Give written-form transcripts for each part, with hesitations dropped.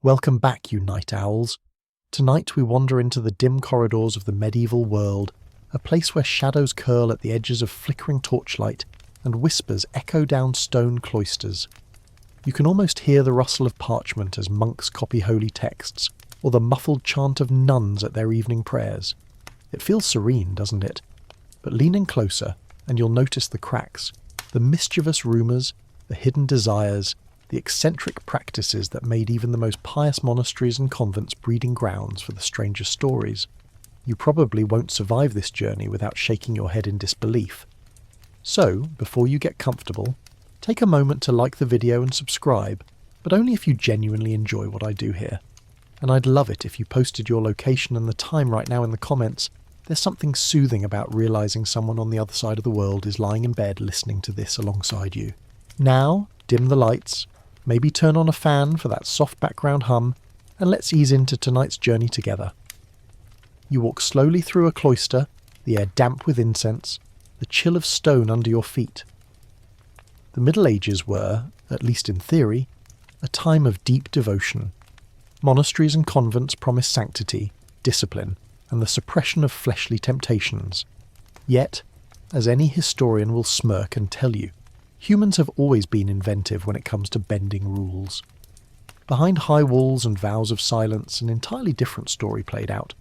Welcome back, you night owls. Tonight we wander into the dim corridors of the medieval world, a place where shadows curl at the edges of flickering torchlight and whispers echo down stone cloisters. You can almost hear the rustle of parchment as monks copy holy texts, or the muffled chant of nuns at their evening prayers. It feels serene, doesn't it? But lean in closer, and you'll notice the cracks, the mischievous rumours, the hidden desires, the eccentric practices that made even the most pious monasteries and convents breeding grounds for the strangest stories. You probably won't survive this journey without shaking your head in disbelief. So, before you get comfortable, take a moment to like the video and subscribe, but only if you genuinely enjoy what I do here. And I'd love it if you posted your location and the time right now in the comments. There's something soothing about realising someone on the other side of the world is lying in bed listening to this alongside you. Now, dim the lights, maybe turn on a fan for that soft background hum, and let's ease into tonight's journey together. You walk slowly through a cloister, the air damp with incense, the chill of stone under your feet. The Middle Ages were, at least in theory, a time of deep devotion. Monasteries and convents promised sanctity, discipline, and the suppression of fleshly temptations. Yet, as any historian will smirk and tell you, humans have always been inventive when it comes to bending rules. Behind high walls and vows of silence, an entirely different story played out.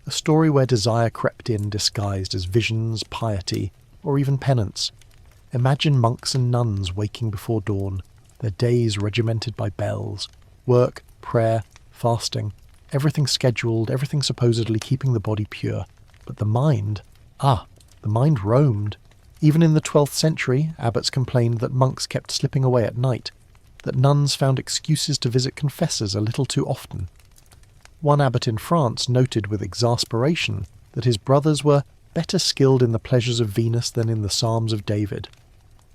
A story where desire crept in disguised as visions, piety, or even penance. Imagine monks and nuns waking before dawn, their days regimented by bells, work, prayer, fasting, everything scheduled, everything supposedly keeping the body pure. But the mind roamed. Even in the 12th century, abbots complained that monks kept slipping away at night, that nuns found excuses to visit confessors a little too often. One abbot in France noted with exasperation that his brothers were better skilled in the pleasures of Venus than in the Psalms of David.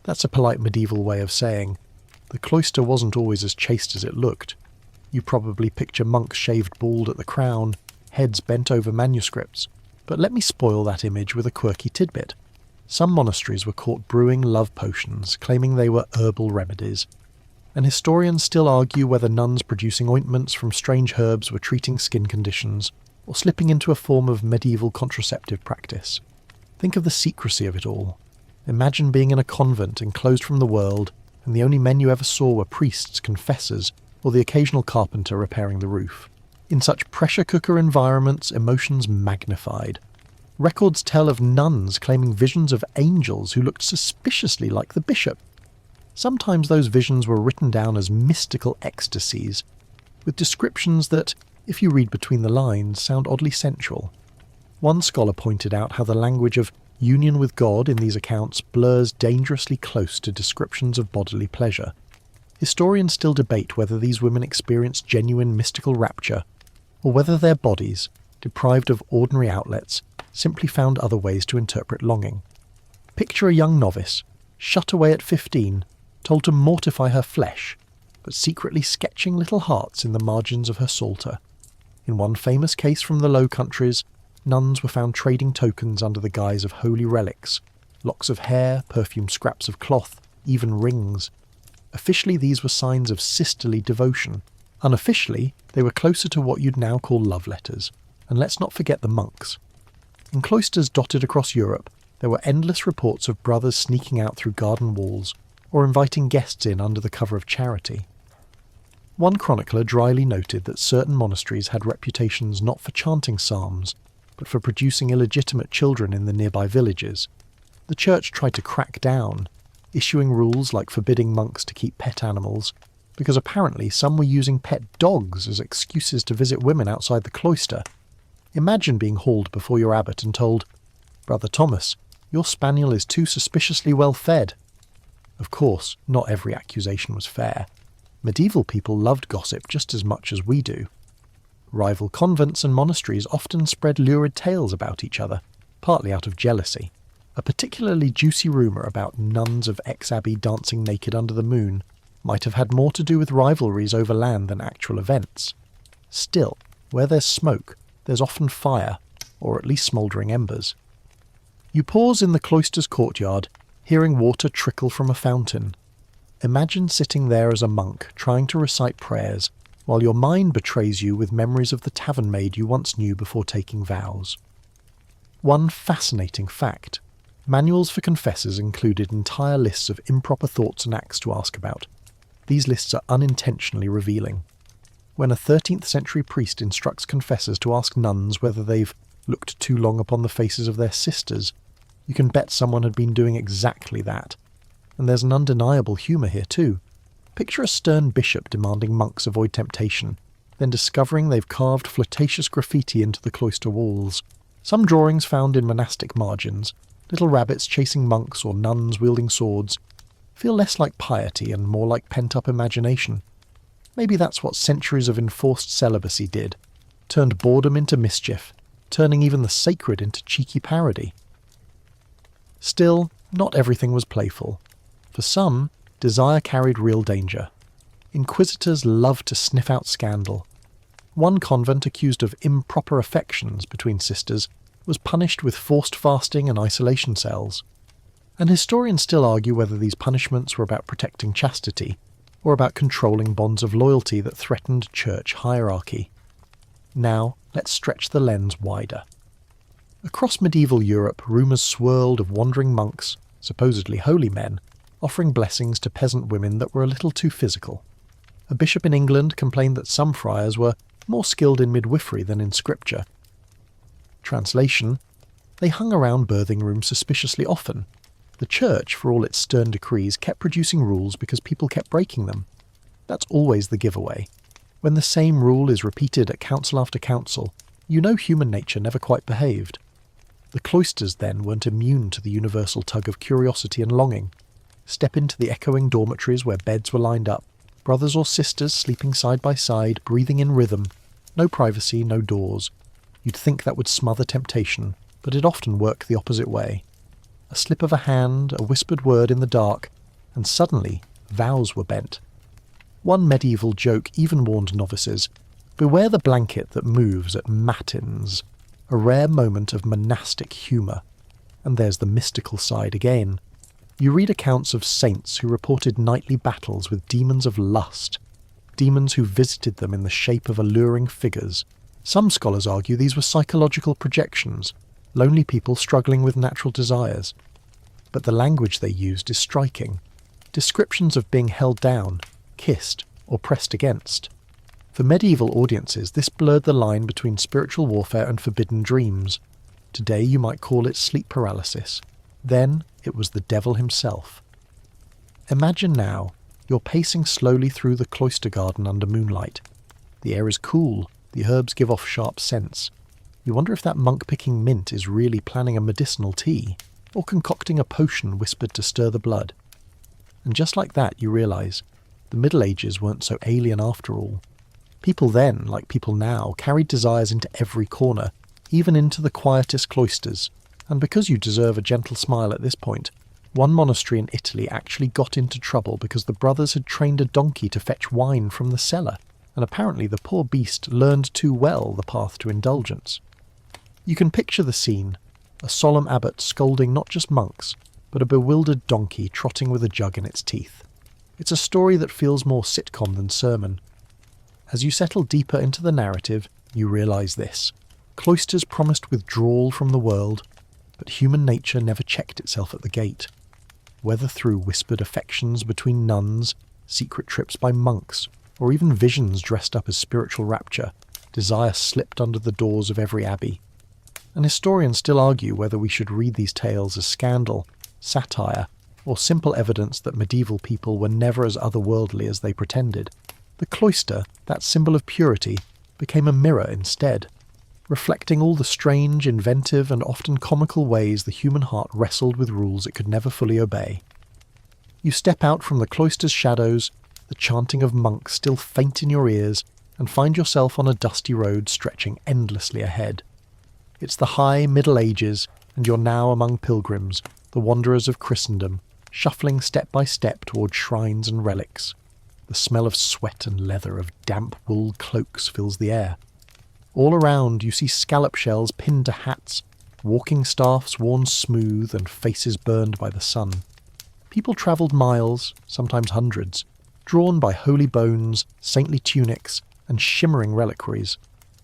That's a polite medieval way of saying, the cloister wasn't always as chaste as it looked. You probably picture monks shaved bald at the crown, heads bent over manuscripts, but let me spoil that image with a quirky tidbit. Some monasteries were caught brewing love potions, claiming they were herbal remedies, and historians still argue whether nuns producing ointments from strange herbs were treating skin conditions, or slipping into a form of medieval contraceptive practice. Think of the secrecy of it all. Imagine being in a convent enclosed from the world, and the only men you ever saw were priests, confessors, or the occasional carpenter repairing the roof. In such pressure cooker environments, emotions magnified. Records tell of nuns claiming visions of angels who looked suspiciously like the bishop. Sometimes those visions were written down as mystical ecstasies, with descriptions that, if you read between the lines, sound oddly sensual. One scholar pointed out how the language of union with God in these accounts blurs dangerously close to descriptions of bodily pleasure. Historians still debate whether these women experienced genuine mystical rapture, or whether their bodies, deprived of ordinary outlets, simply found other ways to interpret longing. Picture a young novice, shut away at 15, told to mortify her flesh, but secretly sketching little hearts in the margins of her psalter. In one famous case from the Low Countries, nuns were found trading tokens under the guise of holy relics, locks of hair, perfumed scraps of cloth, even rings. Officially, these were signs of sisterly devotion. Unofficially, they were closer to what you'd now call love letters. And let's not forget the monks. In cloisters dotted across Europe, there were endless reports of brothers sneaking out through garden walls, or inviting guests in under the cover of charity. One chronicler dryly noted that certain monasteries had reputations not for chanting psalms, but for producing illegitimate children in the nearby villages. The church tried to crack down, issuing rules like forbidding monks to keep pet animals, because apparently some were using pet dogs as excuses to visit women outside the cloister. Imagine being hauled before your abbot and told, "Brother Thomas, your spaniel is too suspiciously well fed." Of course, not every accusation was fair. Medieval people loved gossip just as much as we do. Rival convents and monasteries often spread lurid tales about each other, partly out of jealousy. A particularly juicy rumour about nuns of X-Abbey dancing naked under the moon might have had more to do with rivalries over land than actual events. Still, where there's smoke, there's often fire, or at least smouldering embers. You pause in the cloister's courtyard, hearing water trickle from a fountain. Imagine sitting there as a monk, trying to recite prayers, while your mind betrays you with memories of the tavern maid you once knew before taking vows. One fascinating fact: manuals for confessors included entire lists of improper thoughts and acts to ask about. These lists are unintentionally revealing. When a 13th century priest instructs confessors to ask nuns whether they've looked too long upon the faces of their sisters, you can bet someone had been doing exactly that. And there's an undeniable humour here too. Picture a stern bishop demanding monks avoid temptation, then discovering they've carved flirtatious graffiti into the cloister walls. Some drawings found in monastic margins, little rabbits chasing monks or nuns wielding swords, feel less like piety and more like pent-up imagination. Maybe that's what centuries of enforced celibacy did, turned boredom into mischief, turning even the sacred into cheeky parody. Still, not everything was playful. For some, desire carried real danger. Inquisitors loved to sniff out scandal. One convent accused of improper affections between sisters was punished with forced fasting and isolation cells. And historians still argue whether these punishments were about protecting chastity or about controlling bonds of loyalty that threatened church hierarchy. Now, let's stretch the lens wider. Across medieval Europe, rumours swirled of wandering monks, supposedly holy men, offering blessings to peasant women that were a little too physical. A bishop in England complained that some friars were more skilled in midwifery than in scripture. Translation: they hung around birthing rooms suspiciously often. The church, for all its stern decrees, kept producing rules because people kept breaking them. That's always the giveaway. When the same rule is repeated at council after council, you know human nature never quite behaved. The cloisters, then, weren't immune to the universal tug of curiosity and longing. Step into the echoing dormitories where beds were lined up, brothers or sisters sleeping side by side, breathing in rhythm. No privacy, no doors. You'd think that would smother temptation, but it often worked the opposite way. A slip of a hand, a whispered word in the dark, and suddenly vows were bent. One medieval joke even warned novices, beware the blanket that moves at matins, a rare moment of monastic humour. And there's the mystical side again. You read accounts of saints who reported nightly battles with demons of lust, demons who visited them in the shape of alluring figures. Some scholars argue these were psychological projections, lonely people struggling with natural desires. But the language they used is striking. Descriptions of being held down, kissed, or pressed against. For medieval audiences, this blurred the line between spiritual warfare and forbidden dreams. Today you might call it sleep paralysis. Then it was the devil himself. Imagine now, you're pacing slowly through the cloister garden under moonlight. The air is cool, the herbs give off sharp scents. You wonder if that monk-picking mint is really planning a medicinal tea, or concocting a potion whispered to stir the blood. And just like that you realise, the Middle Ages weren't so alien after all. People then, like people now, carried desires into every corner, even into the quietest cloisters. And because you deserve a gentle smile at this point, one monastery in Italy actually got into trouble because the brothers had trained a donkey to fetch wine from the cellar, and apparently the poor beast learned too well the path to indulgence. You can picture the scene, a solemn abbot scolding not just monks, but a bewildered donkey trotting with a jug in its teeth. It's a story that feels more sitcom than sermon. As you settle deeper into the narrative, you realise this. Cloisters promised withdrawal from the world, but human nature never checked itself at the gate. Whether through whispered affections between nuns, secret trips by monks, or even visions dressed up as spiritual rapture, desire slipped under the doors of every abbey. And historians still argue whether we should read these tales as scandal, satire, or simple evidence that medieval people were never as otherworldly as they pretended. The cloister, that symbol of purity, became a mirror instead, reflecting all the strange, inventive, and often comical ways the human heart wrestled with rules it could never fully obey. You step out from the cloister's shadows, the chanting of monks still faint in your ears, and find yourself on a dusty road stretching endlessly ahead. It's the high Middle Ages, and you're now among pilgrims, the wanderers of Christendom, shuffling step by step towards shrines and relics. The smell of sweat and leather, of damp wool cloaks fills the air. All around you see scallop shells pinned to hats, walking staffs worn smooth and faces burned by the sun. People travelled miles, sometimes hundreds, drawn by holy bones, saintly tunics, and shimmering reliquaries.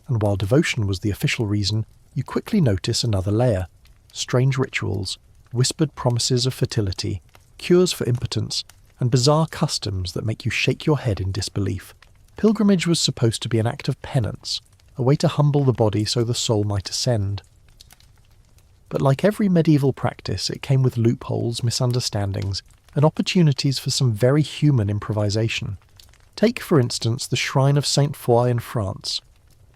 And while devotion was the official reason, you quickly notice another layer: strange rituals, whispered promises of fertility, cures for impotence, and bizarre customs that make you shake your head in disbelief. Pilgrimage was supposed to be an act of penance, a way to humble the body so the soul might ascend. But like every medieval practice, it came with loopholes, misunderstandings, and opportunities for some very human improvisation. Take, for instance, the shrine of Saint Foy in France.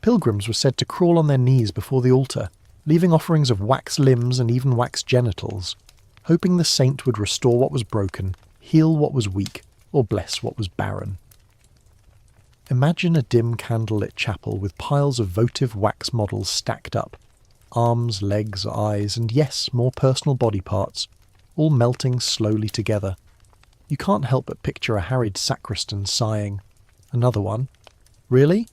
Pilgrims were said to crawl on their knees before the altar, leaving offerings of wax limbs and even wax genitals, hoping the saint would restore what was broken, heal what was weak, or bless what was barren. Imagine a dim candlelit chapel with piles of votive wax models stacked up, arms, legs, eyes, and yes, more personal body parts, all melting slowly together. You can't help but picture a harried sacristan sighing, "Another one? Really?"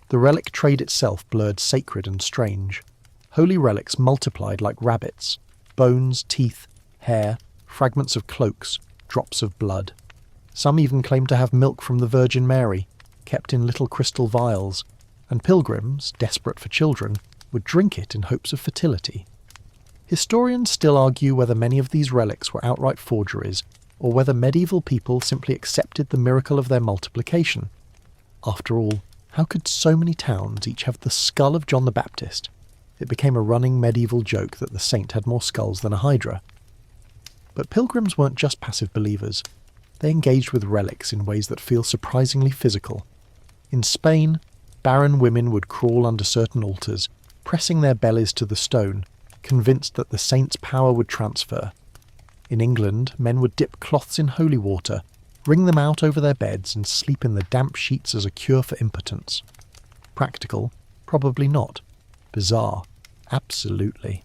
The relic trade itself blurred sacred and strange. Holy relics multiplied like rabbits: bones, teeth, hair, fragments of cloaks, drops of blood. Some even claimed to have milk from the Virgin Mary, kept in little crystal vials, and pilgrims, desperate for children, would drink it in hopes of fertility. Historians still argue whether many of these relics were outright forgeries, or whether medieval people simply accepted the miracle of their multiplication. After all, how could so many towns each have the skull of John the Baptist? It became a running medieval joke that the saint had more skulls than a hydra. But pilgrims weren't just passive believers. They engaged with relics in ways that feel surprisingly physical. In Spain, barren women would crawl under certain altars, pressing their bellies to the stone, convinced that the saint's power would transfer. In England, men would dip cloths in holy water, wring them out over their beds, and sleep in the damp sheets as a cure for impotence. Practical? Probably not. Bizarre? Absolutely.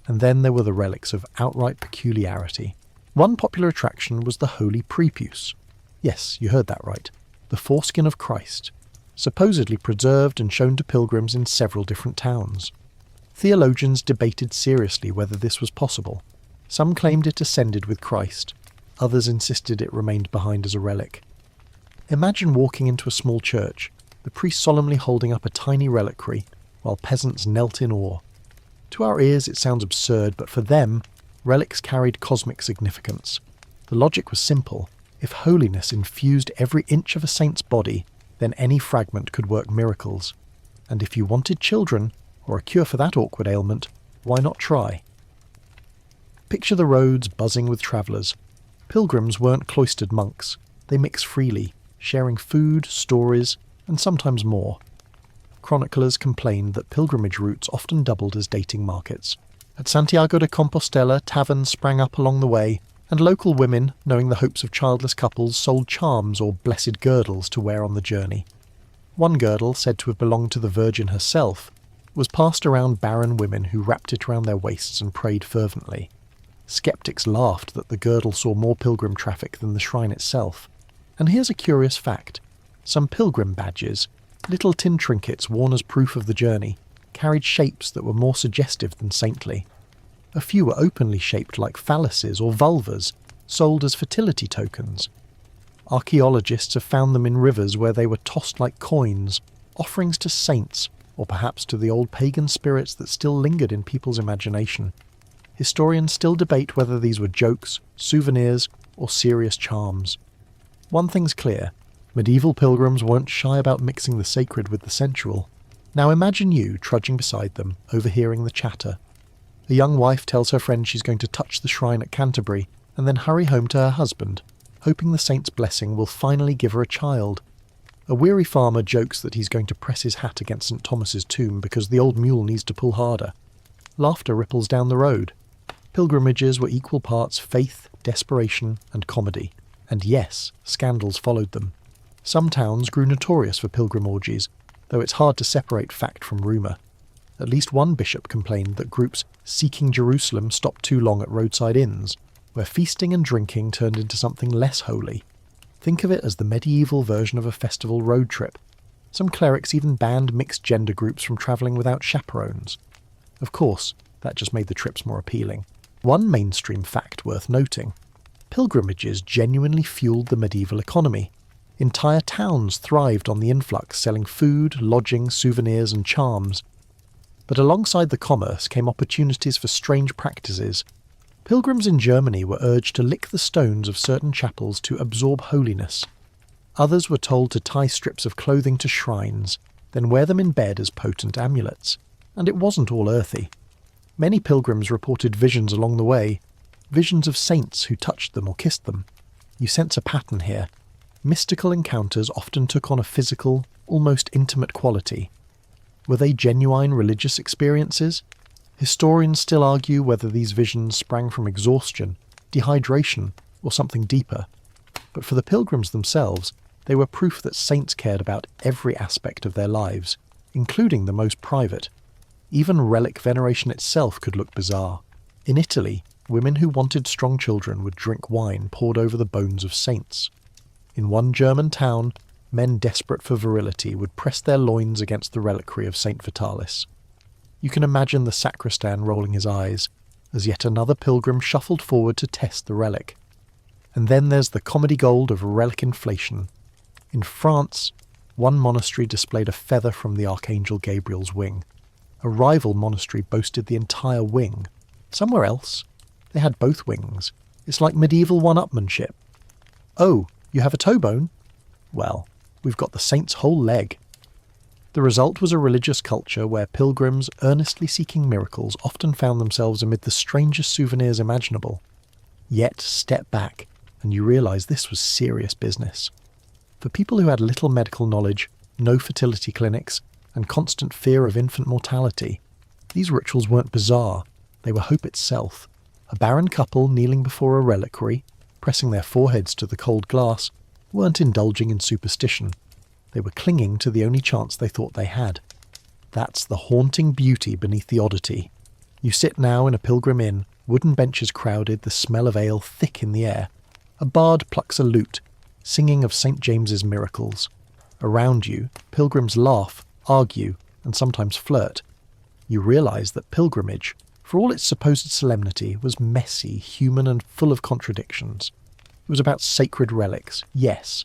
And then there were the relics of outright peculiarity. One popular attraction was the holy prepuce. Yes, you heard that right. The foreskin of Christ, supposedly preserved and shown to pilgrims in several different towns. Theologians debated seriously whether this was possible. Some claimed it ascended with Christ, others insisted it remained behind as a relic. Imagine walking into a small church, the priest solemnly holding up a tiny reliquary, while peasants knelt in awe. To our ears it sounds absurd, but for them, relics carried cosmic significance. The logic was simple: if holiness infused every inch of a saint's body, then any fragment could work miracles. And if you wanted children, or a cure for that awkward ailment, why not try? Picture the roads buzzing with travellers. Pilgrims weren't cloistered monks. They mix freely, sharing food, stories, and sometimes more. Chroniclers complained that pilgrimage routes often doubled as dating markets. At Santiago de Compostela, taverns sprang up along the way, and local women, knowing the hopes of childless couples, sold charms or blessed girdles to wear on the journey. One girdle, said to have belonged to the Virgin herself, was passed around barren women who wrapped it around their waists and prayed fervently. Skeptics laughed that the girdle saw more pilgrim traffic than the shrine itself. And here's a curious fact. Some pilgrim badges, little tin trinkets worn as proof of the journey, carried shapes that were more suggestive than saintly. A few were openly shaped like phalluses or vulvas, sold as fertility tokens. Archaeologists have found them in rivers where they were tossed like coins, offerings to saints, or perhaps to the old pagan spirits that still lingered in people's imagination. Historians still debate whether these were jokes, souvenirs, or serious charms. One thing's clear: medieval pilgrims weren't shy about mixing the sacred with the sensual. Now imagine you trudging beside them, overhearing the chatter. A young wife tells her friend she's going to touch the shrine at Canterbury, and then hurry home to her husband, hoping the saint's blessing will finally give her a child. A weary farmer jokes that he's going to press his hat against St. Thomas's tomb because the old mule needs to pull harder. Laughter ripples down the road. Pilgrimages were equal parts faith, desperation, and comedy. And yes, scandals followed them. Some towns grew notorious for pilgrim orgies, though it's hard to separate fact from rumour. At least one bishop complained that groups seeking Jerusalem stopped too long at roadside inns, where feasting and drinking turned into something less holy. Think of it as the medieval version of a festival road trip. Some clerics even banned mixed-gender groups from travelling without chaperones. Of course, that just made the trips more appealing. One mainstream fact worth noting: pilgrimages genuinely fueled the medieval economy. Entire towns thrived on the influx, selling food, lodging, souvenirs and charms. But alongside the commerce came opportunities for strange practices. Pilgrims in Germany were urged to lick the stones of certain chapels to absorb holiness. Others were told to tie strips of clothing to shrines, then wear them in bed as potent amulets. And it wasn't all earthy. Many pilgrims reported visions along the way, visions of saints who touched them or kissed them. You sense a pattern here. Mystical encounters often took on a physical, almost intimate quality. Were they genuine religious experiences? Historians still argue whether these visions sprang from exhaustion, dehydration, or something deeper. But for the pilgrims themselves, they were proof that saints cared about every aspect of their lives, including the most private. Even relic veneration itself could look bizarre. In Italy, women who wanted strong children would drink wine poured over the bones of saints. In one German town, men desperate for virility would press their loins against the reliquary of Saint Vitalis. You can imagine the sacristan rolling his eyes as yet another pilgrim shuffled forward to test the relic. And then there's the comedy gold of relic inflation. In France, one monastery displayed a feather from the Archangel Gabriel's wing. A rival monastery boasted the entire wing. Somewhere else, they had both wings. It's like medieval one-upmanship. Oh, you have a toe bone? Well, we've got the saint's whole leg. The result was a religious culture where pilgrims, earnestly seeking miracles, often found themselves amid the strangest souvenirs imaginable. Yet, step back, and you realise this was serious business. For people who had little medical knowledge, no fertility clinics, and constant fear of infant mortality, these rituals weren't bizarre, they were hope itself. A barren couple kneeling before a reliquary, pressing their foreheads to the cold glass, weren't indulging in superstition. They were clinging to the only chance they thought they had. That's the haunting beauty beneath the oddity. You sit now in a pilgrim inn, wooden benches crowded, the smell of ale thick in the air. A bard plucks a lute, singing of St. James's miracles. Around you, pilgrims laugh, argue, and sometimes flirt. You realise that pilgrimage, for all its supposed solemnity, was messy, human, and full of contradictions. It was about sacred relics, yes,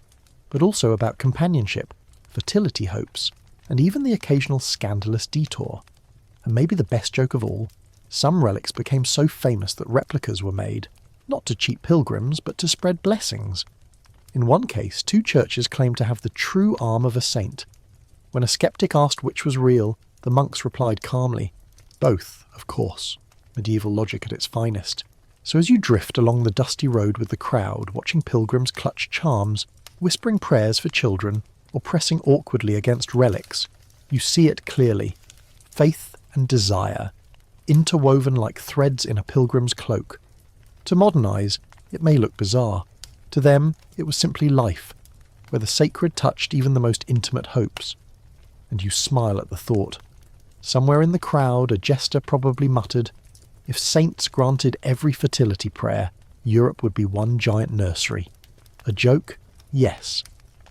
but also about companionship, fertility hopes, and even the occasional scandalous detour. And maybe the best joke of all, some relics became so famous that replicas were made, not to cheat pilgrims, but to spread blessings. In one case, 2 churches claimed to have the true arm of a saint. When a skeptic asked which was real, the monks replied calmly, both, of course, medieval logic at its finest. So as you drift along the dusty road with the crowd, watching pilgrims clutch charms, whispering prayers for children, or pressing awkwardly against relics, you see it clearly. Faith and desire, interwoven like threads in a pilgrim's cloak. To modernise, it may look bizarre. To them, it was simply life, where the sacred touched even the most intimate hopes. And you smile at the thought. Somewhere in the crowd, a jester probably muttered, if saints granted every fertility prayer, Europe would be one giant nursery. A joke? Yes.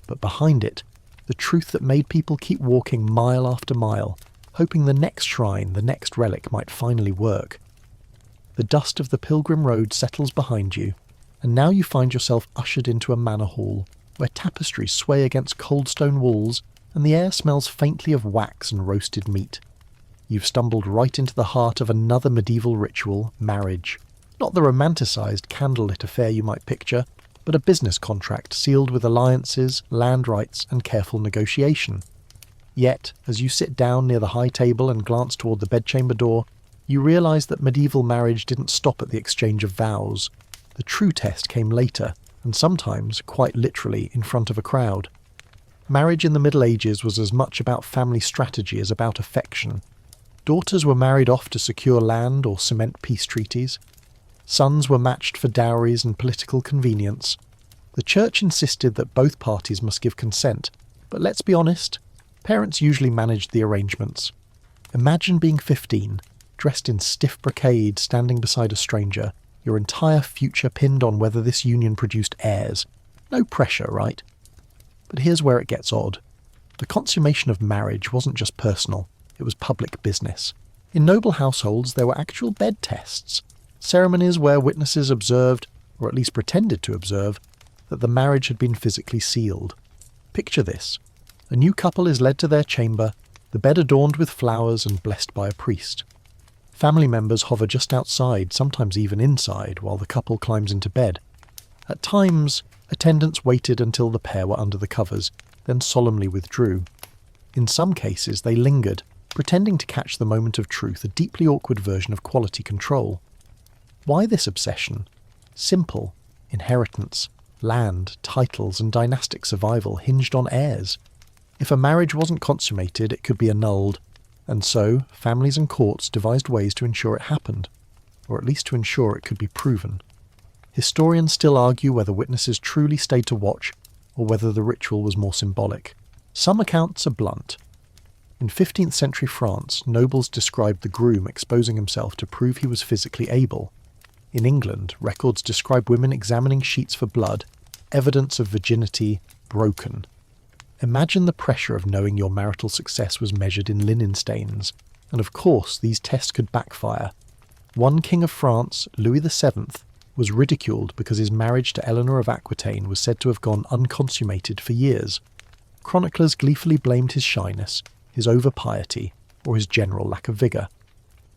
But behind it, the truth that made people keep walking mile after mile, hoping the next shrine, the next relic might finally work. The dust of the pilgrim road settles behind you, and now you find yourself ushered into a manor hall, where tapestries sway against cold stone walls, and the air smells faintly of wax and roasted meat. You've stumbled right into the heart of another medieval ritual, marriage. Not the romanticised candlelit affair you might picture, but a business contract sealed with alliances, land rights, and careful negotiation. Yet, as you sit down near the high table and glance toward the bedchamber door, you realise that medieval marriage didn't stop at the exchange of vows. The true test came later, and sometimes, quite literally, in front of a crowd. Marriage in the Middle Ages was as much about family strategy as about affection. Daughters were married off to secure land or cement peace treaties. Sons were matched for dowries and political convenience. The church insisted that both parties must give consent, but let's be honest, parents usually managed the arrangements. Imagine being 15, dressed in stiff brocade, standing beside a stranger, your entire future pinned on whether this union produced heirs. No pressure, right? But here's where it gets odd. The consummation of marriage wasn't just personal, it was public business. In noble households, there were actual bed tests, ceremonies where witnesses observed, or at least pretended to observe, that the marriage had been physically sealed. Picture this. A new couple is led to their chamber, the bed adorned with flowers and blessed by a priest. Family members hover just outside, sometimes even inside, while the couple climbs into bed. At times, attendants waited until the pair were under the covers, then solemnly withdrew. In some cases, they lingered, pretending to catch the moment of truth, a deeply awkward version of quality control. Why this obsession? Simple. Inheritance, land, titles, and dynastic survival hinged on heirs. If a marriage wasn't consummated, it could be annulled, and so families and courts devised ways to ensure it happened, or at least to ensure it could be proven. Historians still argue whether witnesses truly stayed to watch, or whether the ritual was more symbolic. Some accounts are blunt. In 15th century France, nobles described the groom exposing himself to prove he was physically able. In England, records describe women examining sheets for blood, evidence of virginity broken. Imagine the pressure of knowing your marital success was measured in linen stains, and of course these tests could backfire. One king of France, Louis VII, was ridiculed because his marriage to Eleanor of Aquitaine was said to have gone unconsummated for years. Chroniclers gleefully blamed his shyness, his over-piety, or his general lack of vigour.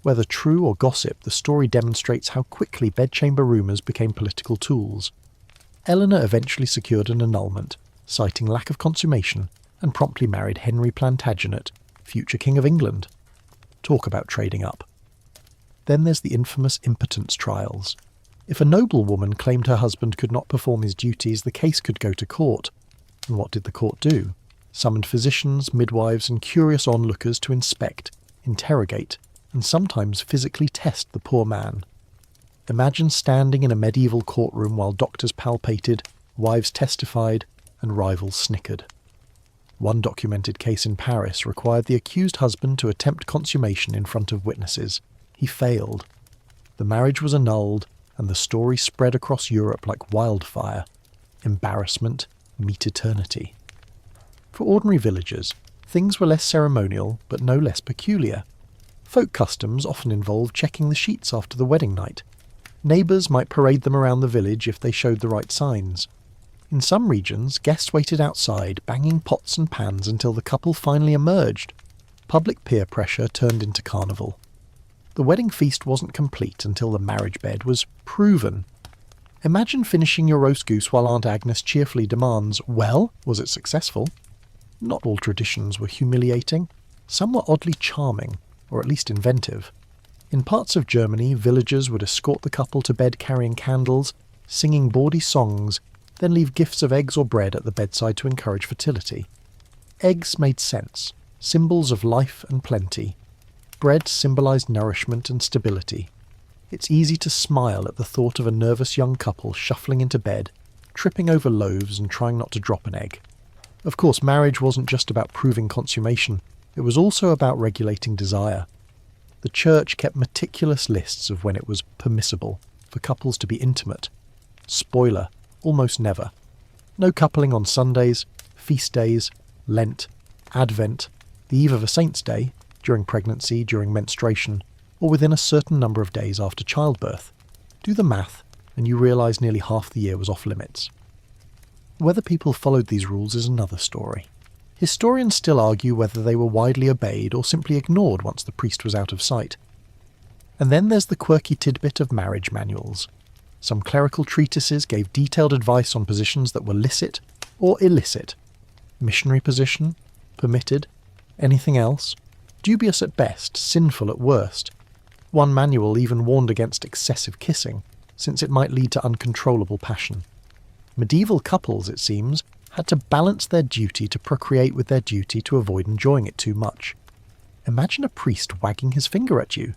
Whether true or gossip, the story demonstrates how quickly bedchamber rumours became political tools. Eleanor eventually secured an annulment, citing lack of consummation, and promptly married Henry Plantagenet, future King of England. Talk about trading up. Then there's the infamous impotence trials. If a noblewoman claimed her husband could not perform his duties, the case could go to court. And what did the court do? Summoned physicians, midwives, and curious onlookers to inspect, interrogate, and sometimes physically test the poor man. Imagine standing in a medieval courtroom while doctors palpated, wives testified, and rivals snickered. One documented case in Paris required the accused husband to attempt consummation in front of witnesses. He failed. The marriage was annulled, and the story spread across Europe like wildfire. Embarrassment meet eternity. For ordinary villagers, things were less ceremonial, but no less peculiar. Folk customs often involved checking the sheets after the wedding night. Neighbours might parade them around the village if they showed the right signs. In some regions, guests waited outside, banging pots and pans until the couple finally emerged. Public peer pressure turned into carnival. The wedding feast wasn't complete until the marriage bed was proven. Imagine finishing your roast goose while Aunt Agnes cheerfully demands, "Well, was it successful?" Not all traditions were humiliating. Some were oddly charming, or at least inventive. In parts of Germany, villagers would escort the couple to bed carrying candles, singing bawdy songs, then leave gifts of eggs or bread at the bedside to encourage fertility. Eggs made sense, symbols of life and plenty. Bread symbolised nourishment and stability. It's easy to smile at the thought of a nervous young couple shuffling into bed, tripping over loaves and trying not to drop an egg. Of course, marriage wasn't just about proving consummation, it was also about regulating desire. The church kept meticulous lists of when it was permissible for couples to be intimate. Spoiler, almost never. No coupling on Sundays, feast days, Lent, Advent, the eve of a saint's day, during pregnancy, during menstruation, or within a certain number of days after childbirth. Do the math, and you realise nearly half the year was off limits. Whether people followed these rules is another story. Historians still argue whether they were widely obeyed or simply ignored once the priest was out of sight. And then there's the quirky tidbit of marriage manuals. Some clerical treatises gave detailed advice on positions that were licit or illicit. Missionary position? Permitted? Anything else? Dubious at best, sinful at worst. One manual even warned against excessive kissing, since it might lead to uncontrollable passion. Medieval couples, it seems, had to balance their duty to procreate with their duty to avoid enjoying it too much. Imagine a priest wagging his finger at you.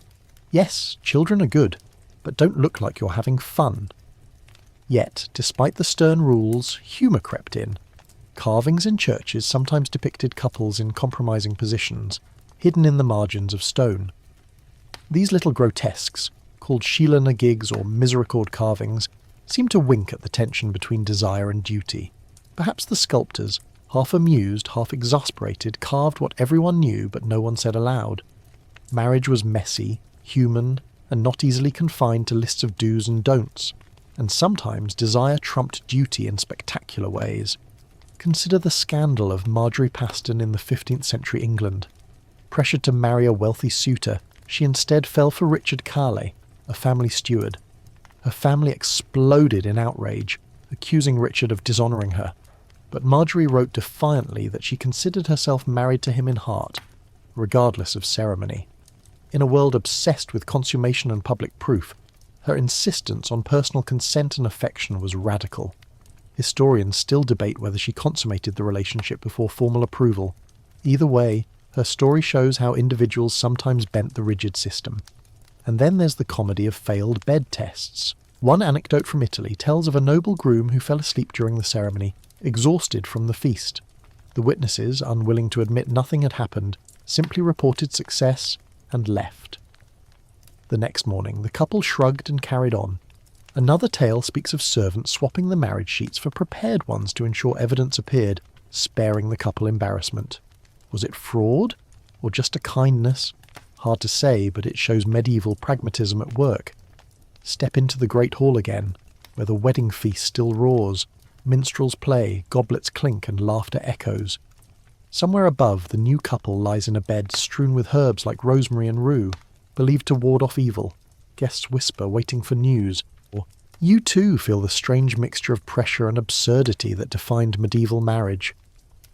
Yes, children are good, but don't look like you're having fun. Yet, despite the stern rules, humour crept in. Carvings in churches sometimes depicted couples in compromising positions, hidden in the margins of stone. These little grotesques, called Sheila na gigs or misericord carvings, seem to wink at the tension between desire and duty. Perhaps the sculptors, half amused, half exasperated, carved what everyone knew but no one said aloud. Marriage was messy, human, and not easily confined to lists of do's and don'ts, and sometimes desire trumped duty in spectacular ways. Consider the scandal of Marjorie Paston in the 15th century England. Pressured to marry a wealthy suitor, she instead fell for Richard Carley, a family steward. Her family exploded in outrage, accusing Richard of dishonouring her, but Marjorie wrote defiantly that she considered herself married to him in heart, regardless of ceremony. In a world obsessed with consummation and public proof, her insistence on personal consent and affection was radical. Historians still debate whether she consummated the relationship before formal approval. Either way, her story shows how individuals sometimes bent the rigid system. And then there's the comedy of failed bed tests. One anecdote from Italy tells of a noble groom who fell asleep during the ceremony, exhausted from the feast. The witnesses, unwilling to admit nothing had happened, simply reported success and left. The next morning, the couple shrugged and carried on. Another tale speaks of servants swapping the marriage sheets for prepared ones to ensure evidence appeared, sparing the couple embarrassment. Was it fraud, or just a kindness? Hard to say, but it shows medieval pragmatism at work. Step into the great hall again, where the wedding feast still roars, minstrels play, goblets clink, and laughter echoes. Somewhere above, the new couple lies in a bed strewn with herbs like rosemary and rue, believed to ward off evil. Guests whisper, waiting for news. Or, you too feel the strange mixture of pressure and absurdity that defined medieval marriage.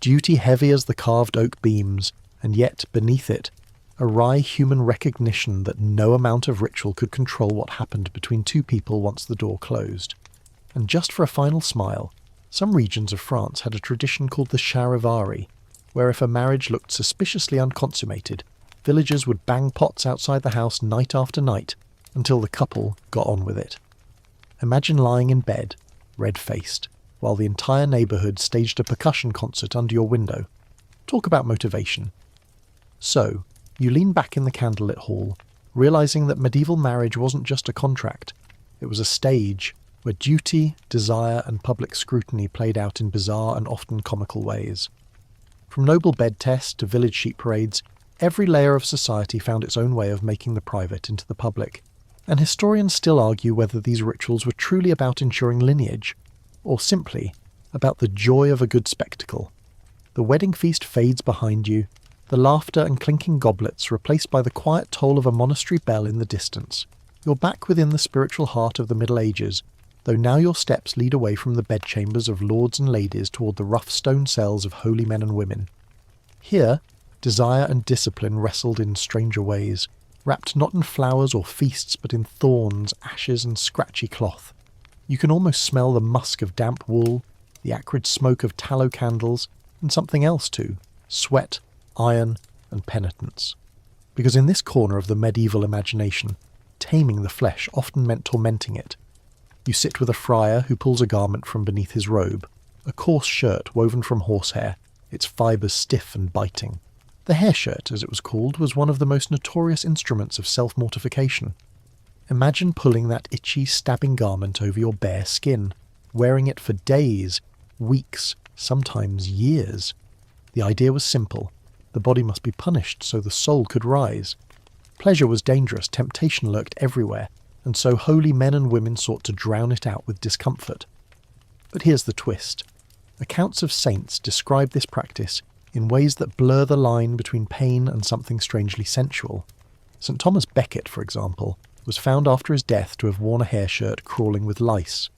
Duty heavy as the carved oak beams, and yet, beneath it, a wry human recognition that no amount of ritual could control what happened between two people once the door closed. And just for a final smile, some regions of France had a tradition called the charivari, where if a marriage looked suspiciously unconsummated, villagers would bang pots outside the house night after night until the couple got on with it. Imagine lying in bed, red-faced, while the entire neighbourhood staged a percussion concert under your window. Talk about motivation. So, you lean back in the candlelit hall, realising that medieval marriage wasn't just a contract. It was a stage where duty, desire and public scrutiny played out in bizarre and often comical ways. From noble bed tests to village sheep parades, every layer of society found its own way of making the private into the public, and historians still argue whether these rituals were truly about ensuring lineage, or simply about the joy of a good spectacle. The wedding feast fades behind you, the laughter and clinking goblets replaced by the quiet toll of a monastery bell in the distance. You're back within the spiritual heart of the Middle Ages, though now your steps lead away from the bedchambers of lords and ladies toward the rough stone cells of holy men and women. Here, desire and discipline wrestled in stranger ways, wrapped not in flowers or feasts but in thorns, ashes and scratchy cloth. You can almost smell the musk of damp wool, the acrid smoke of tallow candles, and something else too, sweat, iron, and penitence. Because in this corner of the medieval imagination, taming the flesh often meant tormenting it. You sit with a friar who pulls a garment from beneath his robe, a coarse shirt woven from horsehair, its fibres stiff and biting. The hair shirt, as it was called, was one of the most notorious instruments of self-mortification. Imagine pulling that itchy, stabbing garment over your bare skin, wearing it for days, weeks, sometimes years. The idea was simple. The body must be punished so the soul could rise. Pleasure was dangerous, temptation lurked everywhere, and so holy men and women sought to drown it out with discomfort. But here's the twist. Accounts of saints describe this practice in ways that blur the line between pain and something strangely sensual. St. Thomas Becket, for example, was found after his death to have worn a hair shirt crawling with lice.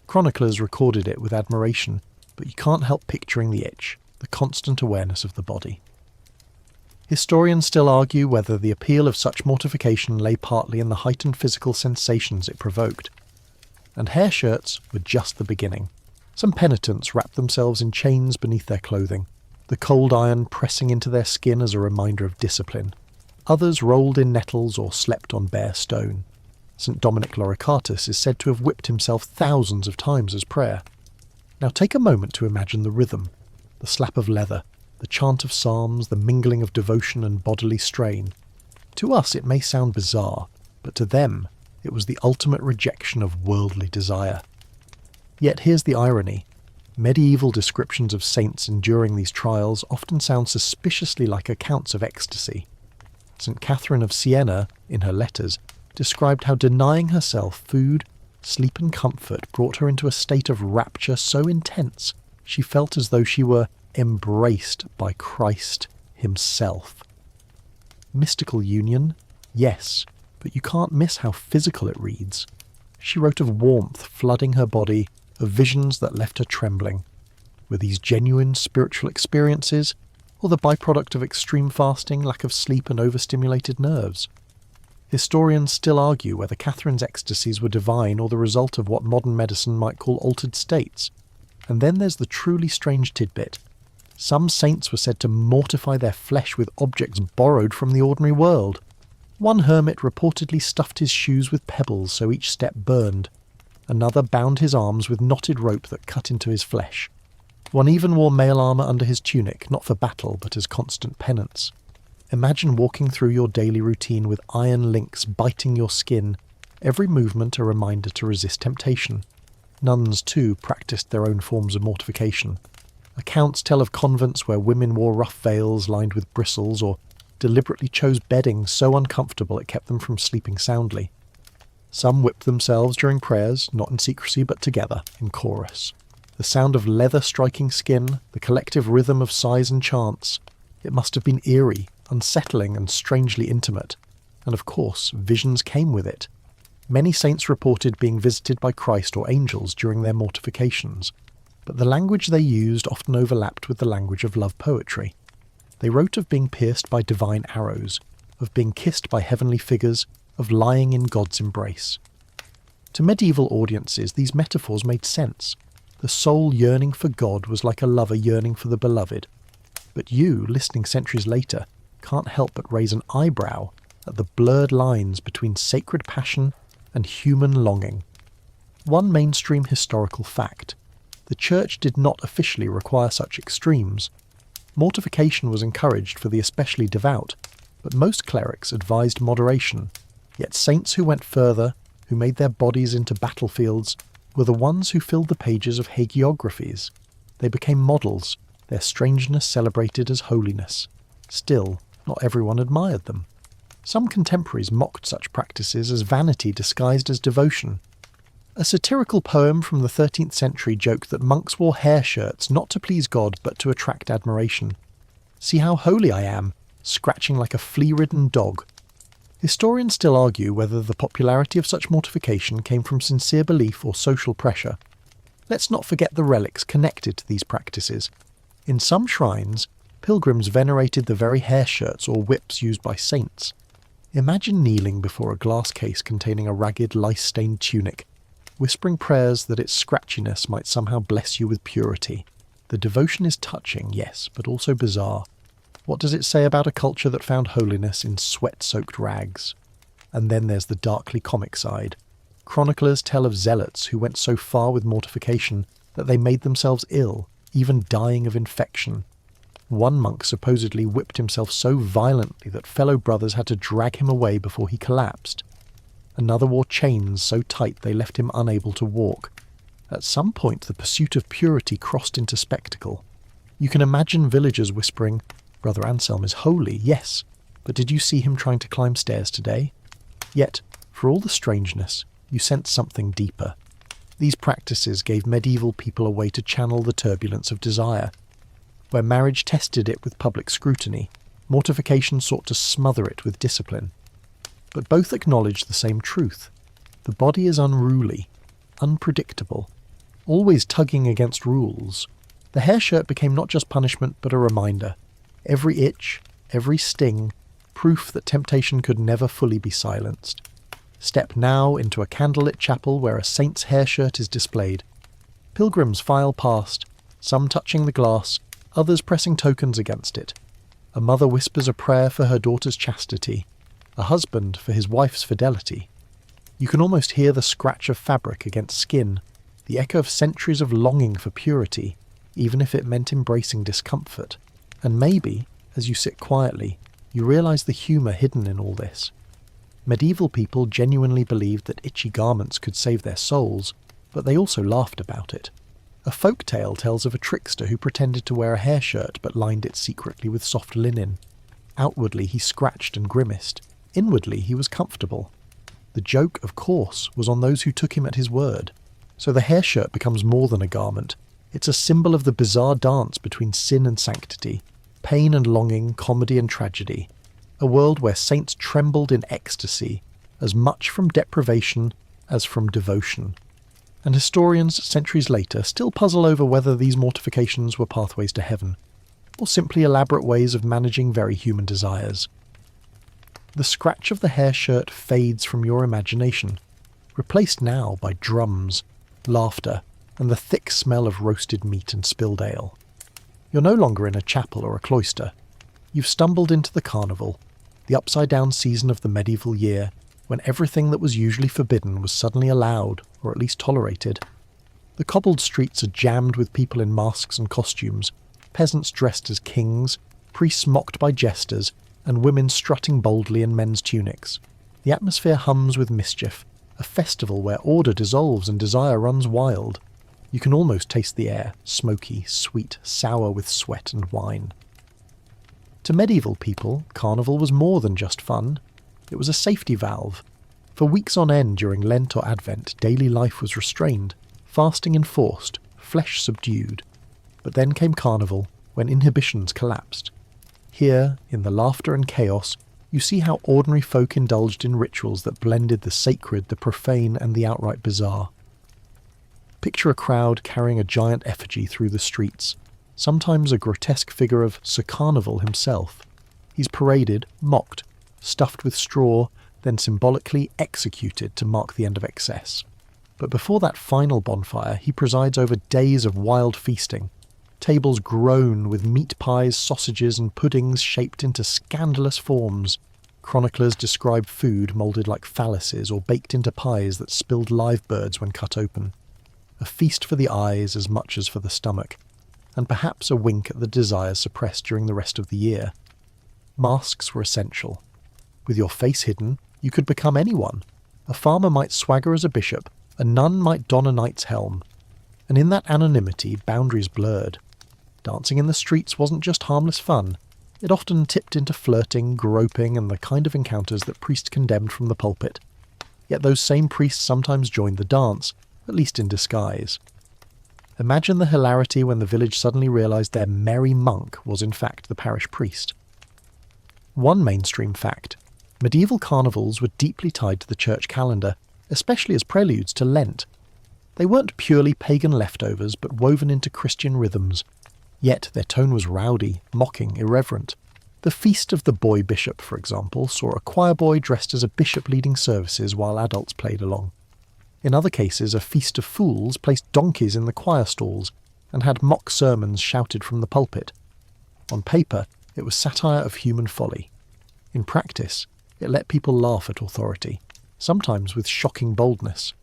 Chroniclers recorded it with admiration, but you can't help picturing the itch, the constant awareness of the body. Historians still argue whether the appeal of such mortification lay partly in the heightened physical sensations it provoked. And hair shirts were just the beginning. Some penitents wrapped themselves in chains beneath their clothing, the cold iron pressing into their skin as a reminder of discipline. Others rolled in nettles or slept on bare stone. St. Dominic Loricatus is said to have whipped himself thousands of times as prayer. Now take a moment to imagine the rhythm, the slap of leather, the chant of psalms, the mingling of devotion and bodily strain. To us it may sound bizarre, but to them it was the ultimate rejection of worldly desire. Yet here's the irony. Medieval descriptions of saints enduring these trials often sound suspiciously like accounts of ecstasy. St. Catherine of Siena, in her letters, described how denying herself food, sleep and comfort brought her into a state of rapture so intense She felt as though she were embraced by Christ himself. Mystical union? Yes, but you can't miss how physical it reads. She wrote of warmth flooding her body, of visions that left her trembling. Were these genuine spiritual experiences, or the byproduct of extreme fasting, lack of sleep and overstimulated nerves? Historians still argue whether Catherine's ecstasies were divine or the result of what modern medicine might call altered states. And then there's the truly strange tidbit. Some saints were said to mortify their flesh with objects borrowed from the ordinary world. One hermit reportedly stuffed his shoes with pebbles so each step burned. Another bound his arms with knotted rope that cut into his flesh. One even wore mail armour under his tunic, not for battle but as constant penance. Imagine walking through your daily routine with iron links biting your skin, every movement a reminder to resist temptation. Nuns, too, practiced their own forms of mortification. Accounts tell of convents where women wore rough veils lined with bristles or deliberately chose bedding so uncomfortable it kept them from sleeping soundly. Some whipped themselves during prayers, not in secrecy but together, in chorus. The sound of leather striking skin, the collective rhythm of sighs and chants. It must have been eerie, unsettling and strangely intimate. And of course, visions came with it. Many saints reported being visited by Christ or angels during their mortifications, but the language they used often overlapped with the language of love poetry. They wrote of being pierced by divine arrows, of being kissed by heavenly figures, of lying in God's embrace. To medieval audiences, these metaphors made sense. The soul yearning for God was like a lover yearning for the beloved. But you, listening centuries later, can't help but raise an eyebrow at the blurred lines between sacred passion and human longing. One mainstream historical fact: the Church did not officially require such extremes. Mortification was encouraged for the especially devout, but most clerics advised moderation. Yet saints who went further, who made their bodies into battlefields, were the ones who filled the pages of hagiographies. They became models, their strangeness celebrated as holiness. Still, not everyone admired them. Some contemporaries mocked such practices as vanity disguised as devotion. A satirical poem from the 13th century joked that monks wore hair shirts not to please God but to attract admiration. "See how holy I am, scratching like a flea-ridden dog." Historians still argue whether the popularity of such mortification came from sincere belief or social pressure. Let's not forget the relics connected to these practices. In some shrines, pilgrims venerated the very hair shirts or whips used by saints. Imagine kneeling before a glass case containing a ragged, lice-stained tunic, whispering prayers that its scratchiness might somehow bless you with purity. The devotion is touching, yes, but also bizarre. What does it say about a culture that found holiness in sweat-soaked rags? And then there's the darkly comic side. Chroniclers tell of zealots who went so far with mortification that they made themselves ill, even dying of infection. One monk supposedly whipped himself so violently that fellow brothers had to drag him away before he collapsed. Another wore chains so tight they left him unable to walk. At some point the pursuit of purity crossed into spectacle. You can imagine villagers whispering, "Brother Anselm is holy, yes, but did you see him trying to climb stairs today?" Yet, for all the strangeness, you sense something deeper. These practices gave medieval people a way to channel the turbulence of desire. Where marriage tested it with public scrutiny, mortification sought to smother it with discipline. But both acknowledge the same truth. The body is unruly, unpredictable, always tugging against rules. The hair shirt became not just punishment but a reminder. Every itch, every sting, proof that temptation could never fully be silenced. Step now into a candlelit chapel where a saint's hair shirt is displayed. Pilgrims file past, some touching the glass, others pressing tokens against it. A mother whispers a prayer for her daughter's chastity, a husband for his wife's fidelity. You can almost hear the scratch of fabric against skin, the echo of centuries of longing for purity, even if it meant embracing discomfort. And maybe, as you sit quietly, you realise the humour hidden in all this. Medieval people genuinely believed that itchy garments could save their souls, but they also laughed about it. A folk tale tells of a trickster who pretended to wear a hair shirt but lined it secretly with soft linen. Outwardly he scratched and grimaced. Inwardly he was comfortable. The joke, of course, was on those who took him at his word. So the hair shirt becomes more than a garment. It's a symbol of the bizarre dance between sin and sanctity, pain and longing, comedy and tragedy, a world where saints trembled in ecstasy, as much from deprivation as from devotion. And historians, centuries later, still puzzle over whether these mortifications were pathways to heaven, or simply elaborate ways of managing very human desires. The scratch of the hair shirt fades from your imagination, replaced now by drums, laughter, and the thick smell of roasted meat and spilled ale. You're no longer in a chapel or a cloister. You've stumbled into the carnival, the upside-down season of the medieval year, when everything that was usually forbidden was suddenly allowed, or at least tolerated. The cobbled streets are jammed with people in masks and costumes, peasants dressed as kings, priests mocked by jesters, and women strutting boldly in men's tunics. The atmosphere hums with mischief, a festival where order dissolves and desire runs wild. You can almost taste the air, smoky, sweet, sour with sweat and wine. To medieval people, carnival was more than just fun. It was a safety valve. For weeks on end during Lent or Advent, daily life was restrained, fasting enforced, flesh subdued. But then came carnival, when inhibitions collapsed. Here, in the laughter and chaos, you see how ordinary folk indulged in rituals that blended the sacred, the profane, and the outright bizarre. Picture a crowd carrying a giant effigy through the streets, sometimes a grotesque figure of Sir Carnival himself. He's paraded, mocked, stuffed with straw, then symbolically executed to mark the end of excess. But before that final bonfire, he presides over days of wild feasting. Tables groan with meat pies, sausages, and puddings shaped into scandalous forms. Chroniclers describe food moulded like phalluses or baked into pies that spilled live birds when cut open. A feast for the eyes as much as for the stomach, and perhaps a wink at the desires suppressed during the rest of the year. Masks were essential. With your face hidden, you could become anyone. A farmer might swagger as a bishop, a nun might don a knight's helm. And in that anonymity, boundaries blurred. Dancing in the streets wasn't just harmless fun. It often tipped into flirting, groping, and the kind of encounters that priests condemned from the pulpit. Yet those same priests sometimes joined the dance, at least in disguise. Imagine the hilarity when the village suddenly realised their merry monk was in fact the parish priest. One mainstream fact: medieval carnivals were deeply tied to the church calendar, especially as preludes to Lent. They weren't purely pagan leftovers, but woven into Christian rhythms. Yet their tone was rowdy, mocking, irreverent. The Feast of the Boy Bishop, for example, saw a choir boy dressed as a bishop leading services while adults played along. In other cases, a Feast of Fools placed donkeys in the choir stalls and had mock sermons shouted from the pulpit. On paper, it was satire of human folly. In practice, it let people laugh at authority, sometimes with shocking boldness.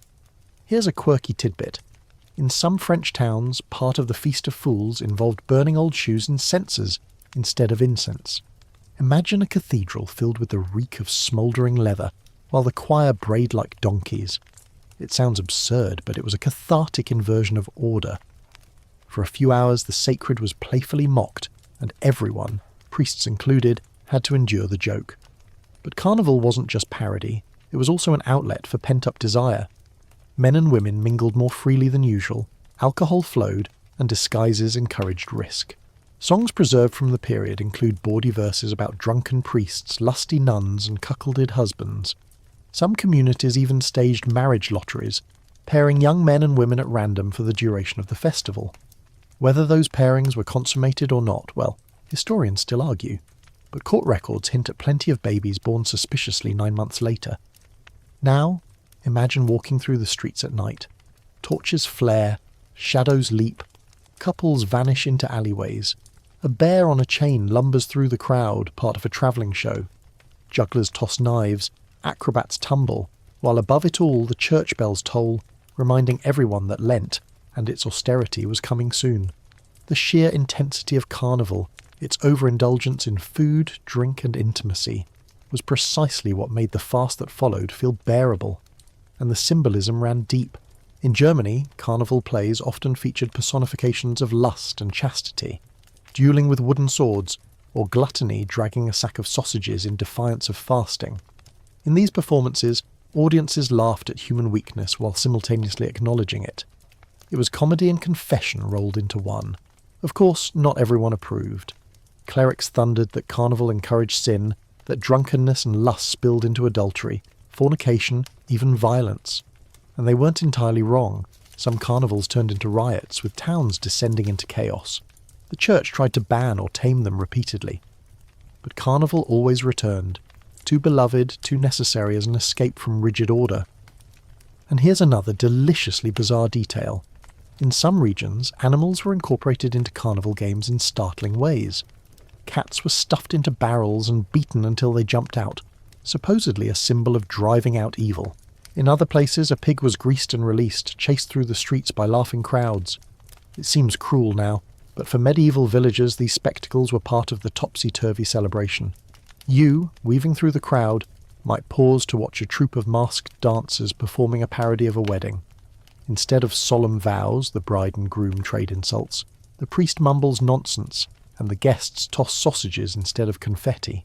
Here's a quirky tidbit. In some French towns, part of the Feast of Fools involved burning old shoes in censers instead of incense. Imagine a cathedral filled with the reek of smouldering leather, while the choir brayed like donkeys. It sounds absurd, but it was a cathartic inversion of order. For a few hours, the sacred was playfully mocked, and everyone, priests included, had to endure the joke. But carnival wasn't just parody, it was also an outlet for pent-up desire. Men and women mingled more freely than usual, alcohol flowed, and disguises encouraged risk. Songs preserved from the period include bawdy verses about drunken priests, lusty nuns, and cuckolded husbands. Some communities even staged marriage lotteries, pairing young men and women at random for the duration of the festival. Whether those pairings were consummated or not, well, historians still argue, but court records hint at plenty of babies born suspiciously 9 months later. Now, imagine walking through the streets at night. Torches flare, shadows leap, couples vanish into alleyways. A bear on a chain lumbers through the crowd, part of a travelling show. Jugglers toss knives, acrobats tumble, while above it all the church bells toll, reminding everyone that Lent and its austerity was coming soon. The sheer intensity of carnival, its overindulgence in food, drink and intimacy, was precisely what made the fast that followed feel bearable. And the symbolism ran deep. In Germany, carnival plays often featured personifications of lust and chastity, dueling with wooden swords, or gluttony dragging a sack of sausages in defiance of fasting. In these performances, audiences laughed at human weakness while simultaneously acknowledging it. It was comedy and confession rolled into one. Of course, not everyone approved. Clerics thundered that carnival encouraged sin, that drunkenness and lust spilled into adultery, fornication, even violence. And they weren't entirely wrong. Some carnivals turned into riots, with towns descending into chaos. The church tried to ban or tame them repeatedly. But carnival always returned, too beloved, too necessary as an escape from rigid order. And here's another deliciously bizarre detail. In some regions, animals were incorporated into carnival games in startling ways. Cats were stuffed into barrels and beaten until they jumped out, supposedly a symbol of driving out evil. In other places, a pig was greased and released, chased through the streets by laughing crowds. It seems cruel now, but for medieval villagers these spectacles were part of the topsy-turvy celebration. You, weaving through the crowd, might pause to watch a troupe of masked dancers performing a parody of a wedding. Instead of solemn vows, the bride and groom trade insults, the priest mumbles nonsense, and the guests toss sausages instead of confetti.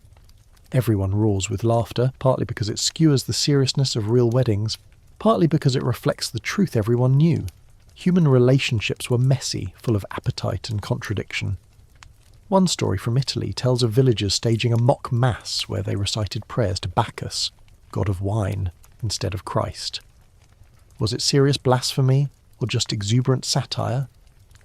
Everyone roars with laughter, partly because it skewers the seriousness of real weddings, partly because it reflects the truth everyone knew. Human relationships were messy, full of appetite and contradiction. One story from Italy tells of villagers staging a mock mass where they recited prayers to Bacchus, god of wine, instead of Christ. Was it serious blasphemy, or just exuberant satire?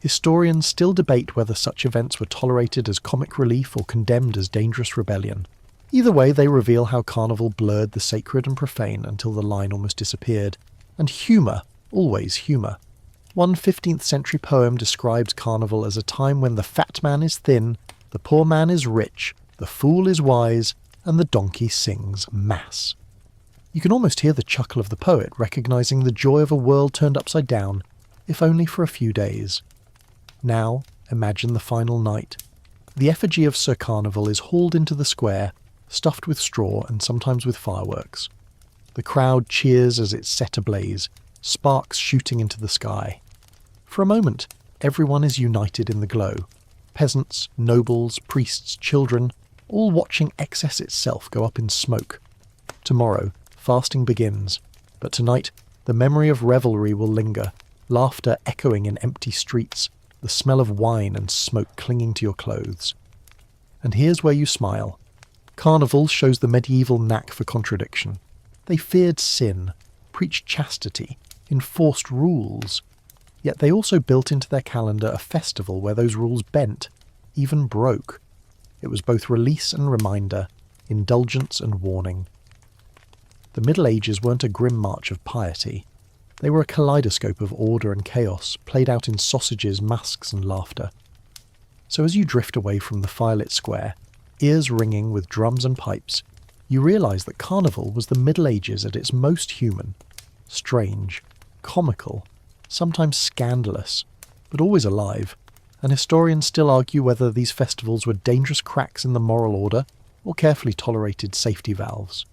Historians still debate whether such events were tolerated as comic relief or condemned as dangerous rebellion. Either way, they reveal how carnival blurred the sacred and profane until the line almost disappeared. And humour, always humour. One 15th century poem describes carnival as a time when the fat man is thin, the poor man is rich, the fool is wise, and the donkey sings mass. You can almost hear the chuckle of the poet, recognising the joy of a world turned upside down, if only for a few days. Now, imagine the final night. The effigy of Sir Carnival is hauled into the square, stuffed with straw and sometimes with fireworks. The crowd cheers as it's set ablaze, sparks shooting into the sky. For a moment, everyone is united in the glow. Peasants, nobles, priests, children, all watching excess itself go up in smoke. Tomorrow, fasting begins, but tonight, the memory of revelry will linger, laughter echoing in empty streets, the smell of wine and smoke clinging to your clothes. And here's where you smile. Carnival shows the medieval knack for contradiction. They feared sin, preached chastity, enforced rules, yet they also built into their calendar a festival where those rules bent, even broke. It was both release and reminder, indulgence and warning. The Middle Ages weren't a grim march of piety. They were a kaleidoscope of order and chaos, played out in sausages, masks and laughter. So as you drift away from the firelit square, ears ringing with drums and pipes, you realise that carnival was the Middle Ages at its most human, strange, comical, sometimes scandalous, but always alive, and historians still argue whether these festivals were dangerous cracks in the moral order or carefully tolerated safety valves.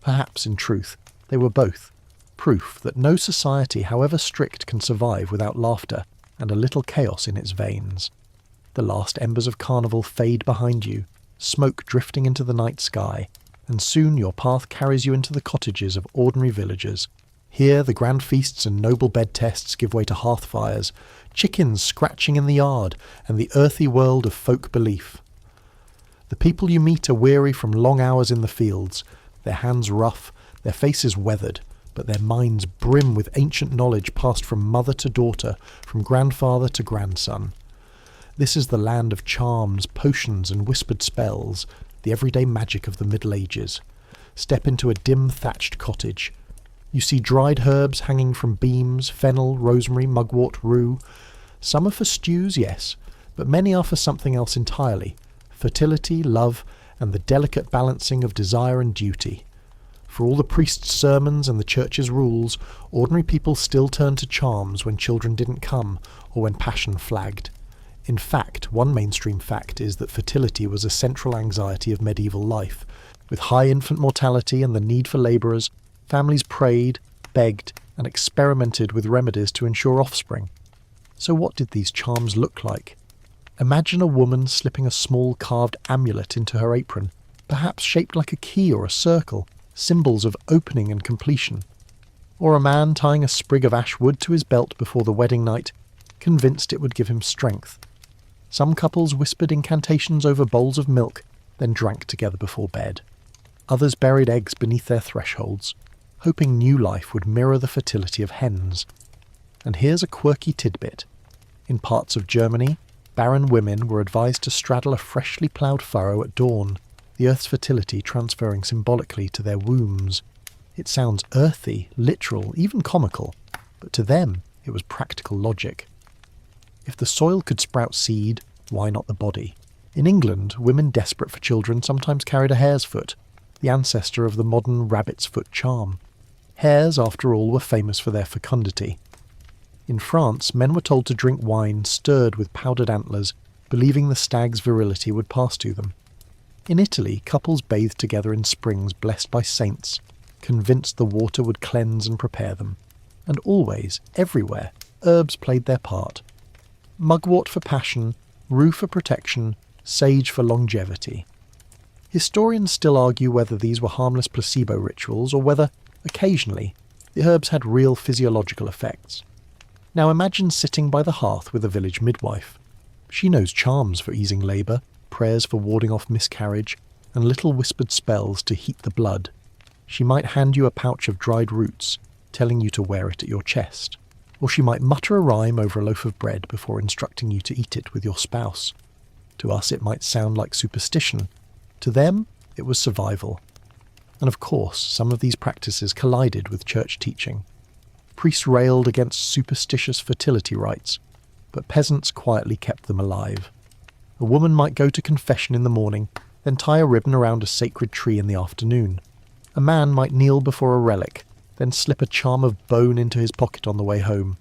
Perhaps, in truth, they were both, proof that no society, however strict, can survive without laughter and a little chaos in its veins. The last embers of carnival fade behind you, smoke drifting into the night sky, and soon your path carries you into the cottages of ordinary villagers. Here the grand feasts and noble bed tests give way to hearth fires, chickens scratching in the yard, and the earthy world of folk belief. The people you meet are weary from long hours in the fields, their hands rough, their faces weathered, but their minds brim with ancient knowledge passed from mother to daughter, from grandfather to grandson. This is the land of charms, potions and whispered spells, the everyday magic of the Middle Ages. Step into a dim thatched cottage. You see dried herbs hanging from beams, fennel, rosemary, mugwort, rue. Some are for stews, yes, but many are for something else entirely. Fertility, love, and the delicate balancing of desire and duty. For all the priest's sermons and the church's rules, ordinary people still turned to charms when children didn't come or when passion flagged. In fact, one mainstream fact is that fertility was a central anxiety of medieval life. With high infant mortality and the need for labourers, families prayed, begged, and experimented with remedies to ensure offspring. So what did these charms look like? Imagine a woman slipping a small carved amulet into her apron, perhaps shaped like a key or a circle, symbols of opening and completion. or a man tying a sprig of ash wood to his belt before the wedding night, convinced it would give him strength. Some couples whispered incantations over bowls of milk, then drank together before bed. Others buried eggs beneath their thresholds, hoping new life would mirror the fertility of hens. And here's a quirky tidbit. In parts of Germany, barren women were advised to straddle a freshly ploughed furrow at dawn, the earth's fertility transferring symbolically to their wombs. It sounds earthy, literal, even comical, but to them it was practical logic. If the soil could sprout seed, why not the body? In England, women desperate for children sometimes carried a hare's foot, the ancestor of the modern rabbit's foot charm. Hares, after all, were famous for their fecundity. In France, men were told to drink wine stirred with powdered antlers, believing the stag's virility would pass to them. In Italy, couples bathed together in springs blessed by saints, convinced the water would cleanse and prepare them. And always, everywhere, herbs played their part. Mugwort for passion, rue for protection, sage for longevity. Historians still argue whether these were harmless placebo rituals or whether, occasionally, the herbs had real physiological effects. Now imagine sitting by the hearth with a village midwife. She knows charms for easing labour, prayers for warding off miscarriage, and little whispered spells to heat the blood. She might hand you a pouch of dried roots, telling you to wear it at your chest. Or she might mutter a rhyme over a loaf of bread before instructing you to eat it with your spouse. To us it might sound like superstition. To them, it was survival. And of course, some of these practices collided with church teaching. Priests railed against superstitious fertility rites, but peasants quietly kept them alive. A woman might go to confession in the morning, then tie a ribbon around a sacred tree in the afternoon. A man might kneel before a relic, then slip a charm of bone into his pocket on the way home.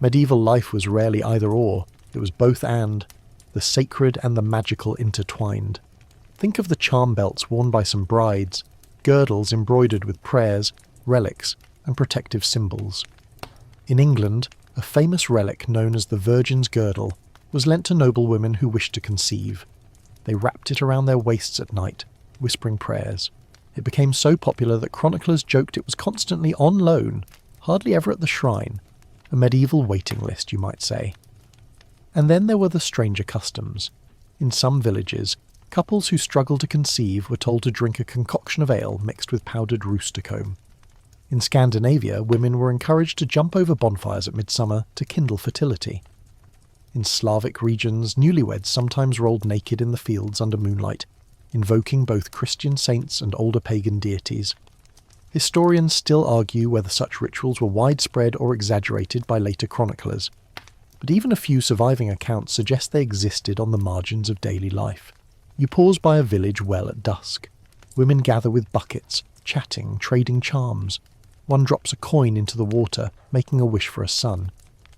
Medieval life was rarely either or, it was both and, the sacred and the magical intertwined. Think of the charm belts worn by some brides, girdles embroidered with prayers, relics, and protective symbols. In England, a famous relic known as the Virgin's Girdle was lent to noblewomen who wished to conceive. They wrapped it around their waists at night, whispering prayers. It became so popular that chroniclers joked it was constantly on loan, hardly ever at the shrine, a medieval waiting list, you might say. And then there were the stranger customs. In some villages, couples who struggled to conceive were told to drink a concoction of ale mixed with powdered rooster comb. In Scandinavia, women were encouraged to jump over bonfires at midsummer to kindle fertility. In Slavic regions, newlyweds sometimes rolled naked in the fields under moonlight, invoking both Christian saints and older pagan deities. Historians still argue whether such rituals were widespread or exaggerated by later chroniclers, but even a few surviving accounts suggest they existed on the margins of daily life. You pause by a village well at dusk. Women gather with buckets, chatting, trading charms. One drops a coin into the water, making a wish for a son.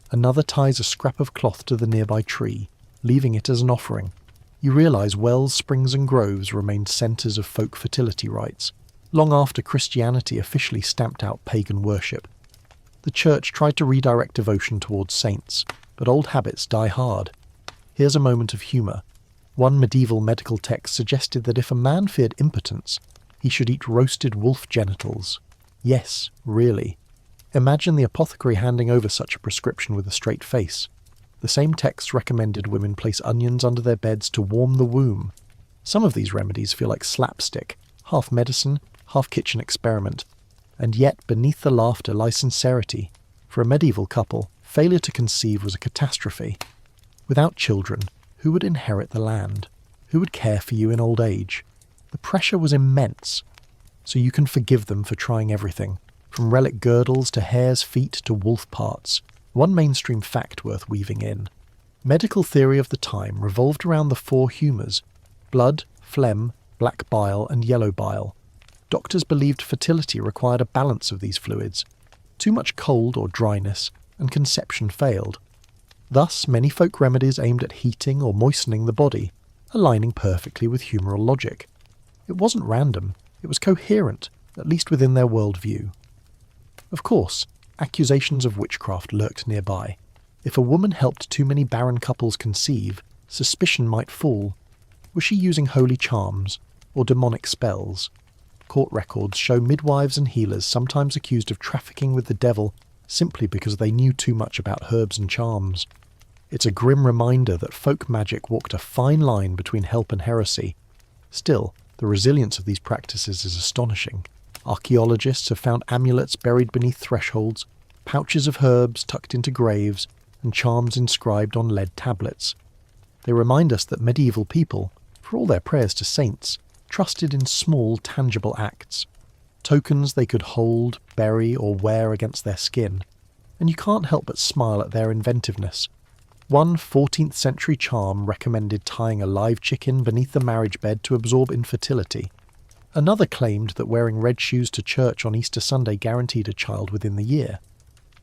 Another ties a scrap of cloth to the nearby tree, leaving it as an offering. You realise wells, springs and groves remained centres of folk fertility rites, long after Christianity officially stamped out pagan worship. The church tried to redirect devotion towards saints, but old habits die hard. Here's a moment of humour. One medieval medical text suggested that if a man feared impotence, he should eat roasted wolf genitals. Yes, really. Imagine the apothecary handing over such a prescription with a straight face. The same text recommended women place onions under their beds to warm the womb. Some of these remedies feel like slapstick, half medicine, half kitchen experiment. And yet, beneath the laughter lies sincerity. For a medieval couple, failure to conceive was a catastrophe. Without children, who would inherit the land? Who would care for you in old age? The pressure was immense. So you can forgive them for trying everything, from relic girdles to hare's feet to wolf parts. One mainstream fact worth weaving in. Medical theory of the time revolved around the four humours: blood, phlegm, black bile and yellow bile. Doctors believed fertility required a balance of these fluids. Too much cold or dryness, and conception failed. Thus, many folk remedies aimed at heating or moistening the body, aligning perfectly with humoral logic. It wasn't random, it was coherent, at least within their worldview. Of course, accusations of witchcraft lurked nearby. If a woman helped too many barren couples conceive, suspicion might fall. Was she using holy charms, or demonic spells? Court records show midwives and healers sometimes accused of trafficking with the devil simply because they knew too much about herbs and charms. It's a grim reminder that folk magic walked a fine line between help and heresy. Still, the resilience of these practices is astonishing. Archaeologists have found amulets buried beneath thresholds, pouches of herbs tucked into graves, and charms inscribed on lead tablets. They remind us that medieval people, for all their prayers to saints, trusted in small, tangible acts, tokens they could hold, bury, or wear against their skin, and you can't help but smile at their inventiveness. One 14th century charm recommended tying a live chicken beneath the marriage bed to absorb infertility. Another claimed that wearing red shoes to church on Easter Sunday guaranteed a child within the year.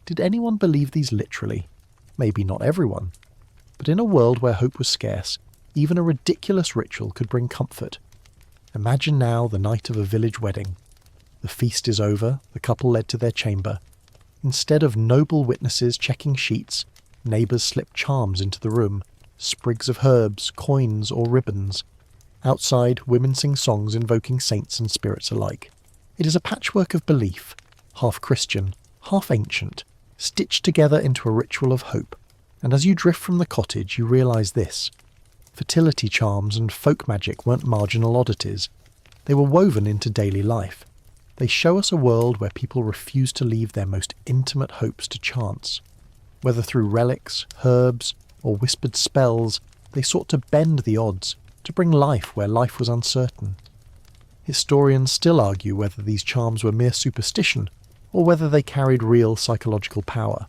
Did anyone believe these literally? Maybe not everyone. But in a world where hope was scarce, even a ridiculous ritual could bring comfort. Imagine now the night of a village wedding. The feast is over, the couple led to their chamber. Instead of noble witnesses checking sheets, neighbours slip charms into the room, sprigs of herbs, coins, or ribbons. Outside, women sing songs invoking saints and spirits alike. It is a patchwork of belief, half Christian, half ancient, stitched together into a ritual of hope. And as you drift from the cottage, you realise this. Fertility charms and folk magic weren't marginal oddities. They were woven into daily life. They show us a world where people refuse to leave their most intimate hopes to chance. Whether through relics, herbs, or whispered spells, they sought to bend the odds, to bring life where life was uncertain. Historians still argue whether these charms were mere superstition, or whether they carried real psychological power.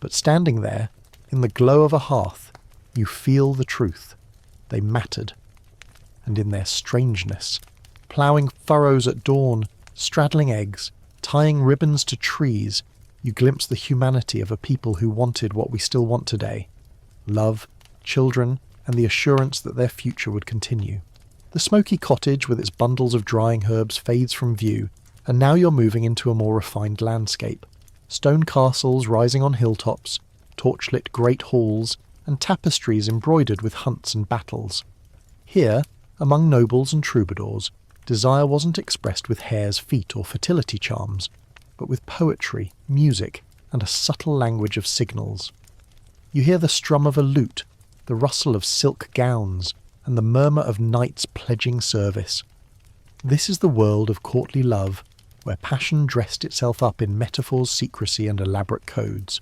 But standing there, in the glow of a hearth, you feel the truth. They mattered. And in their strangeness, ploughing furrows at dawn, straddling eggs, tying ribbons to trees, you glimpse the humanity of a people who wanted what we still want today. Love, children, and the assurance that their future would continue. The smoky cottage with its bundles of drying herbs fades from view, and now you're moving into a more refined landscape. Stone castles rising on hilltops, torchlit great halls, and tapestries embroidered with hunts and battles. Here, among nobles and troubadours, desire wasn't expressed with hare's feet or fertility charms, but with poetry, music, and a subtle language of signals. You hear the strum of a lute, the rustle of silk gowns, and the murmur of knights pledging service. This is the world of courtly love, where passion dressed itself up in metaphors, secrecy, and elaborate codes.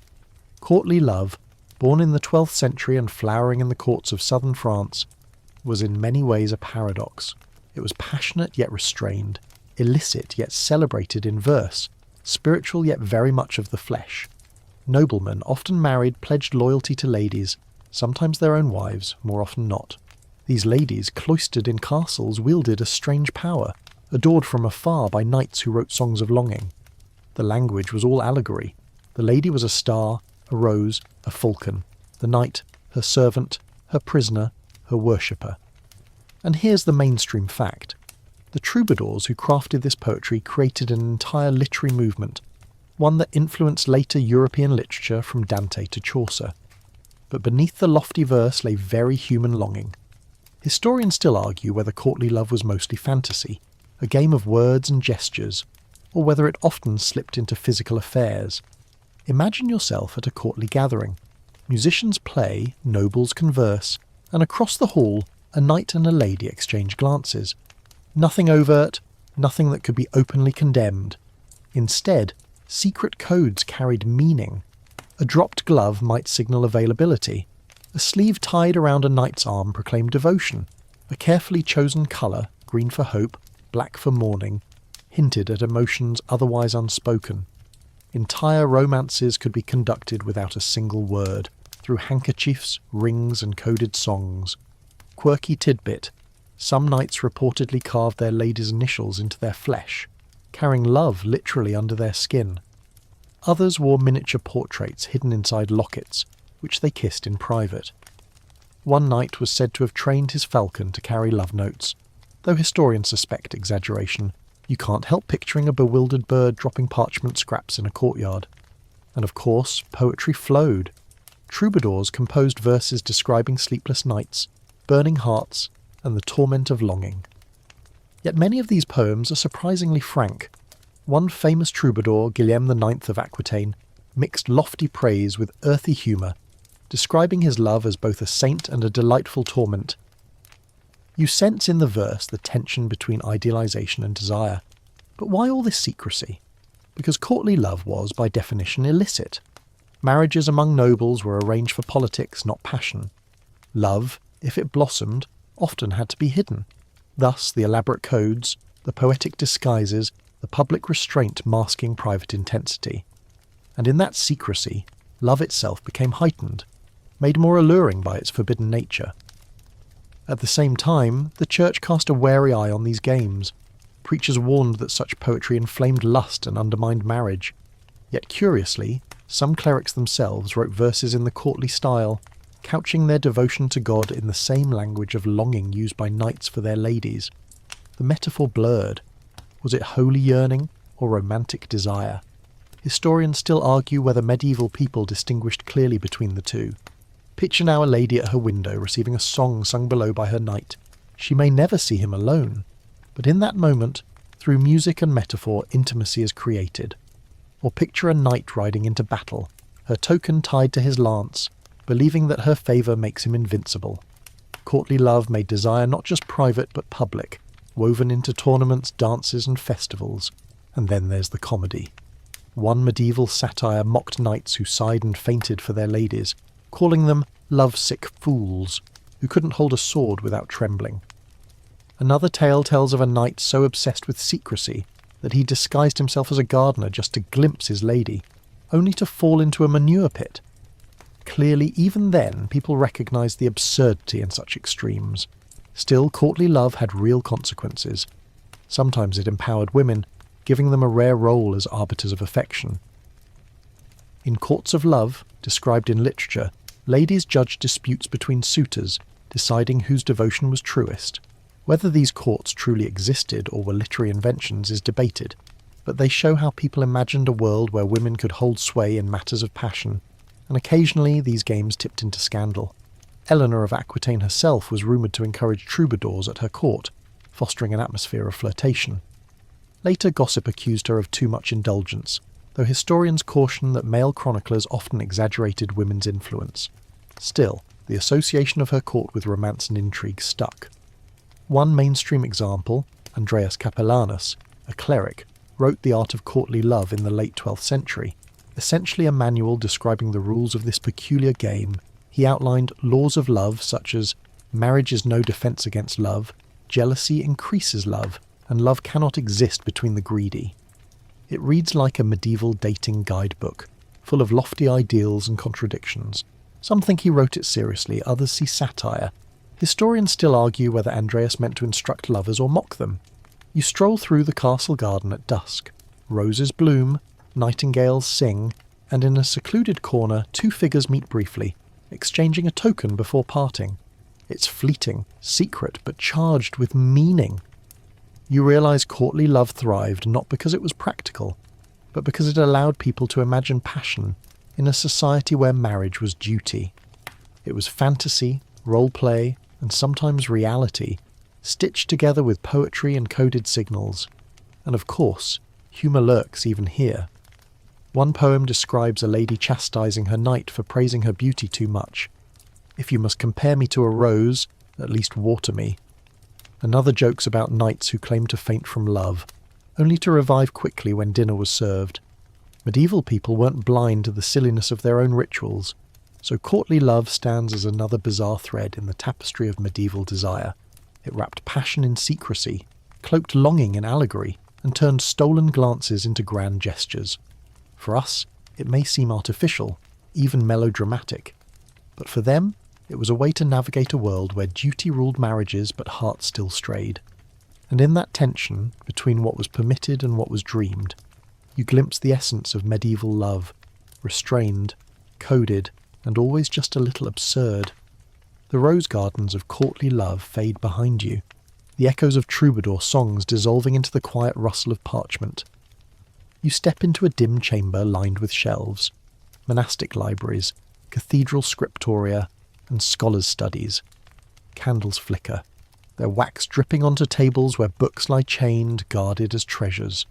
Courtly love, born in the 12th century and flowering in the courts of southern France, was in many ways a paradox. It was passionate yet restrained, illicit yet celebrated in verse, spiritual yet very much of the flesh. Noblemen, often married, pledged loyalty to ladies, sometimes their own wives, more often not. These ladies, cloistered in castles, wielded a strange power, adored from afar by knights who wrote songs of longing. The language was all allegory. The lady was a star, a rose, a falcon. The knight, her servant, her prisoner, her worshipper. And here's the mainstream fact. The troubadours who crafted this poetry created an entire literary movement, one that influenced later European literature from Dante to Chaucer. But beneath the lofty verse lay very human longing. Historians still argue whether courtly love was mostly fantasy, a game of words and gestures, or whether it often slipped into physical affairs. Imagine yourself at a courtly gathering. Musicians play, nobles converse, and across the hall a knight and a lady exchange glances. Nothing overt, nothing that could be openly condemned. Instead, secret codes carried meaning. A dropped glove might signal availability. A sleeve tied around a knight's arm proclaimed devotion. A carefully chosen colour, green for hope, black for mourning, hinted at emotions otherwise unspoken. Entire romances could be conducted without a single word, through handkerchiefs, rings, and coded songs. Quirky tidbit: some knights reportedly carved their ladies' initials into their flesh, carrying love literally under their skin. Others wore miniature portraits hidden inside lockets, which they kissed in private. One knight was said to have trained his falcon to carry love notes, though historians suspect exaggeration. You can't help picturing a bewildered bird dropping parchment scraps in a courtyard. And of course, poetry flowed. Troubadours composed verses describing sleepless nights, burning hearts, and the torment of longing. Yet many of these poems are surprisingly frank. One famous troubadour, Guillaume IX of Aquitaine, mixed lofty praise with earthy humour, describing his love as both a saint and a delightful torment. You sense in the verse the tension between idealisation and desire. But why all this secrecy? Because courtly love was, by definition, illicit. Marriages among nobles were arranged for politics, not passion. Love, if it blossomed, often had to be hidden. Thus the elaborate codes, the poetic disguises, the public restraint masking private intensity. And in that secrecy, love itself became heightened, made more alluring by its forbidden nature. At the same time, the Church cast a wary eye on these games. Preachers warned that such poetry inflamed lust and undermined marriage. Yet curiously, some clerics themselves wrote verses in the courtly style, couching their devotion to God in the same language of longing used by knights for their ladies. The metaphor blurred. Was it holy yearning or romantic desire? Historians still argue whether medieval people distinguished clearly between the two. Picture now a lady at her window receiving a song sung below by her knight. She may never see him alone, but in that moment, through music and metaphor, intimacy is created. Or picture a knight riding into battle, her token tied to his lance, believing that her favour makes him invincible. Courtly love made desire not just private but public, woven into tournaments, dances and festivals. And then there's the comedy. One medieval satire mocked knights who sighed and fainted for their ladies, calling them love-sick fools, who couldn't hold a sword without trembling. Another tale tells of a knight so obsessed with secrecy that he disguised himself as a gardener just to glimpse his lady, only to fall into a manure pit. Clearly, even then, people recognised the absurdity in such extremes. Still, courtly love had real consequences. Sometimes it empowered women, giving them a rare role as arbiters of affection. In courts of love, described in literature, ladies judged disputes between suitors, deciding whose devotion was truest. Whether these courts truly existed or were literary inventions is debated, but they show how people imagined a world where women could hold sway in matters of passion, and occasionally these games tipped into scandal. Eleanor of Aquitaine herself was rumoured to encourage troubadours at her court, fostering an atmosphere of flirtation. Later gossip accused her of too much indulgence, though historians caution that male chroniclers often exaggerated women's influence. Still, the association of her court with romance and intrigue stuck. One mainstream example, Andreas Capellanus, a cleric, wrote The Art of Courtly Love in the late 12th century. Essentially a manual describing the rules of this peculiar game, he outlined laws of love such as marriage is no defence against love, jealousy increases love, and love cannot exist between the greedy. It reads like a medieval dating guidebook, full of lofty ideals and contradictions. Some think he wrote it seriously, others see satire. Historians still argue whether Andreas meant to instruct lovers or mock them. You stroll through the castle garden at dusk. Roses bloom, nightingales sing, and in a secluded corner 2 figures meet briefly, exchanging a token before parting. It's fleeting, secret, but charged with meaning. You realise courtly love thrived not because it was practical, but because it allowed people to imagine passion in a society where marriage was duty. It was fantasy, role-play, and sometimes reality, stitched together with poetry and coded signals. And of course, humour lurks even here. One poem describes a lady chastising her knight for praising her beauty too much. If you must compare me to a rose, at least water me. Another jokes about knights who claim to faint from love, only to revive quickly when dinner was served. Medieval people weren't blind to the silliness of their own rituals, so courtly love stands as another bizarre thread in the tapestry of medieval desire. It wrapped passion in secrecy, cloaked longing in allegory, and turned stolen glances into grand gestures. For us, it may seem artificial, even melodramatic, but for them, it was a way to navigate a world where duty ruled marriages but heart still strayed. And in that tension between what was permitted and what was dreamed, you glimpse the essence of medieval love, restrained, coded, and always just a little absurd. The rose gardens of courtly love fade behind you, the echoes of troubadour songs dissolving into the quiet rustle of parchment. You step into a dim chamber lined with shelves, monastic libraries, cathedral scriptoria, and scholars' studies. Candles flicker. their wax dripping onto tables where books lie chained, guarded as treasures.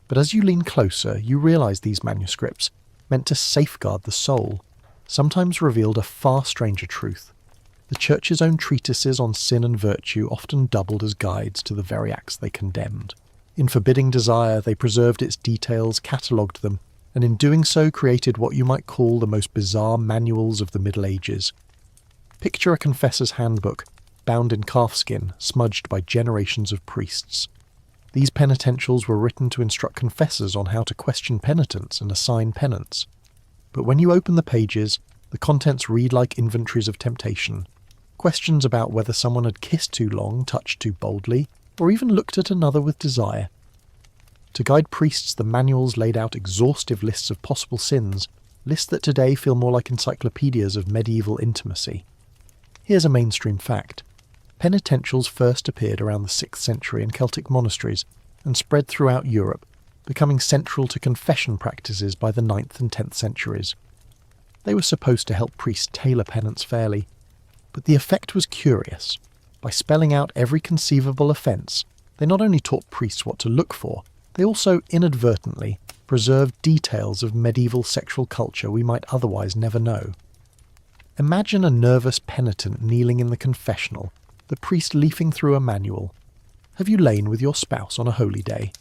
But as you lean closer, you realise these manuscripts, meant to safeguard the soul, sometimes revealed a far stranger truth. The Church's own treatises on sin and virtue often doubled as guides to the very acts they condemned. In forbidding desire, they preserved its details, catalogued them, and in doing so created what you might call the most bizarre manuals of the Middle Ages. Picture a confessor's handbook, bound in calfskin, smudged by generations of priests. These penitentials were written to instruct confessors on how to question penitents and assign penance. But when you open the pages, the contents read like inventories of temptation. Questions about whether someone had kissed too long, touched too boldly, or even looked at another with desire. To guide priests, the manuals laid out exhaustive lists of possible sins, lists that today feel more like encyclopedias of medieval intimacy. Here's a mainstream fact. Penitentials first appeared around the 6th century in Celtic monasteries and spread throughout Europe, becoming central to confession practices by the 9th and 10th centuries. They were supposed to help priests tailor penance fairly, but the effect was curious. By spelling out every conceivable offence, they not only taught priests what to look for, they also inadvertently preserved details of medieval sexual culture we might otherwise never know. Imagine a nervous penitent kneeling in the confessional, the priest leafing through a manual. Have you lain with your spouse on a holy day?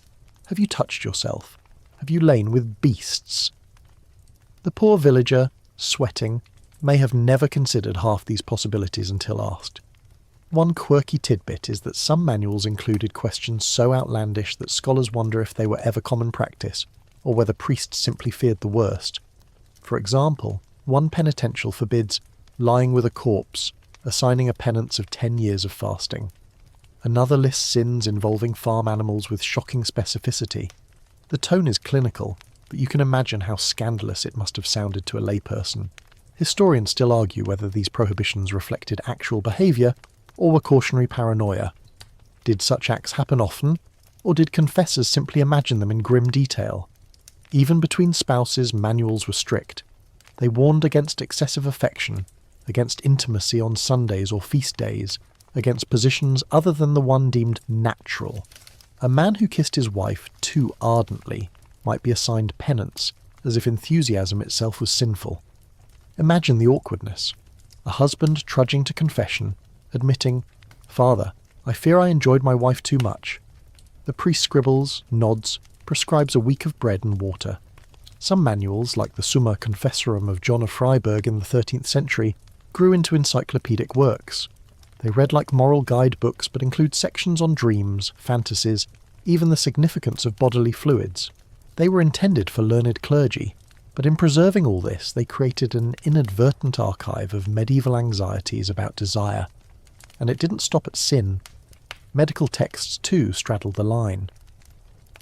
Have you touched yourself? Have you lain with beasts? The poor villager, sweating, may have never considered half these possibilities until asked. One quirky tidbit is that some manuals included questions so outlandish that scholars wonder if they were ever common practice, or whether priests simply feared the worst. For example, one penitential forbids lying with a corpse, assigning a penance of 10 years of fasting. Another lists sins involving farm animals with shocking specificity. The tone is clinical, but you can imagine how scandalous it must have sounded to a layperson. Historians still argue whether these prohibitions reflected actual behaviour or were cautionary paranoia. Did such acts happen often, or did confessors simply imagine them in grim detail? Even between spouses, manuals were strict. They warned against excessive affection, against intimacy on Sundays or feast days, against positions other than the one deemed natural. A man who kissed his wife too ardently might be assigned penance, as if enthusiasm itself was sinful. Imagine the awkwardness. A husband trudging to confession, admitting, "Father, I fear I enjoyed my wife too much." The priest scribbles, nods, prescribes a week of bread and water. Some manuals, like the Summa Confessorum of John of Freiburg in the 13th century, grew into encyclopedic works. They read like moral guidebooks but include sections on dreams, fantasies, even the significance of bodily fluids. They were intended for learned clergy, but in preserving all this they created an inadvertent archive of medieval anxieties about desire. And it didn't stop at sin. Medical texts too straddled the line.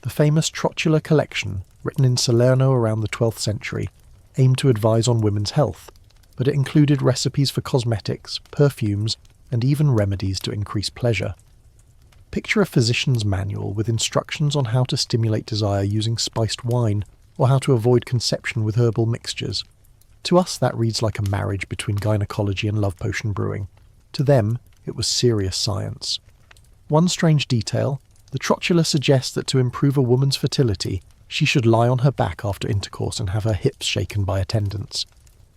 The famous Trotula collection, written in Salerno around the 12th century, aimed to advise on women's health, but it included recipes for cosmetics, perfumes, and even remedies to increase pleasure. Picture a physician's manual with instructions on how to stimulate desire using spiced wine, or how to avoid conception with herbal mixtures. To us that reads like a marriage between gynecology and love potion brewing. To them, it was serious science. One strange detail, the Trotula suggests that to improve a woman's fertility, she should lie on her back after intercourse and have her hips shaken by attendants.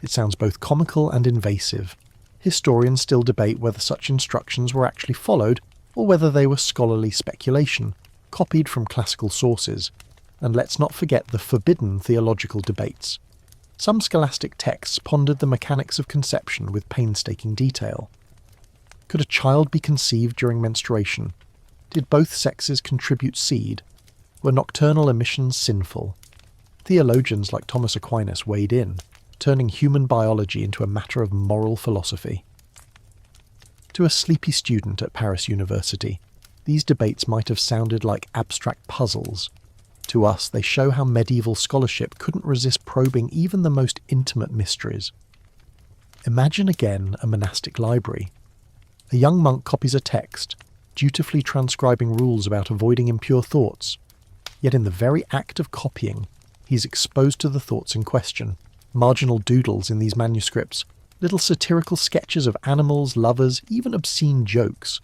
It sounds both comical and invasive. Historians still debate whether such instructions were actually followed, or whether they were scholarly speculation, copied from classical sources. And let's not forget the forbidden theological debates. Some scholastic texts pondered the mechanics of conception with painstaking detail. Could a child be conceived during menstruation? Did both sexes contribute seed? Were nocturnal emissions sinful? Theologians like Thomas Aquinas weighed in, turning human biology into a matter of moral philosophy. To a sleepy student at Paris University, these debates might have sounded like abstract puzzles. To us, they show how medieval scholarship couldn't resist probing even the most intimate mysteries. Imagine again a monastic library. A young monk copies a text, dutifully transcribing rules about avoiding impure thoughts. Yet in the very act of copying, he's exposed to the thoughts in question. Marginal doodles in these manuscripts, little satirical sketches of animals, lovers, even obscene jokes.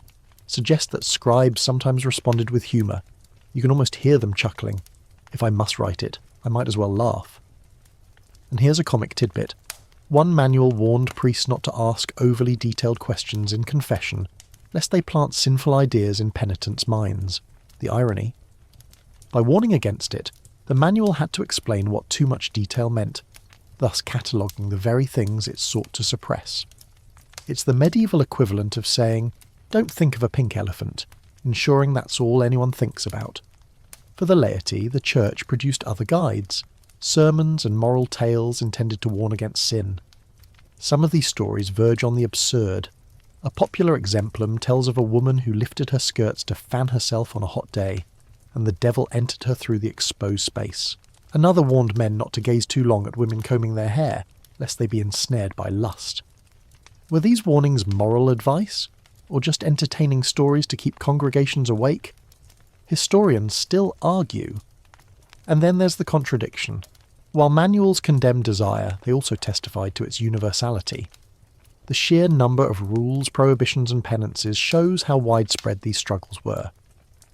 suggest that scribes sometimes responded with humour. You can almost hear them chuckling. If I must write it, I might as well laugh. And here's a comic tidbit. One manual warned priests not to ask overly detailed questions in confession, lest they plant sinful ideas in penitents' minds. The irony. By warning against it, the manual had to explain what too much detail meant, thus cataloguing the very things it sought to suppress. It's the medieval equivalent of saying, "Don't think of a pink elephant," ensuring that's all anyone thinks about. For the laity, the Church produced other guides, sermons and moral tales intended to warn against sin. Some of these stories verge on the absurd. A popular exemplum tells of a woman who lifted her skirts to fan herself on a hot day, and the devil entered her through the exposed space. Another warned men not to gaze too long at women combing their hair, lest they be ensnared by lust. Were these warnings moral advice, or just entertaining stories to keep congregations awake? Historians still argue. And then there's the contradiction. While manuals condemn desire, they also testified to its universality. The sheer number of rules, prohibitions and penances shows how widespread these struggles were.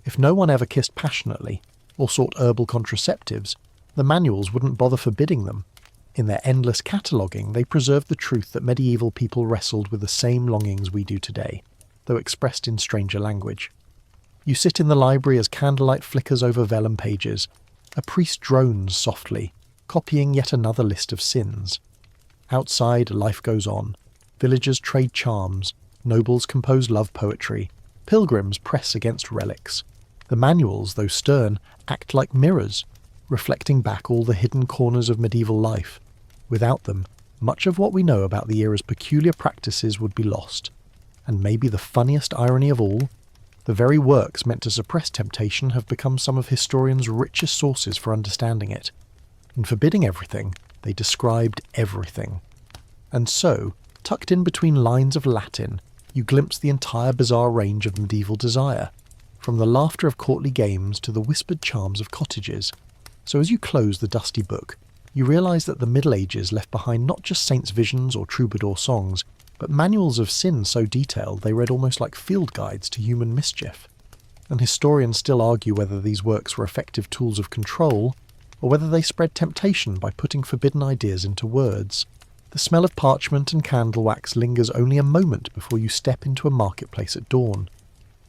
If no one ever kissed passionately, or sought herbal contraceptives, the manuals wouldn't bother forbidding them. In their endless cataloguing, they preserved the truth that medieval people wrestled with the same longings we do today, though expressed in stranger language. You sit in the library as candlelight flickers over vellum pages. A priest drones softly, copying yet another list of sins. Outside, life goes on. Villagers trade charms, nobles compose love poetry, pilgrims press against relics. The manuals, though stern, act like mirrors, reflecting back all the hidden corners of medieval life. Without them, much of what we know about the era's peculiar practices would be lost. And maybe the funniest irony of all, the very works meant to suppress temptation have become some of historians' richest sources for understanding it. In forbidding everything, they described everything. And so, tucked in between lines of Latin, you glimpse the entire bizarre range of medieval desire, from the laughter of courtly games to the whispered charms of cottages. So as you close the dusty book, you realise that the Middle Ages left behind not just saints' visions or troubadour songs, but manuals of sin so detailed they read almost like field guides to human mischief. And historians still argue whether these works were effective tools of control, or whether they spread temptation by putting forbidden ideas into words. The smell of parchment and candle wax lingers only a moment before you step into a marketplace at dawn.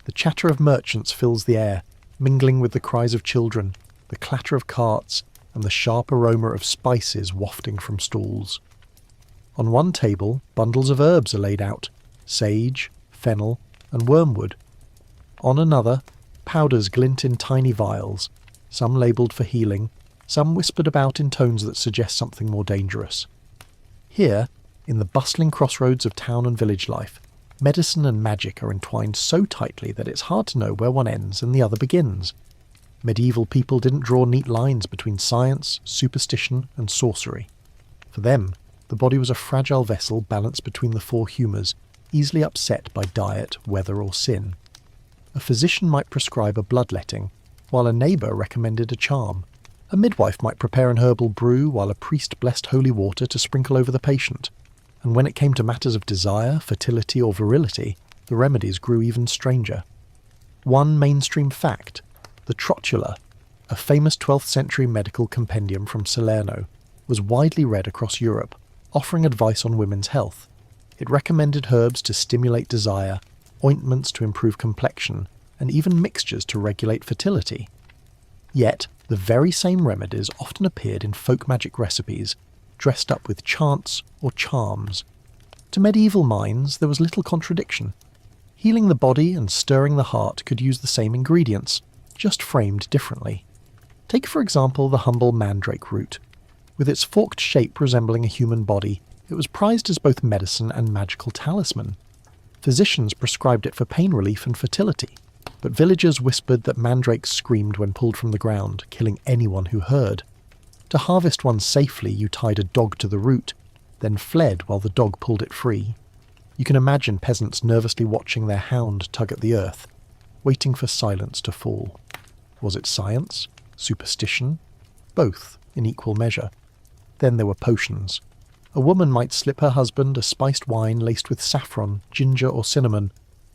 The chatter of merchants fills the air, mingling with the cries of children, the clatter of carts, and the sharp aroma of spices wafting from stalls. On one table, bundles of herbs are laid out, sage, fennel, and wormwood. On another, powders glint in tiny vials, some labelled for healing, some whispered about in tones that suggest something more dangerous. Here, in the bustling crossroads of town and village life, medicine and magic are entwined so tightly that it's hard to know where one ends and the other begins. Medieval people didn't draw neat lines between science, superstition, and sorcery. For them, the body was a fragile vessel balanced between the four humours, easily upset by diet, weather, or sin. A physician might prescribe a bloodletting, while a neighbour recommended a charm. A midwife might prepare an herbal brew, while a priest blessed holy water to sprinkle over the patient. And when it came to matters of desire, fertility, or virility, the remedies grew even stranger. One mainstream fact: the Trotula, a famous 12th century medical compendium from Salerno, was widely read across Europe, offering advice on women's health. It recommended herbs to stimulate desire, ointments to improve complexion, and even mixtures to regulate fertility. Yet, the very same remedies often appeared in folk magic recipes, dressed up with chants or charms. To medieval minds, there was little contradiction. Healing the body and stirring the heart could use the same ingredients, just framed differently. Take, for example, the humble mandrake root. With its forked shape resembling a human body, it was prized as both medicine and magical talisman. Physicians prescribed it for pain relief and fertility, but villagers whispered that mandrakes screamed when pulled from the ground, killing anyone who heard. To harvest one safely, you tied a dog to the root, then fled while the dog pulled it free. You can imagine peasants nervously watching their hound tug at the earth, waiting for silence to fall. Was it science? Superstition? Both, in equal measure. Then there were potions. A woman might slip her husband a spiced wine laced with saffron, ginger or cinnamon,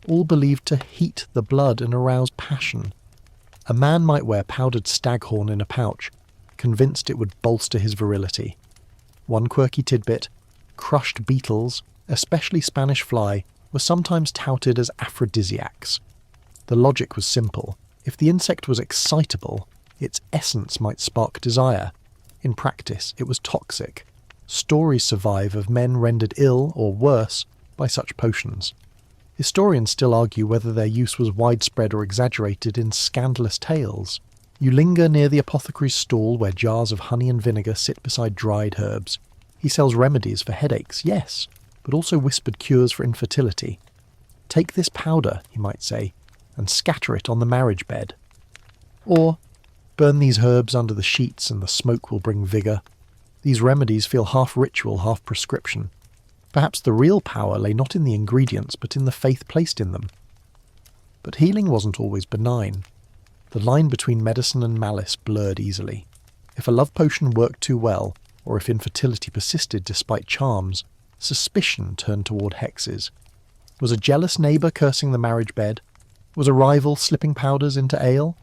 all believed to heat the blood and arouse passion. A man might wear powdered staghorn in a pouch, convinced it would bolster his virility. One quirky tidbit: crushed beetles, especially Spanish fly, were sometimes touted as aphrodisiacs. The logic was simple. If the insect was excitable, its essence might spark desire. In practice, it was toxic. Stories survive of men rendered ill, or worse, by such potions. Historians still argue whether their use was widespread or exaggerated in scandalous tales. You linger near the apothecary's stall where jars of honey and vinegar sit beside dried herbs. He sells remedies for headaches, yes, but also whispered cures for infertility. Take this powder, he might say, and scatter it on the marriage bed. Or, burn these herbs under the sheets and the smoke will bring vigour. These remedies feel half ritual, half prescription. Perhaps the real power lay not in the ingredients, but in the faith placed in them. But healing wasn't always benign. The line between medicine and malice blurred easily. If a love potion worked too well, or if infertility persisted despite charms, suspicion turned toward hexes. Was a jealous neighbour cursing the marriage bed? Was a rival slipping powders into ale?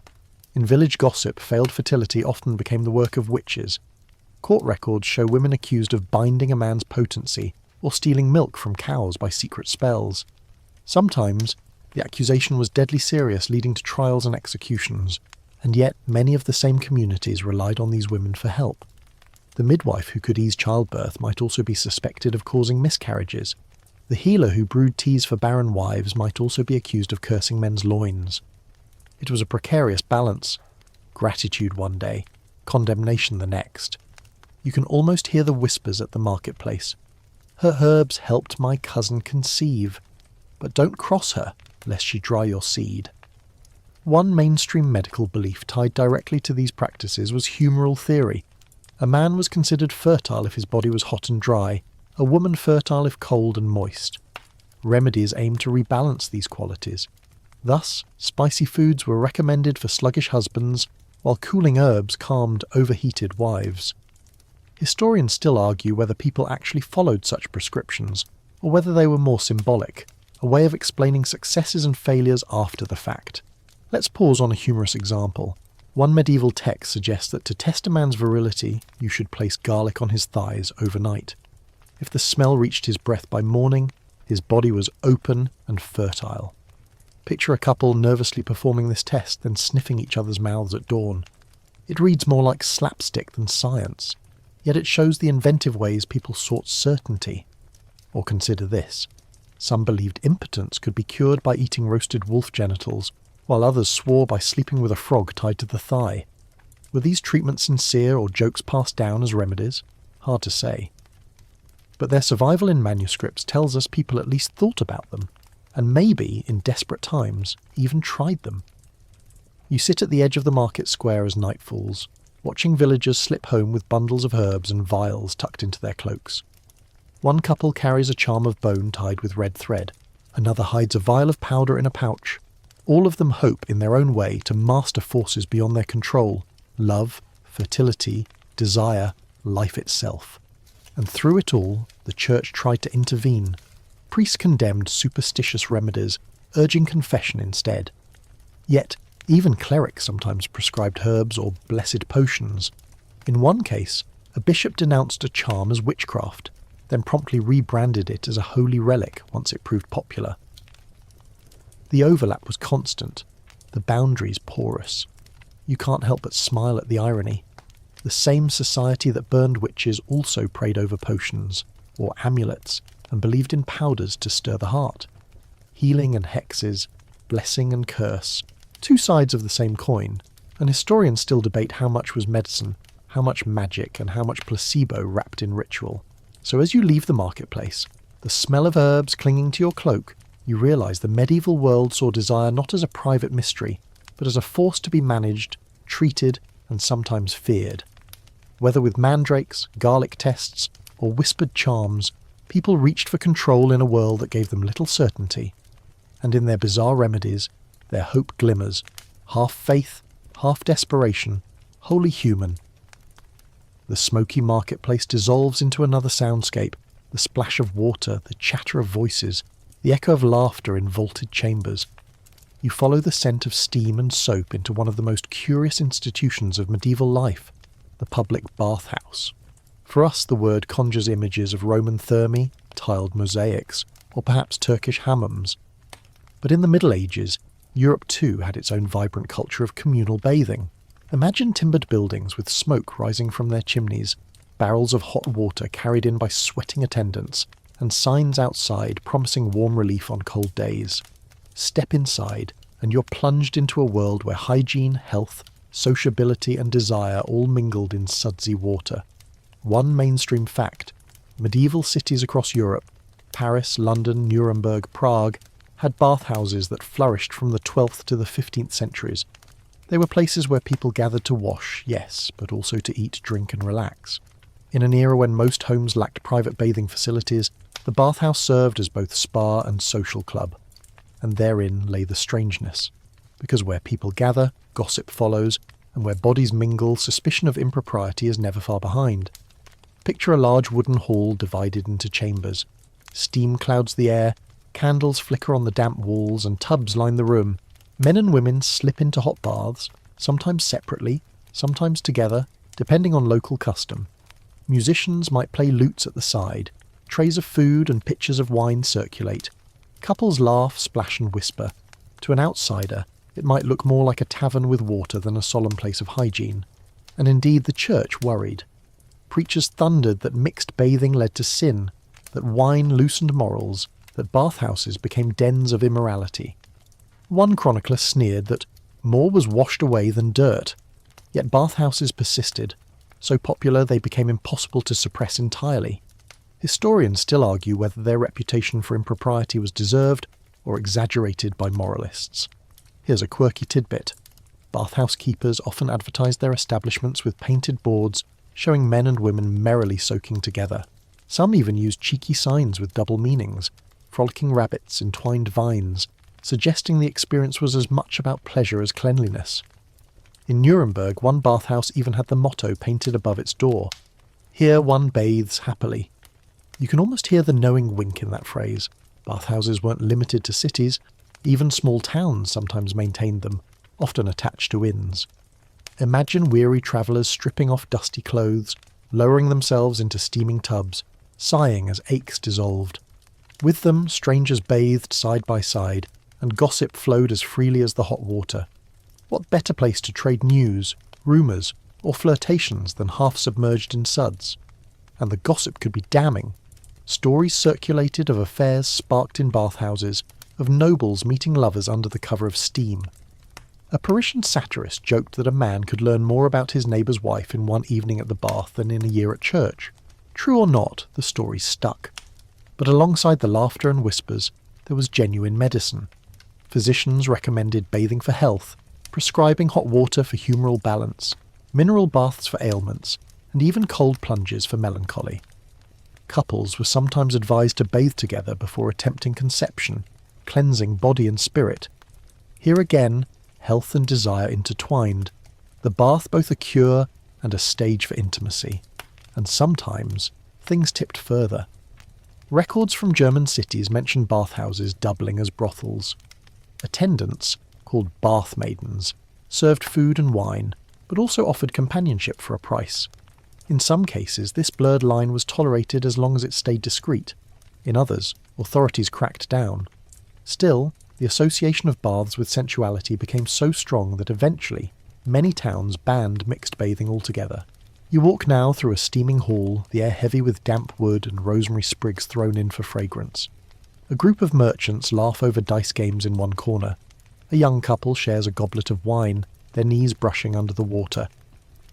In village gossip, failed fertility often became the work of witches. Court records show women accused of binding a man's potency or stealing milk from cows by secret spells. Sometimes, the accusation was deadly serious, leading to trials and executions, and yet many of the same communities relied on these women for help. The midwife who could ease childbirth might also be suspected of causing miscarriages. The healer who brewed teas for barren wives might also be accused of cursing men's loins. It was a precarious balance. Gratitude one day, condemnation the next. You can almost hear the whispers at the marketplace. Her herbs helped my cousin conceive, but don't cross her, lest she dry your seed. One mainstream medical belief tied directly to these practices was humoral theory. A man was considered fertile if his body was hot and dry, a woman fertile if cold and moist. Remedies aimed to rebalance these qualities. Thus, spicy foods were recommended for sluggish husbands, while cooling herbs calmed overheated wives. Historians still argue whether people actually followed such prescriptions, or whether they were more symbolic, a way of explaining successes and failures after the fact. Let's pause on a humorous example. One medieval text suggests that to test a man's virility, you should place garlic on his thighs overnight. If the smell reached his breath by morning, his body was open and fertile. Picture a couple nervously performing this test, then sniffing each other's mouths at dawn. It reads more like slapstick than science. Yet it shows the inventive ways people sought certainty. Or consider this. Some believed impotence could be cured by eating roasted wolf genitals, while others swore by sleeping with a frog tied to the thigh. Were these treatments sincere or jokes passed down as remedies? Hard to say. But their survival in manuscripts tells us people at least thought about them, and maybe, in desperate times, even tried them. You sit at the edge of the market square as night falls, watching villagers slip home with bundles of herbs and vials tucked into their cloaks. One couple carries a charm of bone tied with red thread. Another hides a vial of powder in a pouch. All of them hope in their own way to master forces beyond their control: love, fertility, desire, life itself. And through it all, the church tried to intervene. Priests condemned superstitious remedies, urging confession instead. Yet, even clerics sometimes prescribed herbs or blessed potions. In one case, a bishop denounced a charm as witchcraft, then promptly rebranded it as a holy relic once it proved popular. The overlap was constant, the boundaries porous. You can't help but smile at the irony. The same society that burned witches also prayed over potions, or amulets, and believed in powders to stir the heart. Healing and hexes, blessing and curse, two sides of the same coin, and historians still debate how much was medicine, how much magic, and how much placebo wrapped in ritual. So as you leave the marketplace, the smell of herbs clinging to your cloak, you realise the medieval world saw desire not as a private mystery, but as a force to be managed, treated, and sometimes feared. Whether with mandrakes, garlic tests, or whispered charms, people reached for control in a world that gave them little certainty. And in their bizarre remedies, their hope glimmers, half faith, half desperation, wholly human. The smoky marketplace dissolves into another soundscape, the splash of water, the chatter of voices, the echo of laughter in vaulted chambers. You follow the scent of steam and soap into one of the most curious institutions of medieval life, the public bathhouse. For us, the word conjures images of Roman thermae, tiled mosaics, or perhaps Turkish hammams. But in the Middle Ages, Europe too had its own vibrant culture of communal bathing. Imagine timbered buildings with smoke rising from their chimneys, barrels of hot water carried in by sweating attendants, and signs outside promising warm relief on cold days. Step inside, and you're plunged into a world where hygiene, health, sociability and desire all mingled in sudsy water. One mainstream fact: medieval cities across Europe, Paris, London, Nuremberg, Prague, had bathhouses that flourished from the 12th to the 15th centuries. They were places where people gathered to wash, yes, but also to eat, drink and relax. In an era when most homes lacked private bathing facilities, the bathhouse served as both spa and social club. And therein lay the strangeness. Because where people gather, gossip follows, and where bodies mingle, suspicion of impropriety is never far behind. Picture a large wooden hall divided into chambers. Steam clouds the air, candles flicker on the damp walls, and tubs line the room. Men and women slip into hot baths, sometimes separately, sometimes together, depending on local custom. Musicians might play lutes at the side. Trays of food and pitchers of wine circulate. Couples laugh, splash and whisper. To an outsider, it might look more like a tavern with water than a solemn place of hygiene. And indeed the church worried. Preachers thundered that mixed bathing led to sin, that wine loosened morals, that bathhouses became dens of immorality. One chronicler sneered that more was washed away than dirt, yet bathhouses persisted, so popular they became impossible to suppress entirely. Historians still argue whether their reputation for impropriety was deserved or exaggerated by moralists. Here's a quirky tidbit. Bathhouse keepers often advertised their establishments with painted boards showing men and women merrily soaking together. Some even used cheeky signs with double meanings, frolicking rabbits, entwined vines, suggesting the experience was as much about pleasure as cleanliness. In Nuremberg, one bathhouse even had the motto painted above its door, "Here one bathes happily." You can almost hear the knowing wink in that phrase. Bathhouses weren't limited to cities, even small towns sometimes maintained them, often attached to inns. Imagine weary travellers stripping off dusty clothes, lowering themselves into steaming tubs, sighing as aches dissolved. With them, strangers bathed side by side, and gossip flowed as freely as the hot water. What better place to trade news, rumours, or flirtations than half submerged in suds? And the gossip could be damning. Stories circulated of affairs sparked in bathhouses, of nobles meeting lovers under the cover of steam. A Parisian satirist joked that a man could learn more about his neighbour's wife in one evening at the bath than in a year at church. True or not, the story stuck. But alongside the laughter and whispers, there was genuine medicine. Physicians recommended bathing for health, prescribing hot water for humoral balance, mineral baths for ailments, and even cold plunges for melancholy. Couples were sometimes advised to bathe together before attempting conception, cleansing body and spirit. Here again, health and desire intertwined, the bath both a cure and a stage for intimacy. And sometimes, things tipped further. Records from German cities mention bathhouses doubling as brothels. Attendants, called bath maidens, served food and wine, but also offered companionship for a price. In some cases, this blurred line was tolerated as long as it stayed discreet. In others, authorities cracked down. Still, the association of baths with sensuality became so strong that eventually, many towns banned mixed bathing altogether. You walk now through a steaming hall, the air heavy with damp wood and rosemary sprigs thrown in for fragrance. A group of merchants laugh over dice games in one corner. A young couple shares a goblet of wine, their knees brushing under the water.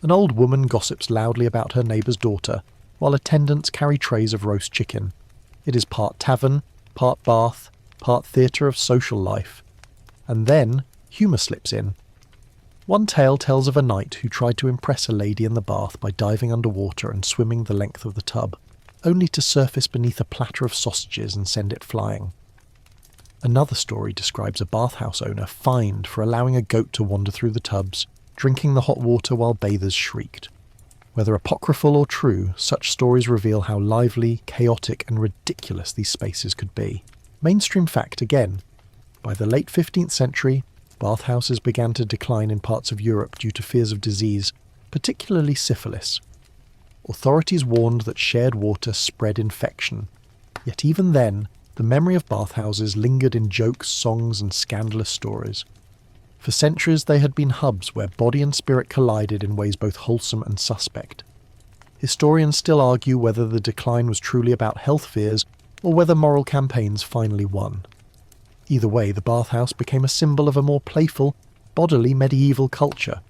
An old woman gossips loudly about her neighbour's daughter, while attendants carry trays of roast chicken. It is part tavern, part bath, part theatre of social life. And then humour slips in. One tale tells of a knight who tried to impress a lady in the bath by diving underwater and swimming the length of the tub, only to surface beneath a platter of sausages and send it flying. Another story describes a bathhouse owner fined for allowing a goat to wander through the tubs, drinking the hot water while bathers shrieked. Whether apocryphal or true, such stories reveal how lively, chaotic and ridiculous these spaces could be. Mainstream fact again. By the late 15th century, bathhouses began to decline in parts of Europe due to fears of disease, particularly syphilis. Authorities warned that shared water spread infection. Yet even then, the memory of bathhouses lingered in jokes, songs, and scandalous stories. For centuries they had been hubs where body and spirit collided in ways both wholesome and suspect. Historians still argue whether the decline was truly about health fears or whether moral campaigns finally won. Either way, the bathhouse became a symbol of a more playful, bodily medieval culture.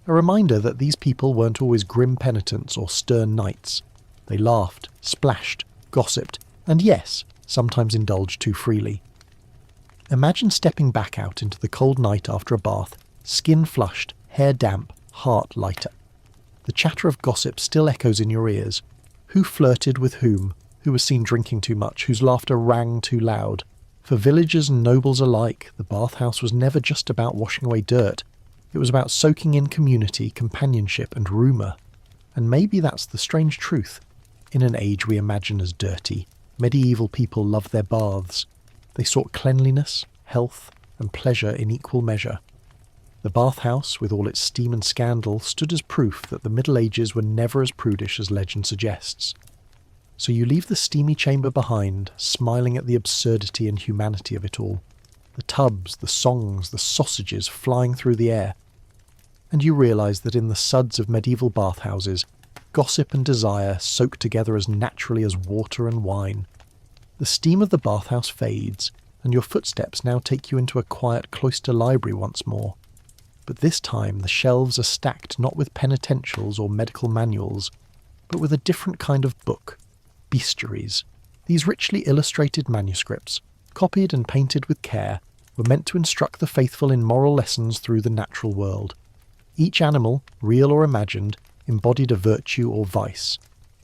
A reminder that these people weren't always grim penitents or stern knights. They laughed, splashed, gossiped, and yes, sometimes indulged too freely. Imagine stepping back out into the cold night after a bath, skin flushed, hair damp, heart lighter. The chatter of gossip still echoes in your ears. Who flirted with whom? Who was seen drinking too much? Whose laughter rang too loud? For villagers and nobles alike, the bathhouse was never just about washing away dirt. It was about soaking in community, companionship, and rumour. And maybe that's the strange truth. In an age we imagine as dirty, medieval people loved their baths. They sought cleanliness, health, and pleasure in equal measure. The bathhouse, with all its steam and scandal, stood as proof that the Middle Ages were never as prudish as legend suggests. So you leave the steamy chamber behind, smiling at the absurdity and humanity of it all. The tubs, the songs, the sausages flying through the air. And you realise that in the suds of medieval bathhouses, gossip and desire soak together as naturally as water and wine. The steam of the bathhouse fades, and your footsteps now take you into a quiet cloister library once more. But this time the shelves are stacked not with penitentials or medical manuals, but with a different kind of book, bestiaries. These richly illustrated manuscripts, copied and painted with care, were meant to instruct the faithful in moral lessons through the natural world. Each animal, real or imagined, embodied a virtue or vice.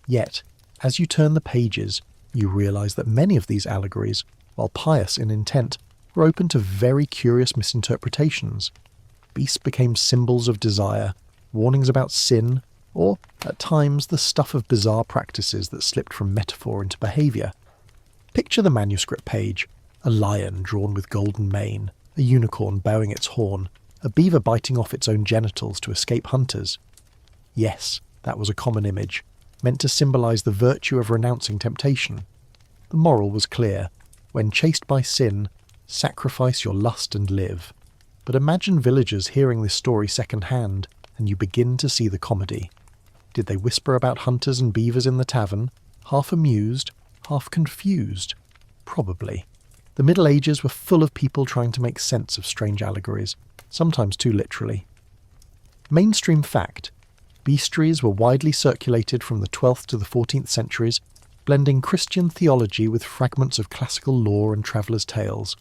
Yet, as you turn the pages, you realise that many of these allegories, while pious in intent, were open to very curious misinterpretations. Beasts became symbols of desire, warnings about sin, or, at times, the stuff of bizarre practices that slipped from metaphor into behaviour. Picture the manuscript page: a lion drawn with golden mane, a unicorn bowing its horn, a beaver biting off its own genitals to escape hunters. Yes, that was a common image, meant to symbolise the virtue of renouncing temptation. The moral was clear: when chased by sin, sacrifice your lust and live. But imagine villagers hearing this story second-hand, and you begin to see the comedy. Did they whisper about hunters and beavers in the tavern, half amused, half confused? Probably. The Middle Ages were full of people trying to make sense of strange allegories, sometimes too literally. Mainstream fact: bestiaries were widely circulated from the 12th to the 14th centuries, blending Christian theology with fragments of classical lore and travellers' tales.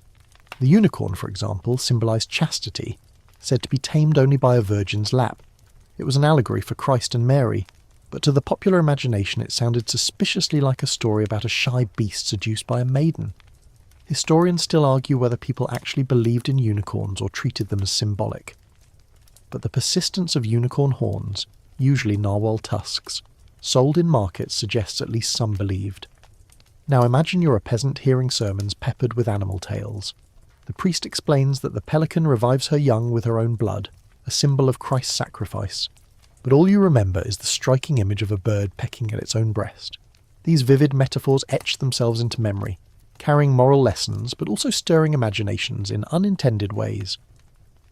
The unicorn, for example, symbolised chastity, said to be tamed only by a virgin's lap. It was an allegory for Christ and Mary, but to the popular imagination it sounded suspiciously like a story about a shy beast seduced by a maiden. Historians still argue whether people actually believed in unicorns or treated them as symbolic. But the persistence of unicorn horns, usually narwhal tusks, sold in markets suggests at least some believed. Now imagine you're a peasant hearing sermons peppered with animal tales. The priest explains that the pelican revives her young with her own blood, a symbol of Christ's sacrifice. But all you remember is the striking image of a bird pecking at its own breast. These vivid metaphors etch themselves into memory, carrying moral lessons but also stirring imaginations in unintended ways.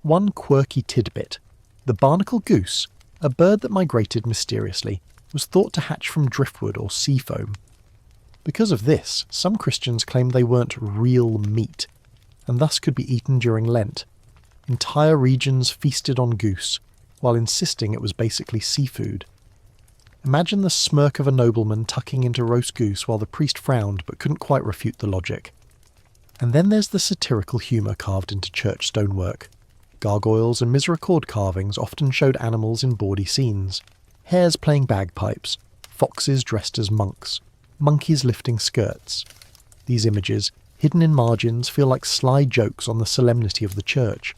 One quirky tidbit: the barnacle goose, a bird that migrated mysteriously, was thought to hatch from driftwood or sea foam. Because of this, some Christians claimed they weren't real meat, and thus could be eaten during Lent. Entire regions feasted on goose, while insisting it was basically seafood. Imagine the smirk of a nobleman tucking into roast goose while the priest frowned but couldn't quite refute the logic. And then there's the satirical humour carved into church stonework. Gargoyles and misericord carvings often showed animals in bawdy scenes. Hares playing bagpipes, foxes dressed as monks, monkeys lifting skirts. These images, hidden in margins, feel like sly jokes on the solemnity of the church.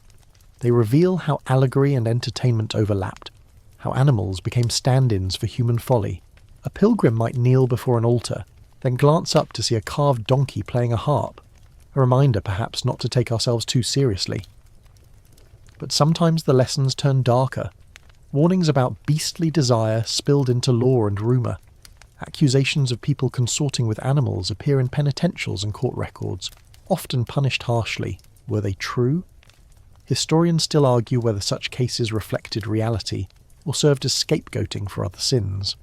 They reveal how allegory and entertainment overlapped, how animals became stand-ins for human folly. A pilgrim might kneel before an altar, then glance up to see a carved donkey playing a harp. a reminder perhaps not to take ourselves too seriously. But sometimes the lessons turn darker, warnings about beastly desire spilled into law and rumour. Accusations of people consorting with animals appear in penitentials and court records, often punished harshly. Were they true? Historians still argue whether such cases reflected reality or served as scapegoating for other sins.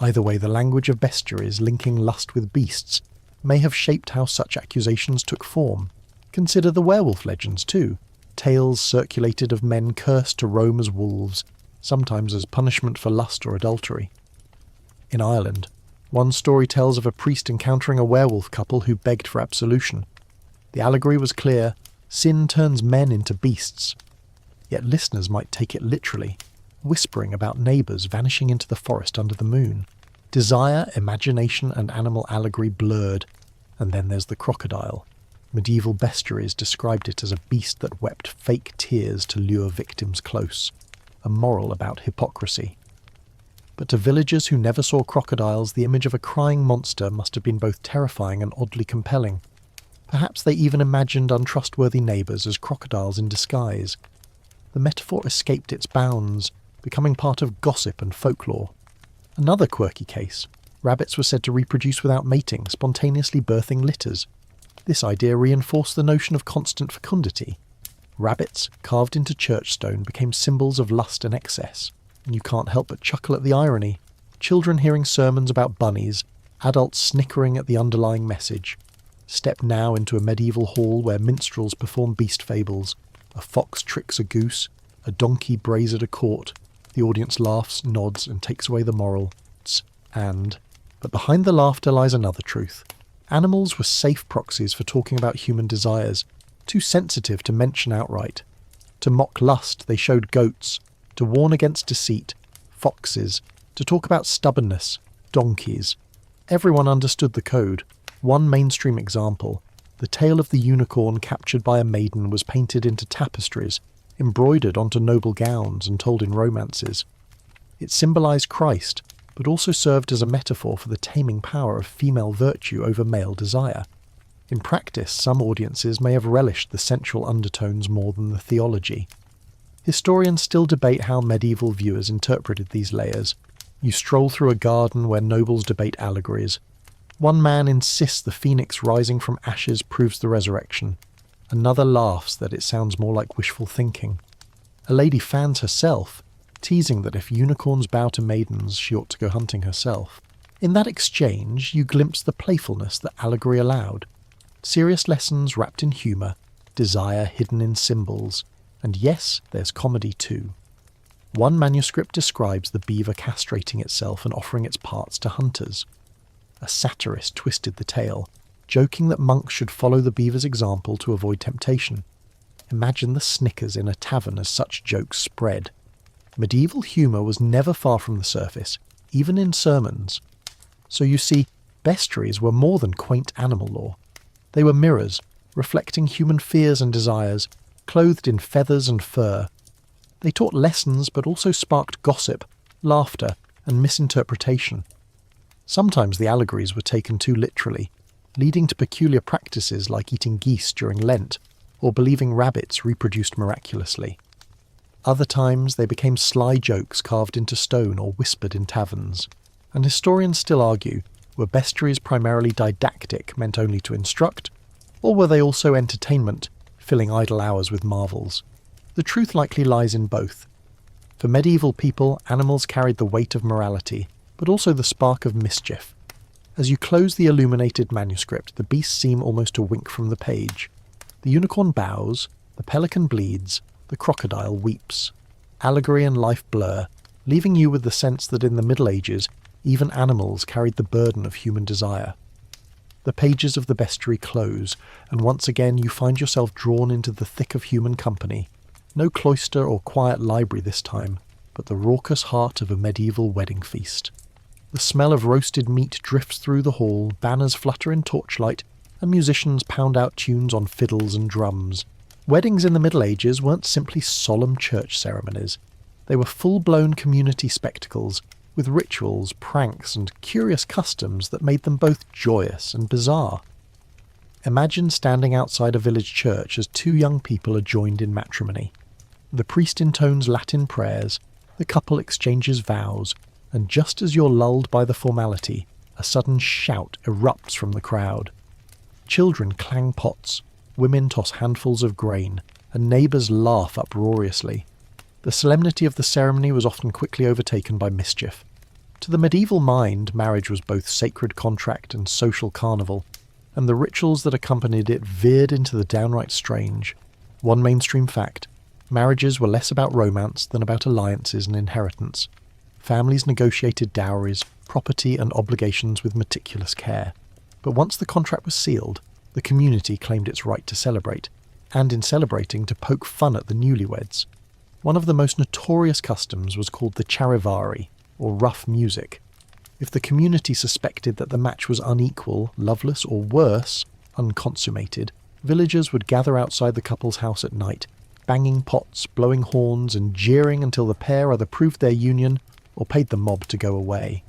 Either way, the language of bestiaries linking lust with beasts may have shaped how such accusations took form. Consider the werewolf legends too, tales circulated of men cursed to roam as wolves, sometimes as punishment for lust or adultery. In Ireland, one story tells of a priest encountering a werewolf couple who begged for absolution. The allegory was clear: sin turns men into beasts. Yet listeners might take it literally, whispering about neighbours vanishing into the forest under the moon. Desire, imagination and animal allegory blurred. And then there's the crocodile. Medieval bestiaries described it as a beast that wept fake tears to lure victims close. A moral about hypocrisy. But to villagers who never saw crocodiles, the image of a crying monster must have been both terrifying and oddly compelling. Perhaps they even imagined untrustworthy neighbours as crocodiles in disguise. The metaphor escaped its bounds, becoming part of gossip and folklore. Another quirky case: rabbits were said to reproduce without mating, spontaneously birthing litters. This idea reinforced the notion of constant fecundity. Rabbits, carved into church stone, became symbols of lust and excess. And you can't help but chuckle at the irony. Children hearing sermons about bunnies, adults snickering at the underlying message. Step now into a medieval hall where minstrels perform beast fables. A fox tricks a goose, a donkey brays at a court. The audience laughs, nods, and takes away the moral. But behind the laughter lies another truth. Animals were safe proxies for talking about human desires, too sensitive to mention outright. To mock lust, they showed goats. To warn against deceit, foxes. To talk about stubbornness, donkeys. Everyone understood the code. One mainstream example: the tale of the unicorn captured by a maiden was painted into tapestries, embroidered onto noble gowns and told in romances. It symbolised Christ, but also served as a metaphor for the taming power of female virtue over male desire. In practice, some audiences may have relished the sensual undertones more than the theology. Historians still debate how medieval viewers interpreted these layers. You stroll through a garden where nobles debate allegories. One man insists the phoenix rising from ashes proves the resurrection. Another laughs that it sounds more like wishful thinking. A lady fans herself, teasing that if unicorns bow to maidens, she ought to go hunting herself. In that exchange, you glimpse the playfulness that allegory allowed. Serious lessons wrapped in humour, desire hidden in symbols, and yes, there's comedy too. One manuscript describes the beaver castrating itself and offering its parts to hunters. A satirist twisted the tale, joking that monks should follow the beaver's example to avoid temptation. Imagine the snickers in a tavern as such jokes spread. Medieval humour was never far from the surface, even in sermons. So you see, bestiaries were more than quaint animal lore. They were mirrors, reflecting human fears and desires, clothed in feathers and fur. They taught lessons but also sparked gossip, laughter, and misinterpretation. Sometimes the allegories were taken too literally, leading to peculiar practices like eating geese during Lent, or believing rabbits reproduced miraculously. Other times they became sly jokes carved into stone or whispered in taverns. And historians still argue, were bestiaries primarily didactic, meant only to instruct, or were they also entertainment, filling idle hours with marvels? The truth likely lies in both. For medieval people, animals carried the weight of morality, but also the spark of mischief. As you close the illuminated manuscript, the beasts seem almost to wink from the page. The unicorn bows, the pelican bleeds, the crocodile weeps. Allegory and life blur, leaving you with the sense that in the Middle Ages, even animals carried the burden of human desire. The pages of the bestiary close, and once again you find yourself drawn into the thick of human company. No cloister or quiet library this time, but the raucous heart of a medieval wedding feast. The smell of roasted meat drifts through the hall, banners flutter in torchlight, and musicians pound out tunes on fiddles and drums. Weddings in the Middle Ages weren't simply solemn church ceremonies. They were full-blown community spectacles, with rituals, pranks, and curious customs that made them both joyous and bizarre. Imagine standing outside a village church as two young people are joined in matrimony. The priest intones Latin prayers, the couple exchanges vows, and just as you're lulled by the formality, a sudden shout erupts from the crowd. Children clang pots, women toss handfuls of grain, and neighbours laugh uproariously. The solemnity of the ceremony was often quickly overtaken by mischief. To the medieval mind, marriage was both sacred contract and social carnival, and the rituals that accompanied it veered into the downright strange. One mainstream fact: marriages were less about romance than about alliances and inheritance. Families negotiated dowries, property and obligations with meticulous care. But once the contract was sealed, the community claimed its right to celebrate, and in celebrating to poke fun at the newlyweds. One of the most notorious customs was called the charivari, or rough music. If the community suspected that the match was unequal, loveless, or worse, unconsummated, villagers would gather outside the couple's house at night, banging pots, blowing horns, and jeering until the pair either proved their union or paid the mob to go away.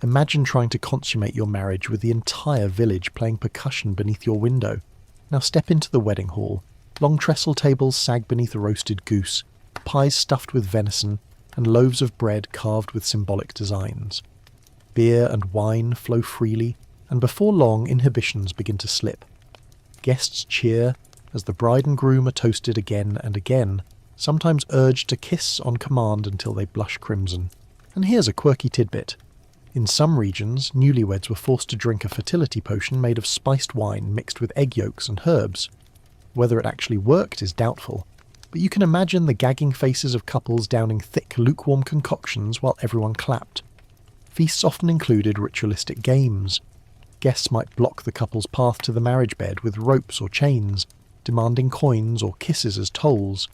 Imagine trying to consummate your marriage with the entire village playing percussion beneath your window. Now step into the wedding hall. Long trestle tables sag beneath a roasted goose, pies stuffed with venison, and loaves of bread carved with symbolic designs. Beer and wine flow freely, and before long inhibitions begin to slip. Guests cheer as the bride and groom are toasted again and again, sometimes urged to kiss on command until they blush crimson. And here's a quirky tidbit. In some regions, newlyweds were forced to drink a fertility potion made of spiced wine mixed with egg yolks and herbs. Whether it actually worked is doubtful, but you can imagine the gagging faces of couples downing thick, lukewarm concoctions while everyone clapped. Feasts often included ritualistic games. Guests might block the couple's path to the marriage bed with ropes or chains, demanding coins or kisses as tolls.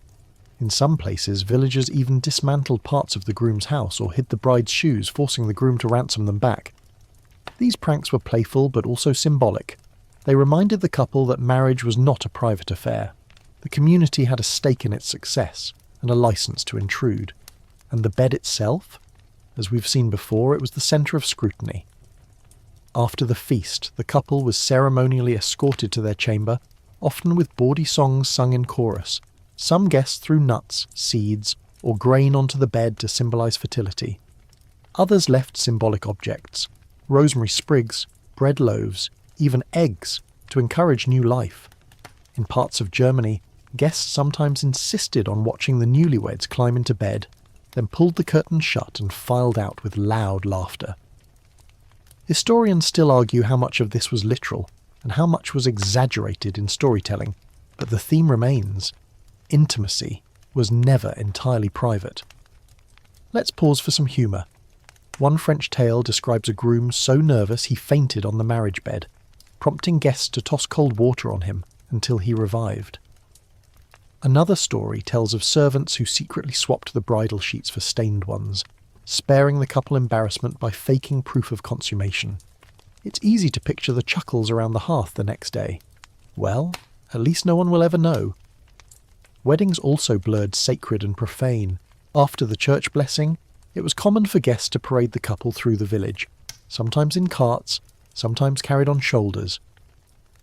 In some places, villagers even dismantled parts of the groom's house or hid the bride's shoes, forcing the groom to ransom them back. These pranks were playful but also symbolic. They reminded the couple that marriage was not a private affair. The community had a stake in its success and a license to intrude. And the bed itself? As we've seen before, it was the centre of scrutiny. After the feast, the couple was ceremonially escorted to their chamber, often with bawdy songs sung in chorus. Some guests threw nuts, seeds, or grain onto the bed to symbolise fertility. Others left symbolic objects, rosemary sprigs, bread loaves, even eggs, to encourage new life. In parts of Germany, guests sometimes insisted on watching the newlyweds climb into bed, then pulled the curtain shut and filed out with loud laughter. Historians still argue how much of this was literal and how much was exaggerated in storytelling, but the theme remains. Intimacy was never entirely private. Let's pause for some humour. One French tale describes a groom so nervous he fainted on the marriage bed, prompting guests to toss cold water on him until he revived. Another story tells of servants who secretly swapped the bridal sheets for stained ones, sparing the couple embarrassment by faking proof of consummation. It's easy to picture the chuckles around the hearth the next day. Well, at least no one will ever know. Weddings also blurred sacred and profane. After the church blessing, it was common for guests to parade the couple through the village, sometimes in carts, sometimes carried on shoulders.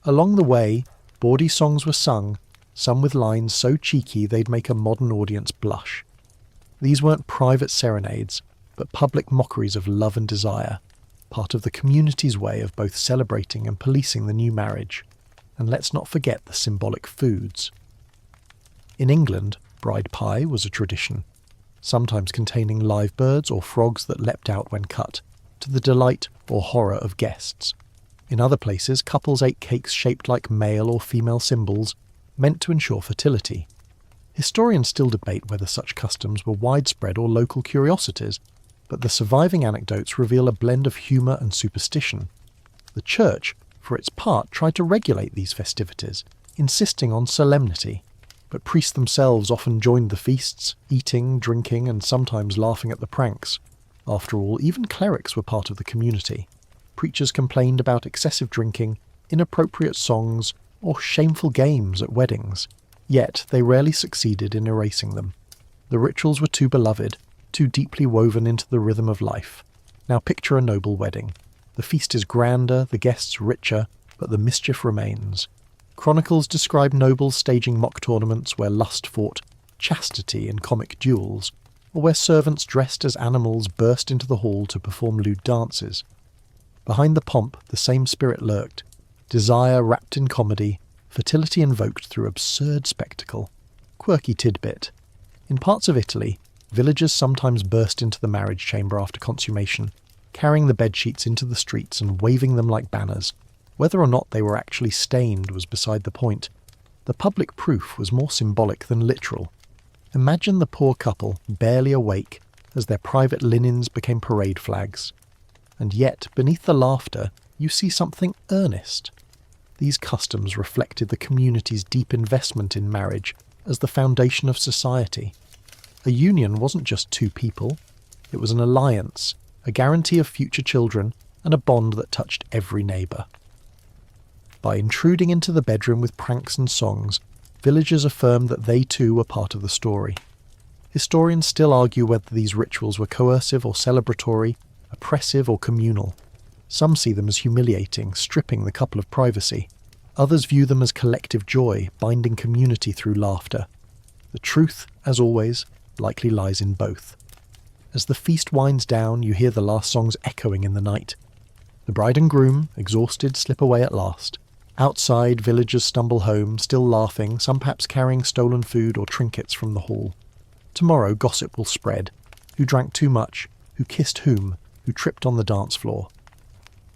Along the way, bawdy songs were sung, some with lines so cheeky they'd make a modern audience blush. These weren't private serenades, but public mockeries of love and desire, part of the community's way of both celebrating and policing the new marriage. And let's not forget the symbolic foods. In England, bride pie was a tradition, sometimes containing live birds or frogs that leapt out when cut, to the delight or horror of guests. In other places, couples ate cakes shaped like male or female symbols, meant to ensure fertility. Historians still debate whether such customs were widespread or local curiosities, but the surviving anecdotes reveal a blend of humour and superstition. The church, for its part, tried to regulate these festivities, insisting on solemnity, but priests themselves often joined the feasts, eating, drinking, and sometimes laughing at the pranks. After all, even clerics were part of the community. Preachers complained about excessive drinking, inappropriate songs, or shameful games at weddings, yet they rarely succeeded in erasing them. The rituals were too beloved, too deeply woven into the rhythm of life. Now picture a noble wedding. The feast is grander, the guests richer, but the mischief remains. Chronicles describe nobles staging mock tournaments where lust fought chastity in comic duels, or where servants dressed as animals burst into the hall to perform lewd dances. Behind the pomp, the same spirit lurked, desire wrapped in comedy, fertility invoked through absurd spectacle. Quirky tidbit. In parts of Italy, villagers sometimes burst into the marriage chamber after consummation, carrying the bedsheets into the streets and waving them like banners. Whether or not they were actually stained was beside the point. The public proof was more symbolic than literal. Imagine the poor couple, barely awake, as their private linens became parade flags. And yet, beneath the laughter, you see something earnest. These customs reflected the community's deep investment in marriage as the foundation of society. A union wasn't just two people, it was an alliance, a guarantee of future children, and a bond that touched every neighbour. By intruding into the bedroom with pranks and songs, villagers affirmed that they too were part of the story. Historians still argue whether these rituals were coercive or celebratory, oppressive or communal. Some see them as humiliating, stripping the couple of privacy. Others view them as collective joy, binding community through laughter. The truth, as always, likely lies in both. As the feast winds down, you hear the last songs echoing in the night. The bride and groom, exhausted, slip away at last. Outside, villagers stumble home, still laughing, some perhaps carrying stolen food or trinkets from the hall. Tomorrow gossip will spread. Who drank too much? Who kissed whom? Who tripped on the dance floor?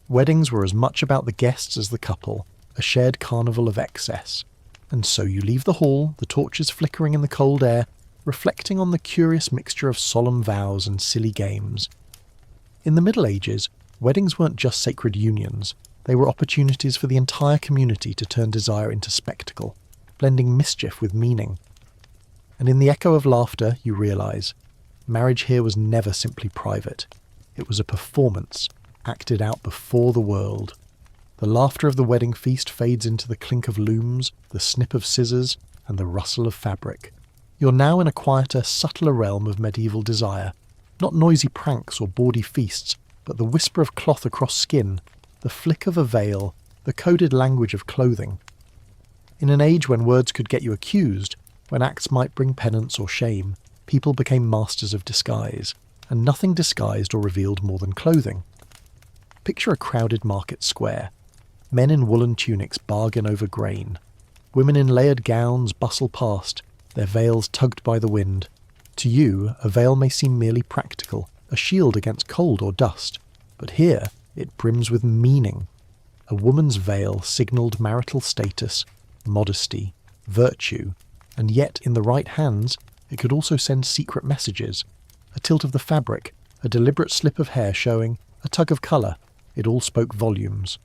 Weddings were as much about the guests as the couple, a shared carnival of excess. And so you leave the hall, the torches flickering in the cold air, reflecting on the curious mixture of solemn vows and silly games. In the Middle Ages, weddings weren't just sacred unions, they were opportunities for the entire community to turn desire into spectacle, blending mischief with meaning. And in the echo of laughter, you realise, marriage here was never simply private. It was a performance, acted out before the world. The laughter of the wedding feast fades into the clink of looms, the snip of scissors, and the rustle of fabric. You're now in a quieter, subtler realm of medieval desire. Not noisy pranks or bawdy feasts, but the whisper of cloth across skin, the flick of a veil, the coded language of clothing. In an age when words could get you accused, when acts might bring penance or shame, people became masters of disguise, and nothing disguised or revealed more than clothing. Picture a crowded market square. Men in woolen tunics bargain over grain. Women in layered gowns bustle past, their veils tugged by the wind. To you, a veil may seem merely practical, a shield against cold or dust, but here it brims with meaning. A woman's veil signalled marital status, modesty, virtue, and yet in the right hands it could also send secret messages. A tilt of the fabric, a deliberate slip of hair showing, a tug of colour, it all spoke volumes.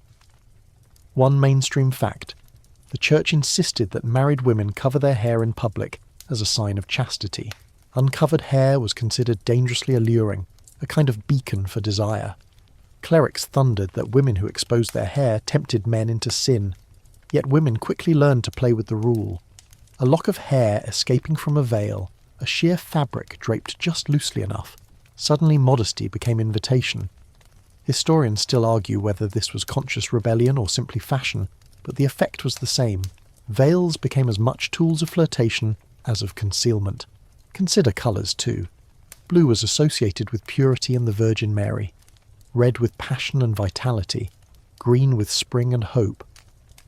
One mainstream fact: the church insisted that married women cover their hair in public as a sign of chastity. Uncovered hair was considered dangerously alluring, a kind of beacon for desire. Clerics thundered that women who exposed their hair tempted men into sin, yet women quickly learned to play with the rule. A lock of hair escaping from a veil, a sheer fabric draped just loosely enough. Suddenly modesty became invitation. Historians still argue whether this was conscious rebellion or simply fashion, but the effect was the same. Veils became as much tools of flirtation as of concealment. Consider colours too. Blue was associated with purity and the Virgin Mary, red with passion and vitality, green with spring and hope.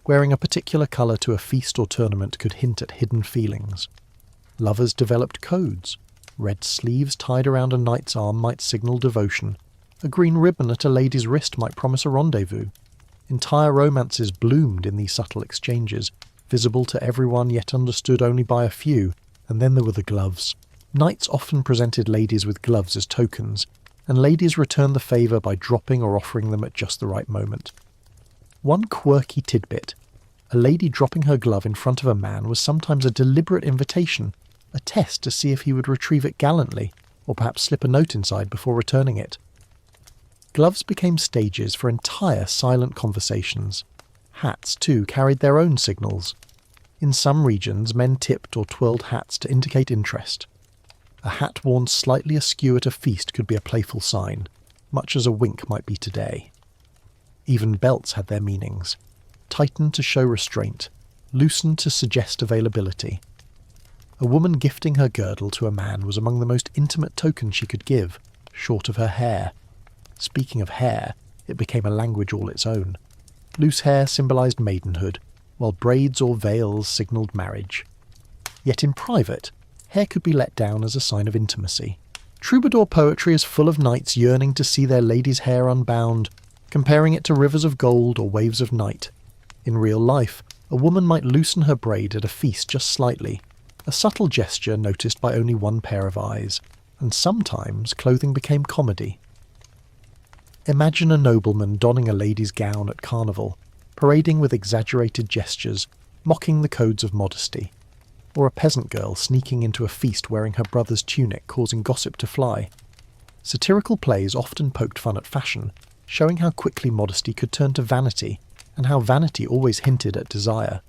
Wearing a particular colour to a feast or tournament could hint at hidden feelings. Lovers developed codes. Red sleeves tied around a knight's arm might signal devotion. A green ribbon at a lady's wrist might promise a rendezvous. Entire romances bloomed in these subtle exchanges, visible to everyone yet understood only by a few. And then there were the gloves. Knights often presented ladies with gloves as tokens, and ladies returned the favour by dropping or offering them at just the right moment. One quirky tidbit: a lady dropping her glove in front of a man was sometimes a deliberate invitation, a test to see if he would retrieve it gallantly, or perhaps slip a note inside before returning it. Gloves became stages for entire silent conversations. Hats, too, carried their own signals. In some regions, men tipped or twirled hats to indicate interest. A hat worn slightly askew at a feast could be a playful sign, much as a wink might be today. Even belts had their meanings. Tightened to show restraint, loosened to suggest availability. A woman gifting her girdle to a man was among the most intimate tokens she could give, short of her hair. Speaking of hair, it became a language all its own. Loose hair symbolised maidenhood, while braids or veils signalled marriage. Yet in private, hair could be let down as a sign of intimacy. Troubadour poetry is full of knights yearning to see their lady's hair unbound, comparing it to rivers of gold or waves of night. In real life, a woman might loosen her braid at a feast just slightly, a subtle gesture noticed by only one pair of eyes, and sometimes clothing became comedy. Imagine a nobleman donning a lady's gown at carnival, parading with exaggerated gestures, mocking the codes of modesty. Or a peasant girl sneaking into a feast wearing her brother's tunic, causing gossip to fly. Satirical plays often poked fun at fashion, showing how quickly modesty could turn to vanity, and how vanity always hinted at desire.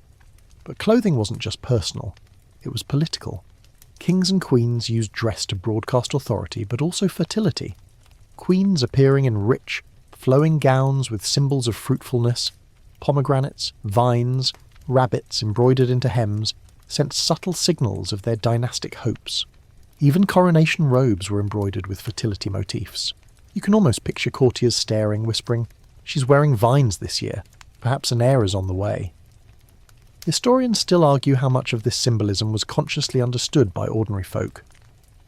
But clothing wasn't just personal, it was political. Kings and queens used dress to broadcast authority, but also fertility. Queens appearing in rich, flowing gowns with symbols of fruitfulness, pomegranates, vines, rabbits embroidered into hems, sent subtle signals of their dynastic hopes. Even coronation robes were embroidered with fertility motifs. You can almost picture courtiers staring, whispering, "She's wearing vines this year. Perhaps an heir is on the way." Historians still argue how much of this symbolism was consciously understood by ordinary folk.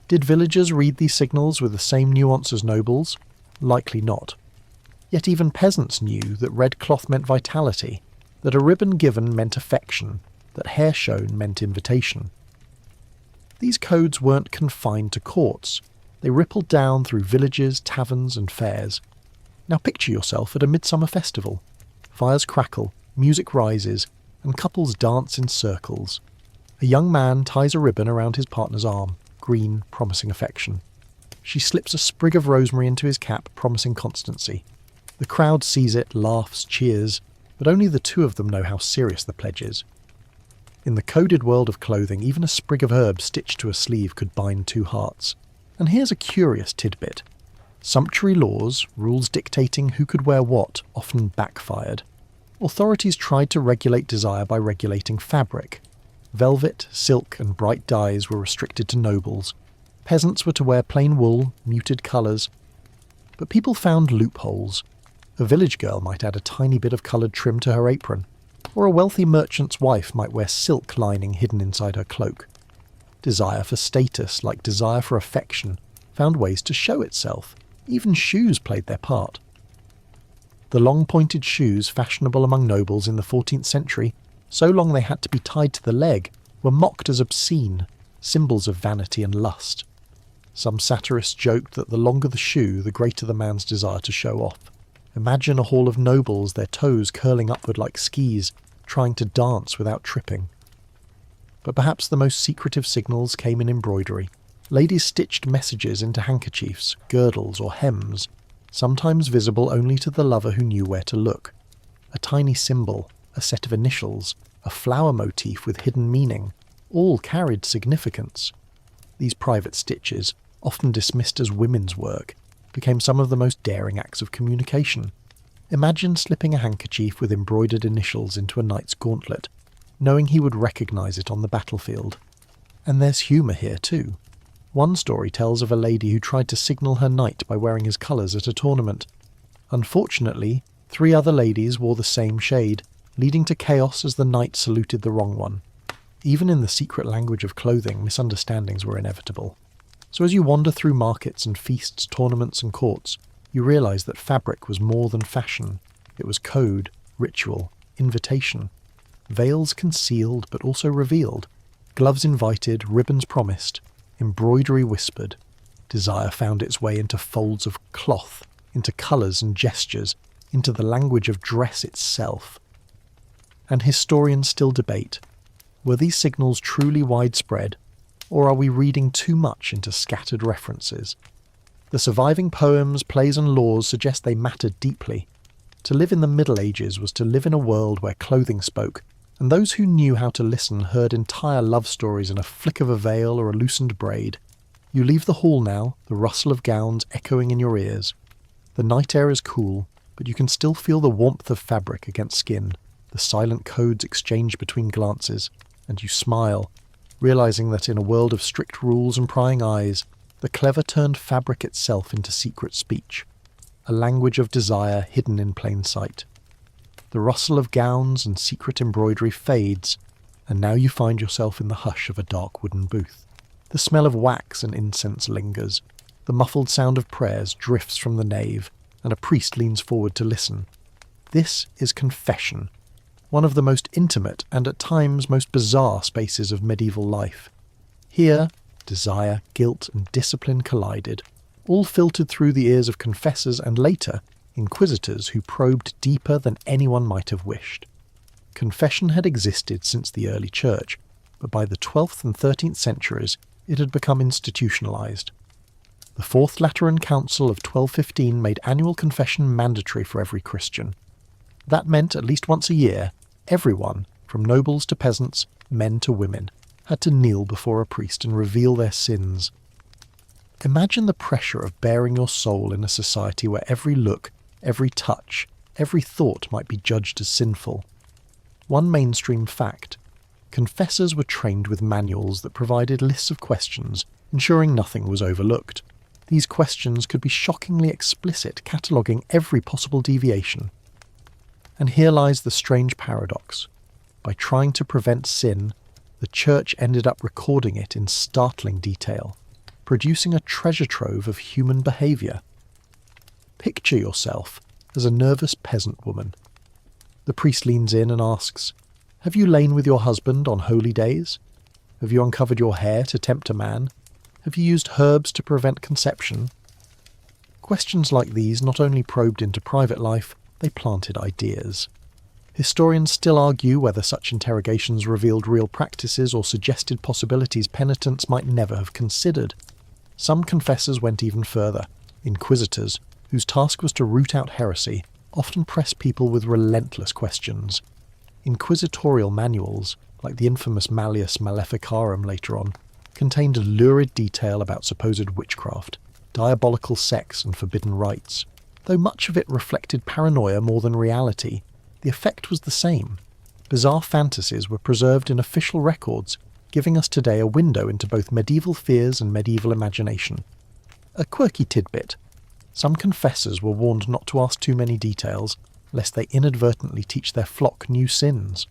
Did villagers read these signals with the same nuance as nobles? Likely not. Yet even peasants knew that red cloth meant vitality, that a ribbon given meant affection, that hair shown meant invitation. These codes weren't confined to courts. They rippled down through villages, taverns and fairs. Now picture yourself at a midsummer festival. Fires crackle, music rises, and couples dance in circles. A young man ties a ribbon around his partner's arm, green, promising affection. She slips a sprig of rosemary into his cap, promising constancy. The crowd sees it, laughs, cheers, but only the two of them know how serious the pledge is. In the coded world of clothing, even a sprig of herb stitched to a sleeve could bind two hearts. And here's a curious tidbit. Sumptuary laws, rules dictating who could wear what, often backfired. Authorities tried to regulate desire by regulating fabric. Velvet, silk, and bright dyes were restricted to nobles. Peasants were to wear plain wool, muted colours. But people found loopholes. A village girl might add a tiny bit of coloured trim to her apron, or a wealthy merchant's wife might wear silk lining hidden inside her cloak. Desire for status, like desire for affection, found ways to show itself. Even shoes played their part. The long-pointed shoes fashionable among nobles in the 14th century, so long they had to be tied to the leg, were mocked as obscene, symbols of vanity and lust. Some satirists joked that the longer the shoe, the greater the man's desire to show off. Imagine a hall of nobles, their toes curling upward like skis, trying to dance without tripping. But perhaps the most secretive signals came in embroidery. Ladies stitched messages into handkerchiefs, girdles, or hems, sometimes visible only to the lover who knew where to look. A tiny symbol, a set of initials, a flower motif with hidden meaning, all carried significance. These private stitches, often dismissed as women's work, became some of the most daring acts of communication. Imagine slipping a handkerchief with embroidered initials into a knight's gauntlet, knowing he would recognise it on the battlefield. And there's humour here too. One story tells of a lady who tried to signal her knight by wearing his colours at a tournament. Unfortunately, 3 other ladies wore the same shade, leading to chaos as the knight saluted the wrong one. Even in the secret language of clothing, misunderstandings were inevitable. So as you wander through markets and feasts, tournaments and courts, you realise that fabric was more than fashion. It was code, ritual, invitation. Veils concealed but also revealed. Gloves invited, ribbons promised. Embroidery whispered. Desire found its way into folds of cloth, into colours and gestures, into the language of dress itself. And historians still debate, were these signals truly widespread, or are we reading too much into scattered references? The surviving poems, plays and laws suggest they mattered deeply. To live in the Middle Ages was to live in a world where clothing spoke, and those who knew how to listen heard entire love stories in a flick of a veil or a loosened braid. You leave the hall now, the rustle of gowns echoing in your ears. The night air is cool, but you can still feel the warmth of fabric against skin. the silent codes exchanged between glances, and you smile, realizing that in a world of strict rules and prying eyes, the clever turned fabric itself into secret speech, a language of desire hidden in plain sight. The rustle of gowns and secret embroidery fades, and now you find yourself in the hush of a dark wooden booth. The smell of wax and incense lingers, the muffled sound of prayers drifts from the nave, and a priest leans forward to listen. This is confession, one of the most intimate and at times most bizarre spaces of medieval life. Here, desire, guilt, and discipline collided, all filtered through the ears of confessors and later, inquisitors who probed deeper than anyone might have wished. Confession had existed since the early church, but by the 12th and 13th centuries it had become institutionalized. The Fourth Lateran Council of 1215 made annual confession mandatory for every Christian. That meant at least once a year, everyone, from nobles to peasants, men to women, had to kneel before a priest and reveal their sins. Imagine the pressure of bearing your soul in a society where every look, every touch, every thought might be judged as sinful. One mainstream fact: confessors were trained with manuals that provided lists of questions, ensuring nothing was overlooked. These questions could be shockingly explicit, cataloguing every possible deviation. And here lies the strange paradox. By trying to prevent sin, the Church ended up recording it in startling detail, producing a treasure trove of human behaviour. Picture yourself as a nervous peasant woman. The priest leans in and asks, "Have you lain with your husband on holy days? Have you uncovered your hair to tempt a man? Have you used herbs to prevent conception?" Questions like these not only probed into private life, they planted ideas. Historians still argue whether such interrogations revealed real practices or suggested possibilities penitents might never have considered. Some confessors went even further. Inquisitors, whose task was to root out heresy, often pressed people with relentless questions. Inquisitorial manuals, like the infamous Malleus Maleficarum later on, contained lurid detail about supposed witchcraft, diabolical sex and forbidden rites. Though much of it reflected paranoia more than reality, the effect was the same. Bizarre fantasies were preserved in official records, giving us today a window into both medieval fears and medieval imagination. A quirky tidbit: some confessors were warned not to ask too many details, lest they inadvertently teach their flock new sins.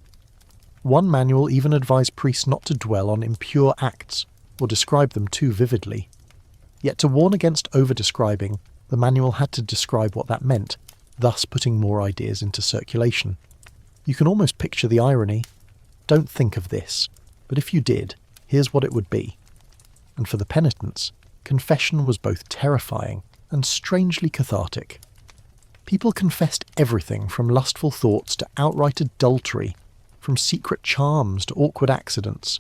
One manual even advised priests not to dwell on impure acts, or describe them too vividly. Yet to warn against over-describing, the manual had to describe what that meant, thus putting more ideas into circulation. You can almost picture the irony. Don't think of this, but if you did, here's what it would be. And for the penitents, confession was both terrifying and strangely cathartic. People confessed everything from lustful thoughts to outright adultery, from secret charms to awkward accidents.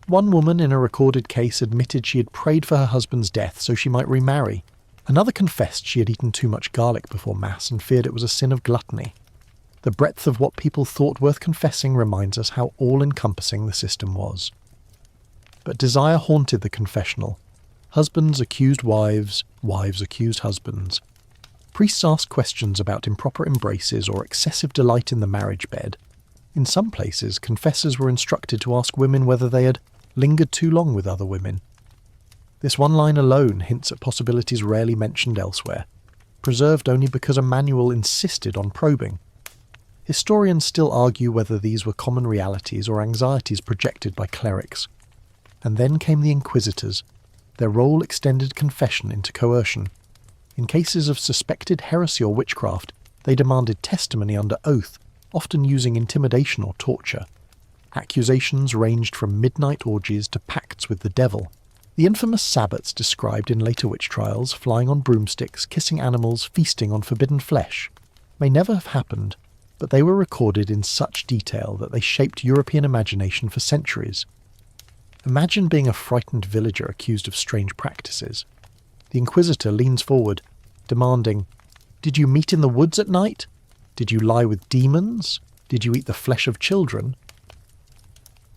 One woman in a recorded case admitted she had prayed for her husband's death so she might remarry. Another confessed she had eaten too much garlic before Mass and feared it was a sin of gluttony. The breadth of what people thought worth confessing reminds us how all-encompassing the system was. But desire haunted the confessional. Husbands accused wives, wives accused husbands. Priests asked questions about improper embraces or excessive delight in the marriage bed. In some places, confessors were instructed to ask women whether they had lingered too long with other women. This one line alone hints at possibilities rarely mentioned elsewhere, preserved only because a manual insisted on probing. Historians still argue whether these were common realities or anxieties projected by clerics. And then came the inquisitors. Their role extended confession into coercion. In cases of suspected heresy or witchcraft, they demanded testimony under oath, often using intimidation or torture. Accusations ranged from midnight orgies to pacts with the devil. The infamous sabbats described in later witch trials, flying on broomsticks, kissing animals, feasting on forbidden flesh, may never have happened, but they were recorded in such detail that they shaped European imagination for centuries. Imagine being a frightened villager accused of strange practices. The inquisitor leans forward, demanding, "Did you meet in the woods at night? Did you lie with demons? Did you eat the flesh of children?"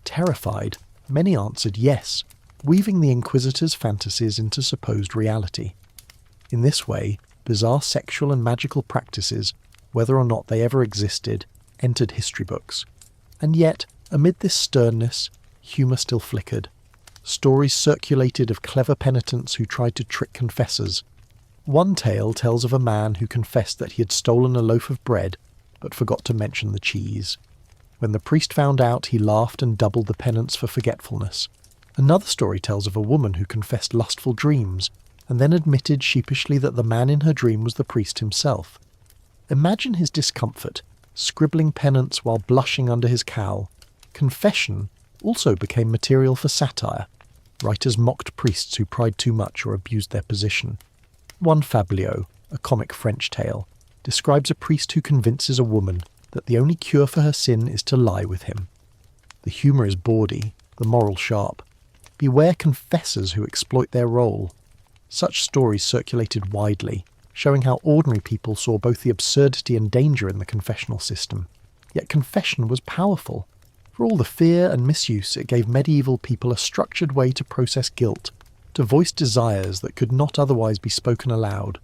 Terrified, many answered yes, weaving the inquisitor's fantasies into supposed reality. In this way, bizarre sexual and magical practices, whether or not they ever existed, entered history books. And yet, amid this sternness, humour still flickered. Stories circulated of clever penitents who tried to trick confessors. One tale tells of a man who confessed that he had stolen a loaf of bread, but forgot to mention the cheese. When the priest found out, he laughed and doubled the penance for forgetfulness. Another story tells of a woman who confessed lustful dreams, and then admitted sheepishly that the man in her dream was the priest himself. Imagine his discomfort, scribbling penance while blushing under his cowl. Confession also became material for satire. Writers mocked priests who pried too much or abused their position. One Fabliau, a comic French tale, describes a priest who convinces a woman that the only cure for her sin is to lie with him. The humour is bawdy, the moral sharp. Beware confessors who exploit their role. Such stories circulated widely, showing how ordinary people saw both the absurdity and danger in the confessional system. Yet confession was powerful. For all the fear and misuse, it gave medieval people a structured way to process guilt, to voice desires that could not otherwise be spoken aloud.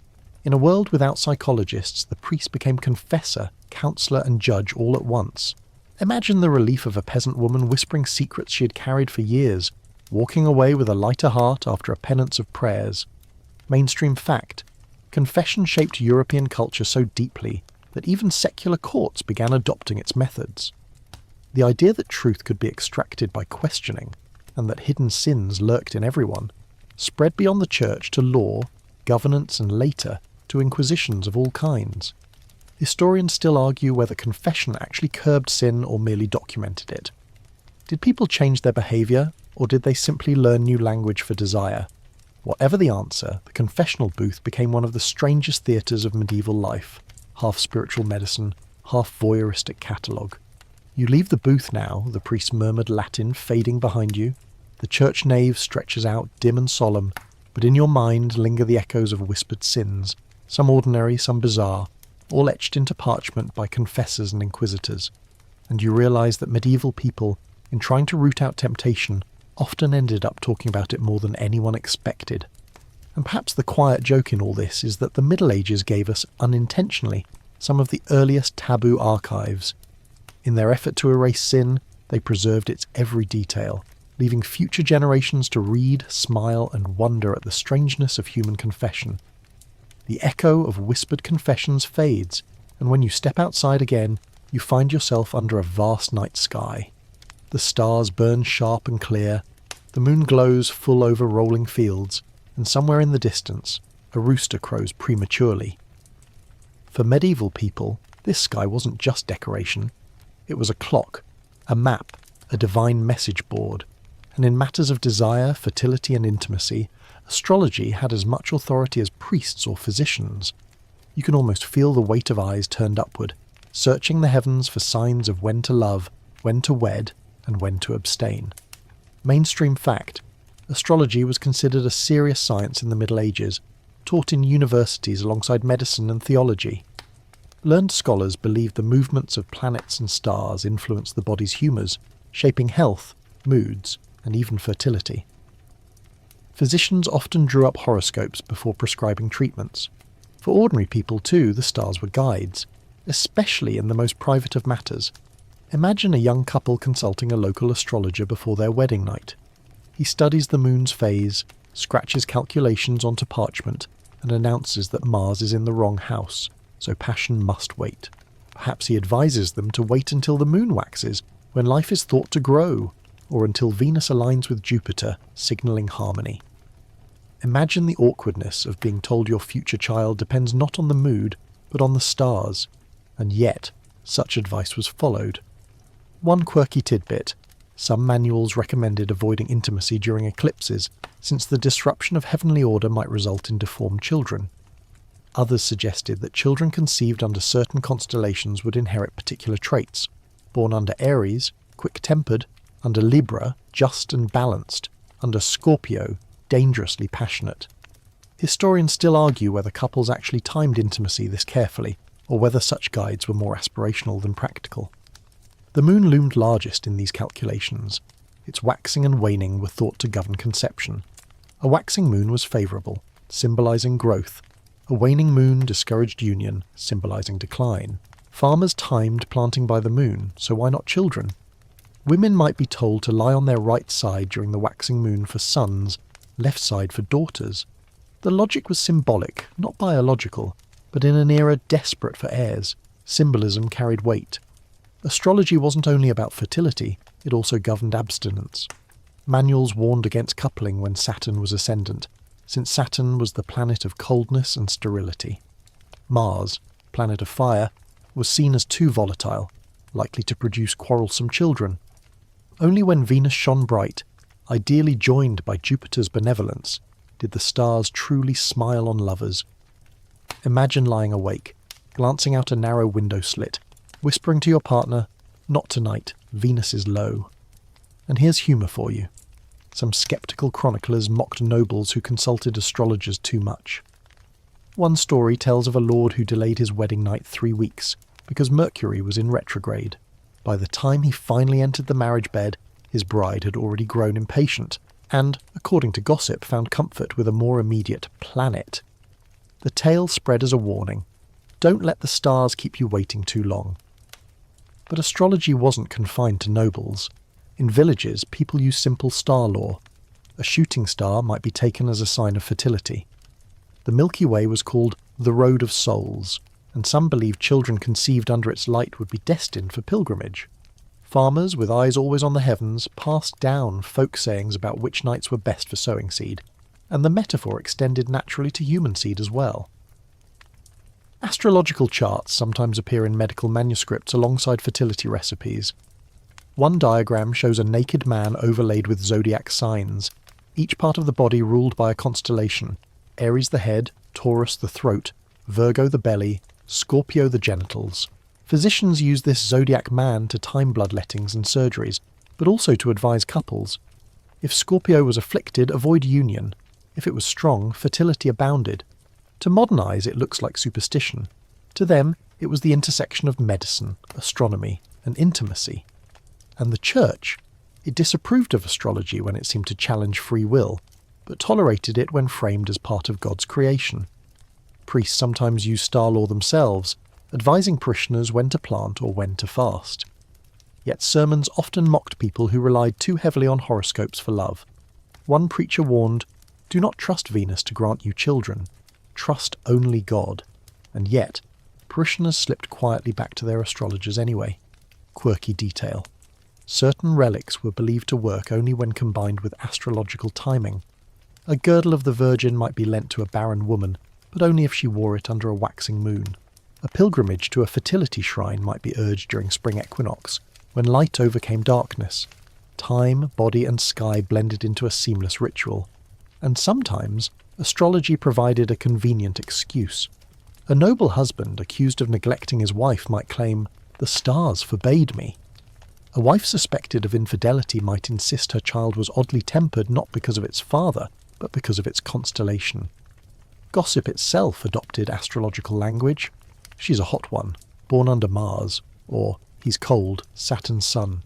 In a world without psychologists, the priest became confessor, counsellor and judge all at once. Imagine the relief of a peasant woman whispering secrets she had carried for years, walking away with a lighter heart after a penance of prayers. Mainstream fact: confession shaped European culture so deeply that even secular courts began adopting its methods. The idea that truth could be extracted by questioning, and that hidden sins lurked in everyone, spread beyond the church to law, governance and later to inquisitions of all kinds. Historians still argue whether confession actually curbed sin or merely documented it. Did people change their behaviour, or did they simply learn new language for desire? Whatever the answer, the confessional booth became one of the strangest theatres of medieval life, half spiritual medicine, half voyeuristic catalogue. You leave the booth now, the priest murmured Latin fading behind you. The church nave stretches out dim and solemn, but in your mind linger the echoes of whispered sins, some ordinary, some bizarre, all etched into parchment by confessors and inquisitors. And you realise that medieval people, in trying to root out temptation, often ended up talking about it more than anyone expected. And perhaps the quiet joke in all this is that the Middle Ages gave us, unintentionally, some of the earliest taboo archives. In their effort to erase sin, they preserved its every detail, leaving future generations to read, smile and wonder at the strangeness of human confession. The echo of whispered confessions fades, and when you step outside again, you find yourself under a vast night sky. The stars burn sharp and clear, the moon glows full over rolling fields, and somewhere in the distance, a rooster crows prematurely. For medieval people, this sky wasn't just decoration. It was a clock, a map, a divine message board, and in matters of desire, fertility and intimacy, astrology had as much authority as priests or physicians. You can almost feel the weight of eyes turned upward, searching the heavens for signs of when to love, when to wed, and when to abstain. Mainstream fact: astrology was considered a serious science in the Middle Ages, taught in universities alongside medicine and theology. Learned scholars believed the movements of planets and stars influenced the body's humours, shaping health, moods, and even fertility. Physicians often drew up horoscopes before prescribing treatments. For ordinary people too, the stars were guides, especially in the most private of matters. Imagine a young couple consulting a local astrologer before their wedding night. He studies the moon's phase, scratches calculations onto parchment, and announces that Mars is in the wrong house, so passion must wait. Perhaps he advises them to wait until the moon waxes, when life is thought to grow, or until Venus aligns with Jupiter, signalling harmony. Imagine the awkwardness of being told your future child depends not on the mood, but on the stars, and yet such advice was followed. One quirky tidbit: some manuals recommended avoiding intimacy during eclipses, since the disruption of heavenly order might result in deformed children. Others suggested that children conceived under certain constellations would inherit particular traits: born under Aries, quick-tempered; under Libra, just and balanced; under Scorpio, dangerously passionate. Historians still argue whether couples actually timed intimacy this carefully, or whether such guides were more aspirational than practical. The moon loomed largest in these calculations. Its waxing and waning were thought to govern conception. A waxing moon was favourable, symbolising growth. A waning moon discouraged union, symbolising decline. Farmers timed planting by the moon, so why not children? Women might be told to lie on their right side during the waxing moon for sons, left side for daughters. The logic was symbolic, not biological, but in an era desperate for heirs, symbolism carried weight. Astrology wasn't only about fertility, it also governed abstinence. Manuals warned against coupling when Saturn was ascendant, since Saturn was the planet of coldness and sterility. Mars, planet of fire, was seen as too volatile, likely to produce quarrelsome children. Only when Venus shone bright, ideally joined by Jupiter's benevolence, did the stars truly smile on lovers. Imagine lying awake, glancing out a narrow window slit, whispering to your partner, "Not tonight, Venus is low." And here's humour for you. Some sceptical chroniclers mocked nobles who consulted astrologers too much. One story tells of a lord who delayed his wedding night 3 weeks, because Mercury was in retrograde. By the time he finally entered the marriage bed, his bride had already grown impatient, and, according to gossip, found comfort with a more immediate planet. The tale spread as a warning. Don't let the stars keep you waiting too long. But astrology wasn't confined to nobles. In villages, people used simple star lore. A shooting star might be taken as a sign of fertility. The Milky Way was called the Road of Souls, and some believed children conceived under its light would be destined for pilgrimage. Farmers, with eyes always on the heavens, passed down folk sayings about which nights were best for sowing seed, and the metaphor extended naturally to human seed as well. Astrological charts sometimes appear in medical manuscripts alongside fertility recipes. One diagram shows a naked man overlaid with zodiac signs, each part of the body ruled by a constellation: Aries the head, Taurus the throat, Virgo the belly, Scorpio the genitals. Physicians use this zodiac man to time bloodlettings and surgeries, but also to advise couples. If Scorpio was afflicted, avoid union. If it was strong, fertility abounded. To modern eyes, it looks like superstition. To them, it was the intersection of medicine, astronomy, and intimacy. And the Church? It disapproved of astrology when it seemed to challenge free will, but tolerated it when framed as part of God's creation. Priests sometimes used star lore themselves, advising parishioners when to plant or when to fast. Yet sermons often mocked people who relied too heavily on horoscopes for love. One preacher warned, "Do not trust Venus to grant you children. Trust only God." And yet, parishioners slipped quietly back to their astrologers anyway. Quirky detail. Certain relics were believed to work only when combined with astrological timing. A girdle of the Virgin might be lent to a barren woman, but only if she wore it under a waxing moon. A pilgrimage to a fertility shrine might be urged during spring equinox, when light overcame darkness. Time, body and sky blended into a seamless ritual. And sometimes, astrology provided a convenient excuse. A noble husband accused of neglecting his wife might claim, "The stars forbade me." A wife suspected of infidelity might insist her child was oddly tempered not because of its father, but because of its constellation. Gossip itself adopted astrological language. "She's a hot one, born under Mars," or "He's cold, Saturn's son."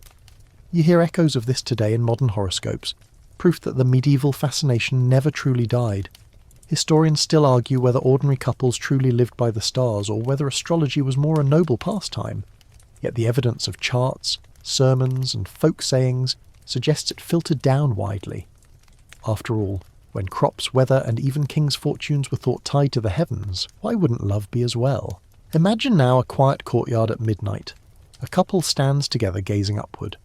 You hear echoes of this today in modern horoscopes, proof that the medieval fascination never truly died. Historians still argue whether ordinary couples truly lived by the stars or whether astrology was more a noble pastime. Yet the evidence of charts, sermons and folk sayings suggests it filtered down widely. After all, when crops, weather and even kings' fortunes were thought tied to the heavens, why wouldn't love be as well? Imagine now a quiet courtyard at midnight. A couple stands together gazing upward.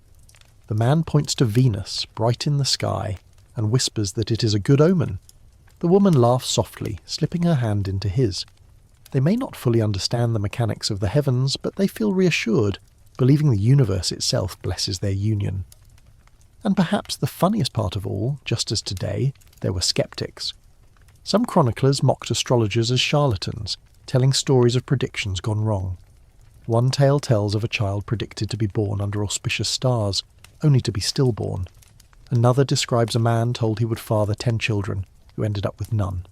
The man points to Venus, bright in the sky, and whispers that it is a good omen. The woman laughs softly, slipping her hand into his. They may not fully understand the mechanics of the heavens, but they feel reassured, believing the universe itself blesses their union. And perhaps the funniest part of all, just as today, there were skeptics. Some chroniclers mocked astrologers as charlatans, telling stories of predictions gone wrong. One tale tells of a child predicted to be born under auspicious stars, only to be stillborn. Another describes a man told he would father 10 children, who ended up with none.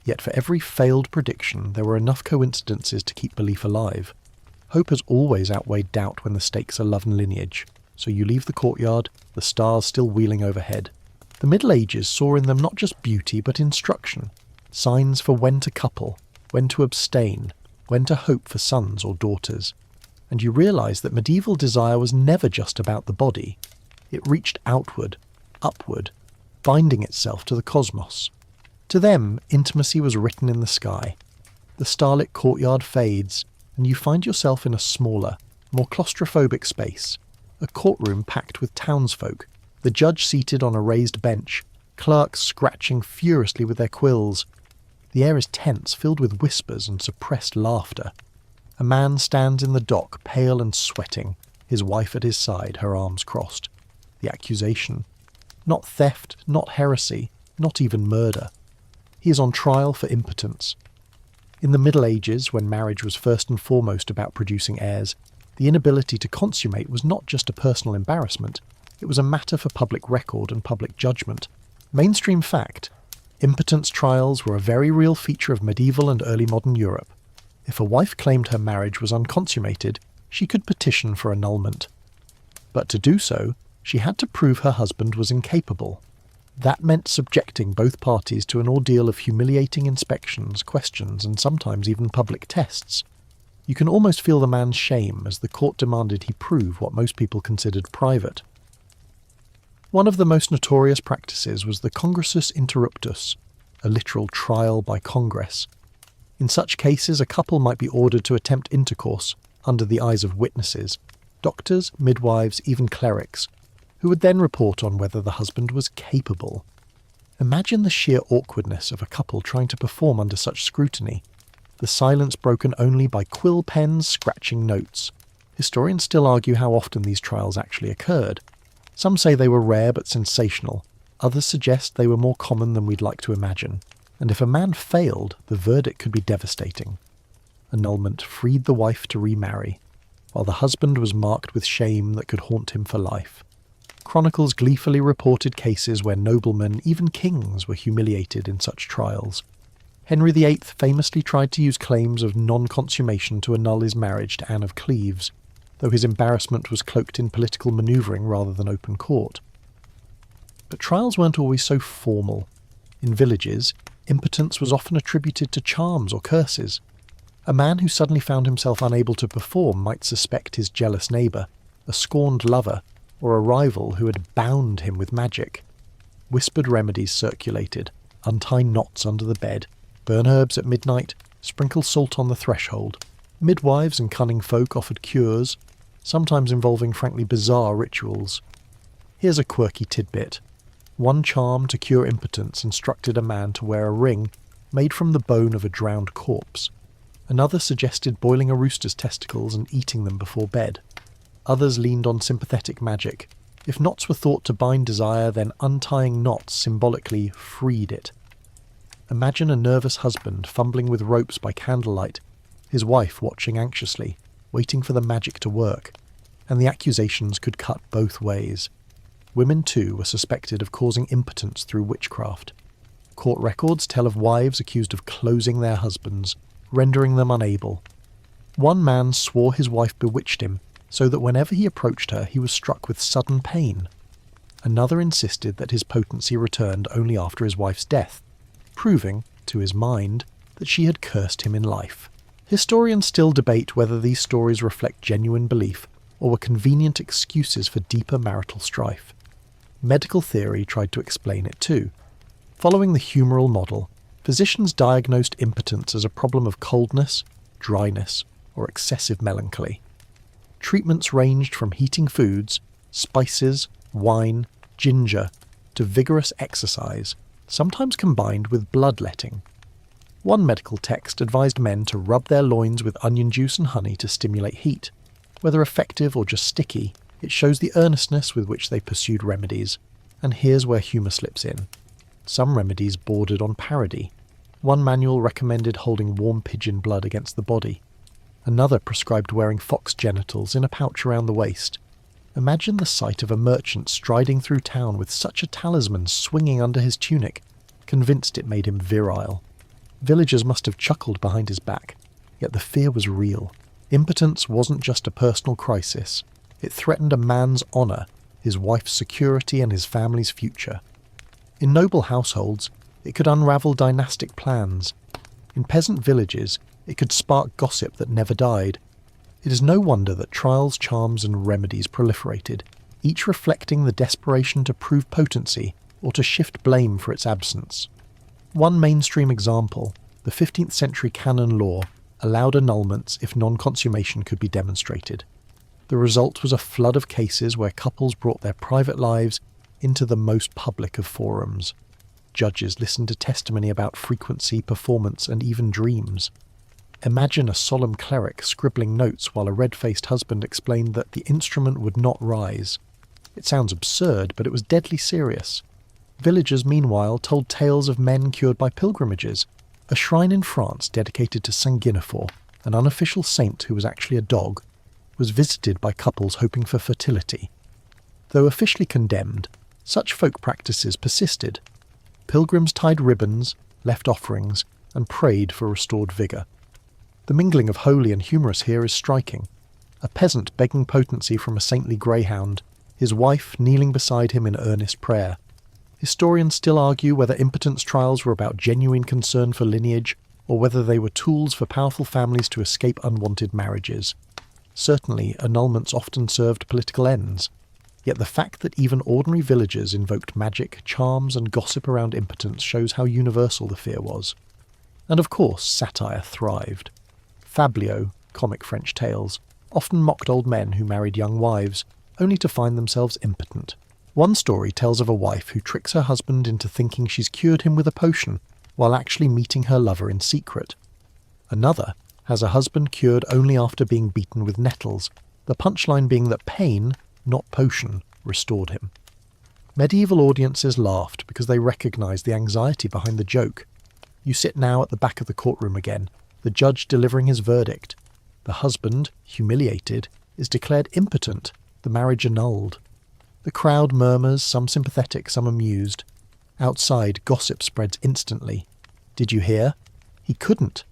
Yet for every failed prediction, there were enough coincidences to keep belief alive. Hope has always outweighed doubt when the stakes are love and lineage, so you leave the courtyard, the stars still wheeling overhead. The Middle Ages saw in them not just beauty but instruction, signs for when to couple, when to abstain, when to hope for sons or daughters. and you realise that medieval desire was never just about the body. It reached outward, upward, binding itself to the cosmos. To them, intimacy was written in the sky. The starlit courtyard fades, and you find yourself in a smaller, more claustrophobic space, a courtroom packed with townsfolk, the judge seated on a raised bench, clerks scratching furiously with their quills. The air is tense, filled with whispers and suppressed laughter. A man stands in the dock, pale and sweating, his wife at his side, her arms crossed. The accusation. Not theft, not heresy, not even murder. He is on trial for impotence. In the Middle Ages, when marriage was first and foremost about producing heirs, the inability to consummate was not just a personal embarrassment, it was a matter for public record and public judgment. Mainstream fact, impotence trials were a very real feature of medieval and early modern Europe. If a wife claimed her marriage was unconsummated, she could petition for annulment. But to do so, she had to prove her husband was incapable. That meant subjecting both parties to an ordeal of humiliating inspections, questions, and sometimes even public tests. You can almost feel the man's shame as the court demanded he prove what most people considered private. One of the most notorious practices was the congressus interruptus, a literal trial by Congress. In such cases, a couple might be ordered to attempt intercourse under the eyes of witnesses, doctors, midwives, even clerics, who would then report on whether the husband was capable. Imagine the sheer awkwardness of a couple trying to perform under such scrutiny, the silence broken only by quill pens scratching notes. Historians still argue how often these trials actually occurred. Some say they were rare but sensational, others suggest they were more common than we'd like to imagine, and if a man failed, the verdict could be devastating. Annulment freed the wife to remarry, while the husband was marked with shame that could haunt him for life. Chronicles gleefully reported cases where noblemen, even kings, were humiliated in such trials. Henry VIII famously tried to use claims of non-consummation to annul his marriage to Anne of Cleves, though his embarrassment was cloaked in political manoeuvring rather than open court. But trials weren't always so formal. In villages, impotence was often attributed to charms or curses. A man who suddenly found himself unable to perform might suspect his jealous neighbour, a scorned lover, or a rival who had bound him with magic. Whispered remedies circulated: untie knots under the bed, burn herbs at midnight, sprinkle salt on the threshold. Midwives and cunning folk offered cures, sometimes involving frankly bizarre rituals. Here's a quirky tidbit. One charm to cure impotence instructed a man to wear a ring made from the bone of a drowned corpse. Another suggested boiling a rooster's testicles and eating them before bed. Others leaned on sympathetic magic. If knots were thought to bind desire, then untying knots symbolically freed it. Imagine a nervous husband fumbling with ropes by candlelight, his wife watching anxiously, waiting for the magic to work, and the accusations could cut both ways. Women, too, were suspected of causing impotence through witchcraft. Court records tell of wives accused of closing their husbands, rendering them unable. One man swore his wife bewitched him, so that whenever he approached her he was struck with sudden pain. Another insisted that his potency returned only after his wife's death, proving, to his mind, that she had cursed him in life. Historians still debate whether these stories reflect genuine belief or were convenient excuses for deeper marital strife. Medical theory tried to explain it too. Following the humoral model, physicians diagnosed impotence as a problem of coldness, dryness, or excessive melancholy. Treatments ranged from heating foods, spices, wine, ginger, to vigorous exercise, sometimes combined with bloodletting. One medical text advised men to rub their loins with onion juice and honey to stimulate heat. Whether effective or just sticky, it shows the earnestness with which they pursued remedies. And here's where humour slips in. Some remedies bordered on parody. One manual recommended holding warm pigeon blood against the body. Another prescribed wearing fox genitals in a pouch around the waist. Imagine the sight of a merchant striding through town with such a talisman swinging under his tunic, convinced it made him virile. Villagers must have chuckled behind his back, yet the fear was real. Impotence wasn't just a personal crisis. It threatened a man's honour, his wife's security and his family's future. In noble households, it could unravel dynastic plans. In peasant villages, it could spark gossip that never died. It is no wonder that trials, charms, and remedies proliferated, each reflecting the desperation to prove potency or to shift blame for its absence. One mainstream example, the 15th century canon law, allowed annulments if non-consummation could be demonstrated. The result was a flood of cases where couples brought their private lives into the most public of forums. Judges listened to testimony about frequency, performance, and even dreams. Imagine a solemn cleric scribbling notes while a red-faced husband explained that the instrument would not rise. It sounds absurd, but it was deadly serious. Villagers, meanwhile, told tales of men cured by pilgrimages. A shrine in France dedicated to Saint Guinefor, an unofficial saint who was actually a dog, was visited by couples hoping for fertility. Though officially condemned, such folk practices persisted. Pilgrims tied ribbons, left offerings, and prayed for restored vigour. The mingling of holy and humorous here is striking. A peasant begging potency from a saintly greyhound, his wife kneeling beside him in earnest prayer. Historians still argue whether impotence trials were about genuine concern for lineage, or whether they were tools for powerful families to escape unwanted marriages. Certainly, annulments often served political ends. Yet the fact that even ordinary villagers invoked magic, charms, and gossip around impotence shows how universal the fear was. And of course, satire thrived. Fabliaux, comic French tales, often mocked old men who married young wives, only to find themselves impotent. One story tells of a wife who tricks her husband into thinking she's cured him with a potion, while actually meeting her lover in secret. Another has a husband cured only after being beaten with nettles, the punchline being that pain, not potion, restored him. Medieval audiences laughed because they recognised the anxiety behind the joke. You sit now at the back of the courtroom again, the judge delivering his verdict. The husband, humiliated, is declared impotent, the marriage annulled. The crowd murmurs, some sympathetic, some amused. Outside, gossip spreads instantly. Did you hear? He couldn't.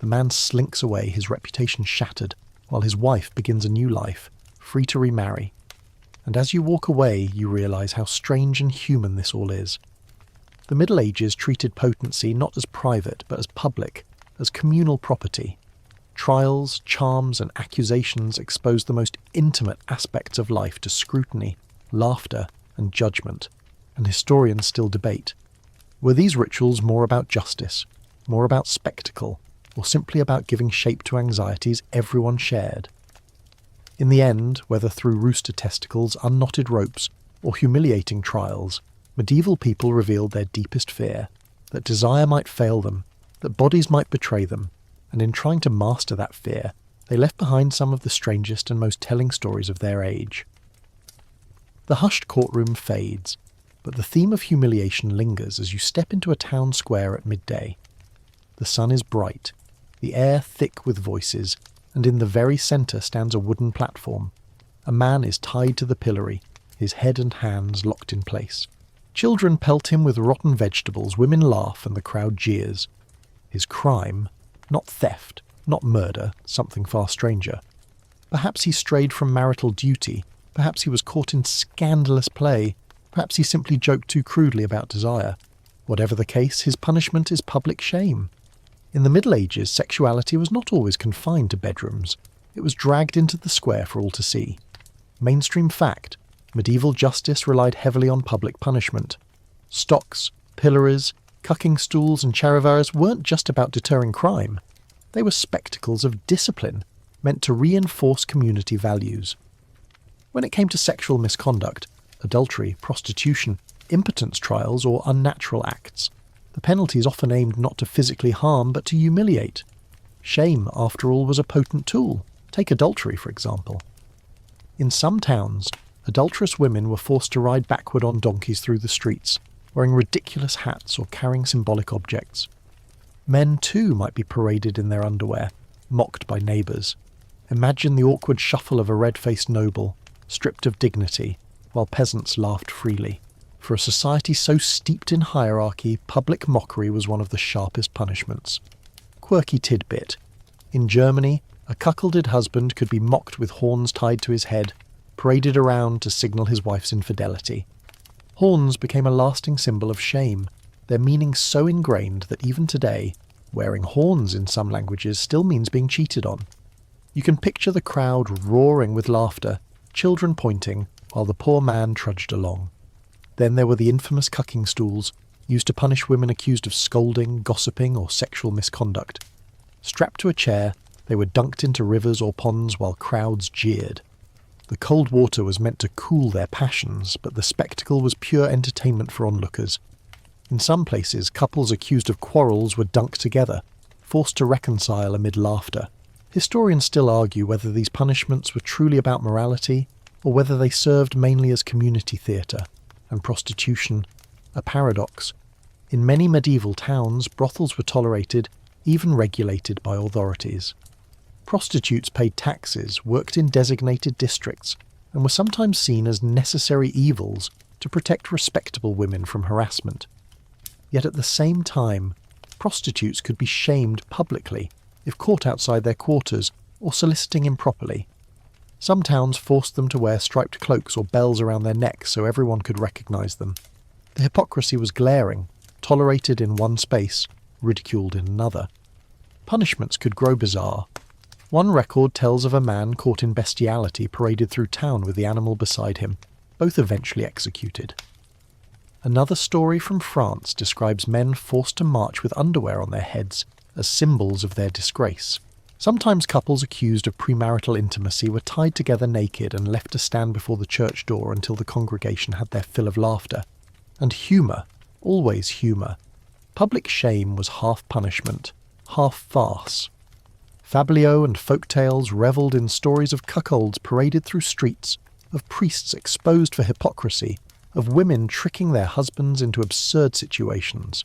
The man slinks away, his reputation shattered, while his wife begins a new life, free to remarry. And as you walk away, you realise how strange and human this all is. The Middle Ages treated potency not as private, but as public, as communal property. Trials, charms, and accusations exposed the most intimate aspects of life to scrutiny, laughter, and judgment, and historians still debate. Were these rituals more about justice, more about spectacle, or simply about giving shape to anxieties everyone shared? In the end, whether through rooster testicles, unknotted ropes, or humiliating trials, medieval people revealed their deepest fear, that desire might fail them, that bodies might betray them, and in trying to master that fear, they left behind some of the strangest and most telling stories of their age. The hushed courtroom fades, but the theme of humiliation lingers as you step into a town square at midday. The sun is bright, the air thick with voices, and in the very centre stands a wooden platform. A man is tied to the pillory, his head and hands locked in place. Children pelt him with rotten vegetables, women laugh, and the crowd jeers. His crime? Not theft, not murder, something far stranger. Perhaps he strayed from marital duty, perhaps he was caught in scandalous play, perhaps he simply joked too crudely about desire. Whatever the case, his punishment is public shame. In the Middle Ages, sexuality was not always confined to bedrooms. It was dragged into the square for all to see. Mainstream fact, medieval justice relied heavily on public punishment. Stocks, pillories, cucking stools and charivaris weren't just about deterring crime. They were spectacles of discipline, meant to reinforce community values. When it came to sexual misconduct, adultery, prostitution, impotence trials, or unnatural acts, the penalties often aimed not to physically harm but to humiliate. Shame, after all, was a potent tool. Take adultery, for example. In some towns, adulterous women were forced to ride backward on donkeys through the streets, wearing ridiculous hats or carrying symbolic objects. Men, too, might be paraded in their underwear, mocked by neighbours. Imagine the awkward shuffle of a red-faced noble, stripped of dignity, while peasants laughed freely. For a society so steeped in hierarchy, public mockery was one of the sharpest punishments. Quirky tidbit. In Germany, a cuckolded husband could be mocked with horns tied to his head, paraded around to signal his wife's infidelity. Horns became a lasting symbol of shame, their meaning so ingrained that even today, wearing horns in some languages still means being cheated on. You can picture the crowd roaring with laughter, children pointing, while the poor man trudged along. Then there were the infamous cucking stools, used to punish women accused of scolding, gossiping, or sexual misconduct. Strapped to a chair, they were dunked into rivers or ponds while crowds jeered. The cold water was meant to cool their passions, but the spectacle was pure entertainment for onlookers. In some places, couples accused of quarrels were dunked together, forced to reconcile amid laughter. Historians still argue whether these punishments were truly about morality, or whether they served mainly as community theatre, and prostitution, a paradox. In many medieval towns, brothels were tolerated, even regulated by authorities. Prostitutes paid taxes, worked in designated districts, and were sometimes seen as necessary evils to protect respectable women from harassment. Yet at the same time, prostitutes could be shamed publicly if caught outside their quarters or soliciting improperly. Some towns forced them to wear striped cloaks or bells around their necks so everyone could recognise them. The hypocrisy was glaring, tolerated in one space, ridiculed in another. Punishments could grow bizarre. One record tells of a man caught in bestiality paraded through town with the animal beside him, both eventually executed. Another story from France describes men forced to march with underwear on their heads as symbols of their disgrace. Sometimes couples accused of premarital intimacy were tied together naked and left to stand before the church door until the congregation had their fill of laughter. And humour, always humour. Public shame was half punishment, half farce. Fabliaux and folk tales revelled in stories of cuckolds paraded through streets, of priests exposed for hypocrisy, of women tricking their husbands into absurd situations.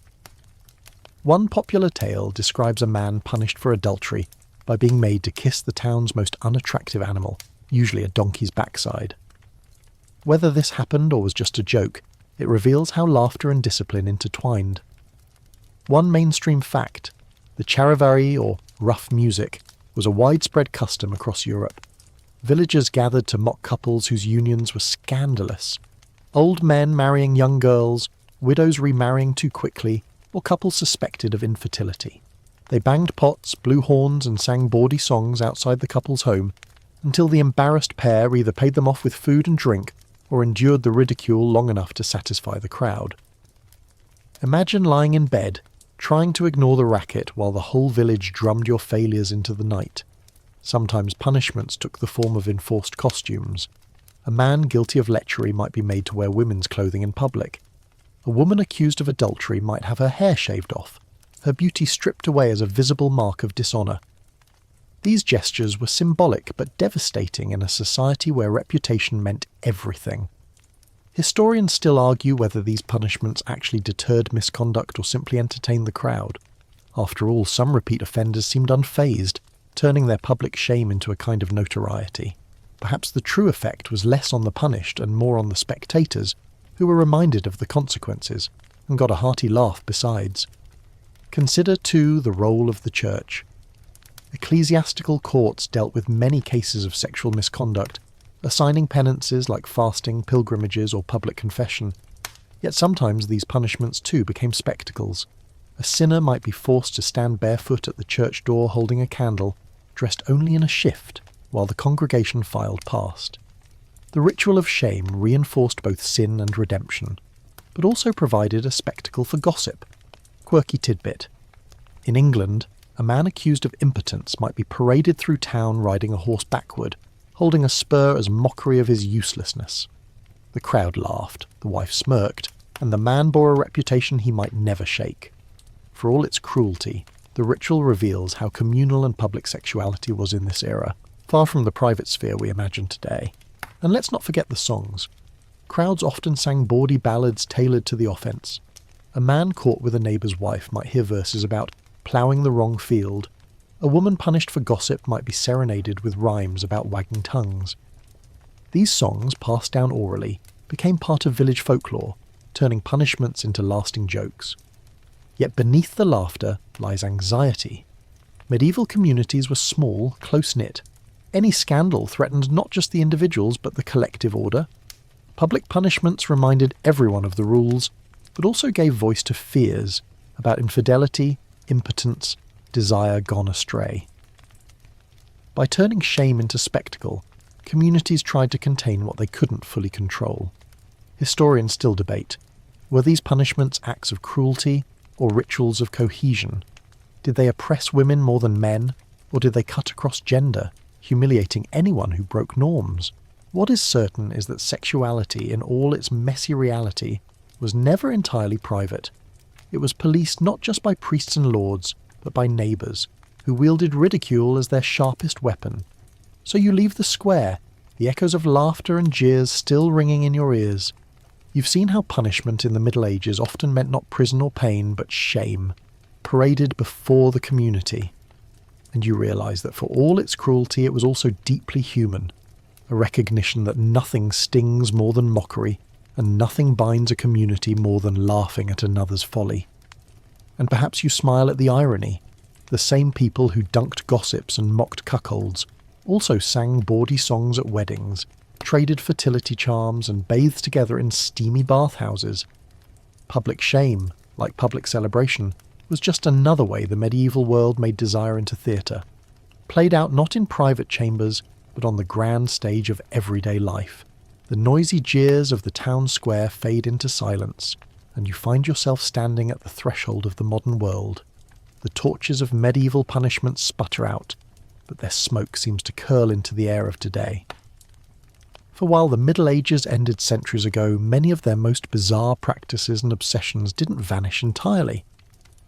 One popular tale describes a man punished for adultery by being made to kiss the town's most unattractive animal, usually a donkey's backside. Whether this happened or was just a joke, it reveals how laughter and discipline intertwined. One mainstream fact: the charivari, or rough music, was a widespread custom across Europe. Villagers gathered to mock couples whose unions were scandalous. Old men marrying young girls, widows remarrying too quickly, or couples suspected of infertility. They banged pots, blew horns, and sang bawdy songs outside the couple's home, until the embarrassed pair either paid them off with food and drink, or endured the ridicule long enough to satisfy the crowd. Imagine lying in bed, trying to ignore the racket while the whole village drummed your failures into the night. Sometimes punishments took the form of enforced costumes. A man guilty of lechery might be made to wear women's clothing in public. A woman accused of adultery might have her hair shaved off, her beauty stripped away as a visible mark of dishonour. These gestures were symbolic but devastating in a society where reputation meant everything. Historians still argue whether these punishments actually deterred misconduct or simply entertained the crowd. After all, some repeat offenders seemed unfazed, turning their public shame into a kind of notoriety. Perhaps the true effect was less on the punished and more on the spectators, who were reminded of the consequences, and got a hearty laugh besides. Consider, too, the role of the church. Ecclesiastical courts dealt with many cases of sexual misconduct, assigning penances like fasting, pilgrimages, or public confession. Yet sometimes these punishments too became spectacles. A sinner might be forced to stand barefoot at the church door holding a candle, dressed only in a shift, while the congregation filed past. The ritual of shame reinforced both sin and redemption, but also provided a spectacle for gossip. Quirky tidbit. In England, a man accused of impotence might be paraded through town riding a horse backward, holding a spur as mockery of his uselessness. The crowd laughed, the wife smirked, and the man bore a reputation he might never shake. For all its cruelty, the ritual reveals how communal and public sexuality was in this era, far from the private sphere we imagine today. And let's not forget the songs. Crowds often sang bawdy ballads tailored to the offence. A man caught with a neighbour's wife might hear verses about ploughing the wrong field. A woman punished for gossip might be serenaded with rhymes about wagging tongues. These songs, passed down orally, became part of village folklore, turning punishments into lasting jokes. Yet beneath the laughter lies anxiety. Medieval communities were small, close-knit. Any scandal threatened not just the individuals but the collective order. Public punishments reminded everyone of the rules, but also gave voice to fears about infidelity, impotence, desire gone astray. By turning shame into spectacle, communities tried to contain what they couldn't fully control. Historians still debate, were these punishments acts of cruelty or rituals of cohesion? Did they oppress women more than men, or did they cut across gender, humiliating anyone who broke norms? What is certain is that sexuality in all its messy reality was never entirely private. It was policed not just by priests and lords, but by neighbours, who wielded ridicule as their sharpest weapon. So you leave the square, the echoes of laughter and jeers still ringing in your ears. You've seen how punishment in the Middle Ages often meant not prison or pain, but shame, paraded before the community. And you realise that for all its cruelty it was also deeply human, a recognition that nothing stings more than mockery, and nothing binds a community more than laughing at another's folly. And perhaps you smile at the irony. The same people who dunked gossips and mocked cuckolds also sang bawdy songs at weddings, traded fertility charms and bathed together in steamy bathhouses. Public shame, like public celebration, was just another way the medieval world made desire into theatre, played out not in private chambers, but on the grand stage of everyday life. The noisy jeers of the town square fade into silence, and you find yourself standing at the threshold of the modern world. The torches of medieval punishment sputter out, but their smoke seems to curl into the air of today. For while the Middle Ages ended centuries ago, many of their most bizarre practices and obsessions didn't vanish entirely.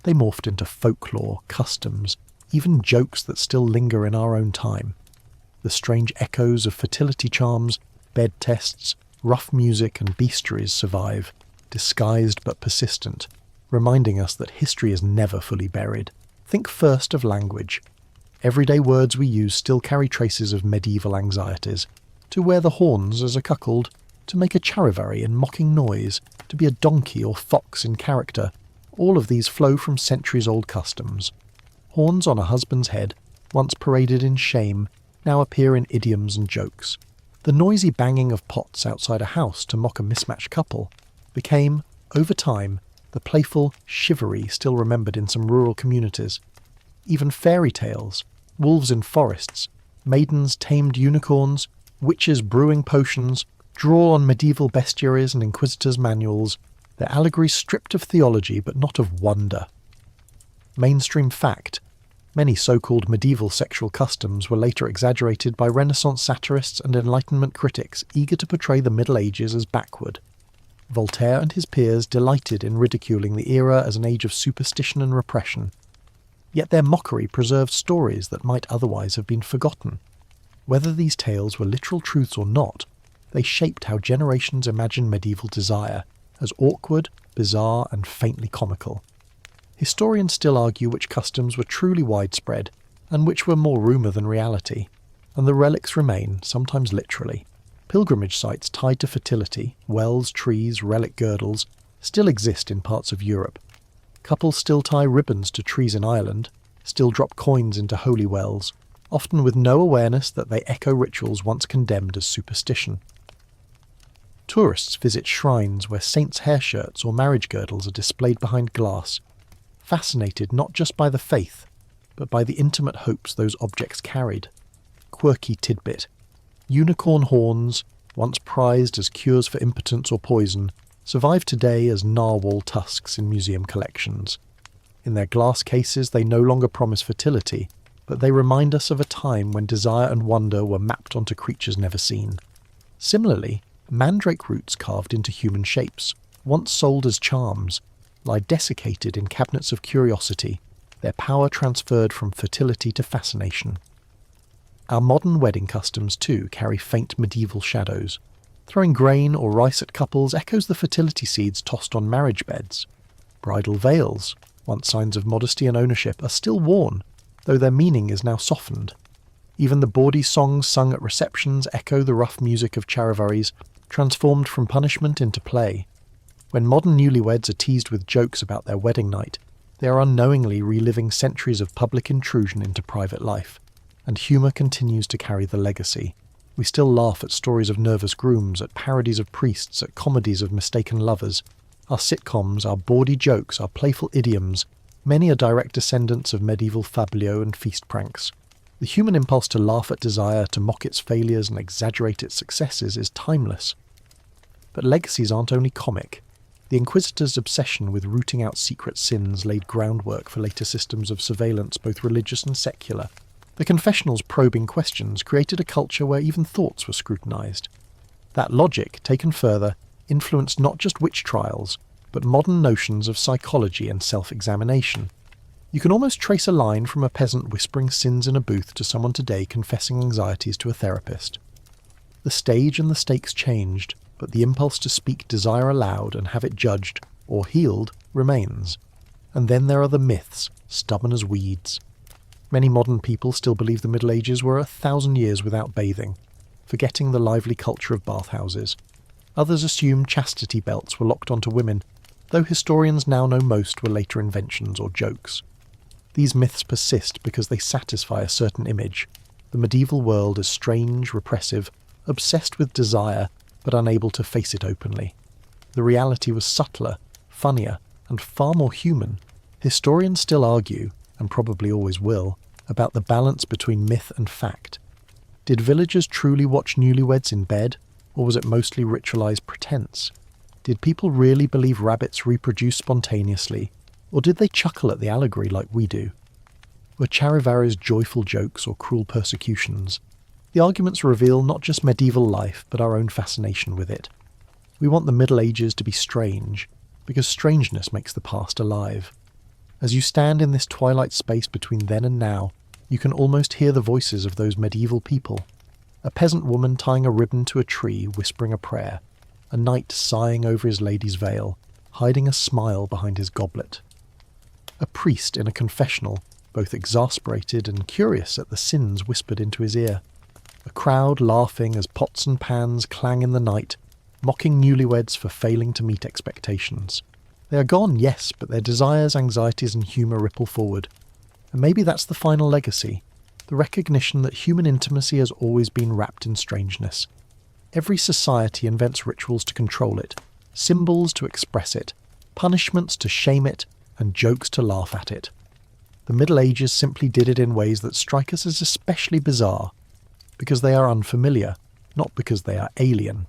They morphed into folklore, customs, even jokes that still linger in our own time. The strange echoes of fertility charms, bed tests, rough music and bestiaries survive, disguised but persistent, reminding us that history is never fully buried. Think first of language. Everyday words we use still carry traces of medieval anxieties. To wear the horns as a cuckold, to make a charivari in mocking noise, to be a donkey or fox in character, all of these flow from centuries-old customs. Horns on a husband's head, once paraded in shame, now appear in idioms and jokes. The noisy banging of pots outside a house to mock a mismatched couple became, over time, the playful chivalry still remembered in some rural communities. Even fairy tales, wolves in forests, maidens tamed unicorns, witches brewing potions, draw on medieval bestiaries and inquisitors' manuals, their allegories stripped of theology but not of wonder. Mainstream fact, many so-called medieval sexual customs were later exaggerated by Renaissance satirists and Enlightenment critics eager to portray the Middle Ages as backward. Voltaire and his peers delighted in ridiculing the era as an age of superstition and repression. Yet their mockery preserved stories that might otherwise have been forgotten. Whether these tales were literal truths or not, they shaped how generations imagined medieval desire, as awkward, bizarre, and faintly comical. Historians still argue which customs were truly widespread, and which were more rumour than reality, and the relics remain, sometimes literally. Pilgrimage sites tied to fertility, wells, trees, relic girdles, still exist in parts of Europe. Couples still tie ribbons to trees in Ireland, still drop coins into holy wells, often with no awareness that they echo rituals once condemned as superstition. Tourists visit shrines where saints' hair shirts or marriage girdles are displayed behind glass, fascinated not just by the faith, but by the intimate hopes those objects carried. Quirky tidbit. Unicorn horns, once prized as cures for impotence or poison, survive today as narwhal tusks in museum collections. In their glass cases they no longer promise fertility, but they remind us of a time when desire and wonder were mapped onto creatures never seen. Similarly, mandrake roots carved into human shapes, once sold as charms, lie desiccated in cabinets of curiosity, their power transferred from fertility to fascination. Our modern wedding customs, too, carry faint medieval shadows. Throwing grain or rice at couples echoes the fertility seeds tossed on marriage beds. Bridal veils, once signs of modesty and ownership, are still worn, though their meaning is now softened. Even the bawdy songs sung at receptions echo the rough music of charivaris, transformed from punishment into play. When modern newlyweds are teased with jokes about their wedding night, they are unknowingly reliving centuries of public intrusion into private life, and humour continues to carry the legacy. We still laugh at stories of nervous grooms, at parodies of priests, at comedies of mistaken lovers. Our sitcoms, our bawdy jokes, our playful idioms, many are direct descendants of medieval fabliaux and feast pranks. The The human impulse to laugh at desire, to mock its failures and exaggerate its successes is timeless. But legacies aren't only comic. The Inquisitors' obsession with rooting out secret sins laid groundwork for later systems of surveillance, both religious and secular. The confessional's probing questions created a culture where even thoughts were scrutinised. That logic, taken further, influenced not just witch trials, but modern notions of psychology and self-examination. You can almost trace a line from a peasant whispering sins in a booth to someone today confessing anxieties to a therapist. The stage and the stakes changed, but the impulse to speak desire aloud and have it judged, or healed, remains. And then there are the myths, stubborn as weeds. Many modern people still believe the Middle Ages were 1,000 years without bathing, forgetting the lively culture of bathhouses. Others assume chastity belts were locked onto women, though historians now know most were later inventions or jokes. These myths persist because they satisfy a certain image. The medieval world is strange, repressive, obsessed with desire, but unable to face it openly. The reality was subtler, funnier, and far more human. Historians still argue, and probably always will, about the balance between myth and fact. Did villagers truly watch newlyweds in bed, or was it mostly ritualized pretense? Did people really believe rabbits reproduce spontaneously, or did they chuckle at the allegory like we do? Were Charivaris joyful jokes or cruel persecutions? The arguments reveal not just medieval life, but our own fascination with it. We want the Middle Ages to be strange, because strangeness makes the past alive. As you stand in this twilight space between then and now, you can almost hear the voices of those medieval people. A peasant woman tying a ribbon to a tree, whispering a prayer. A knight sighing over his lady's veil, hiding a smile behind his goblet. A priest in a confessional, both exasperated and curious at the sins whispered into his ear. A crowd laughing as pots and pans clang in the night, mocking newlyweds for failing to meet expectations. They are gone, yes, but their desires, anxieties and humour ripple forward. And maybe that's the final legacy, the recognition that human intimacy has always been wrapped in strangeness. Every society invents rituals to control it, symbols to express it, punishments to shame it, and jokes to laugh at it. The Middle Ages simply did it in ways that strike us as especially bizarre, because they are unfamiliar, not because they are alien.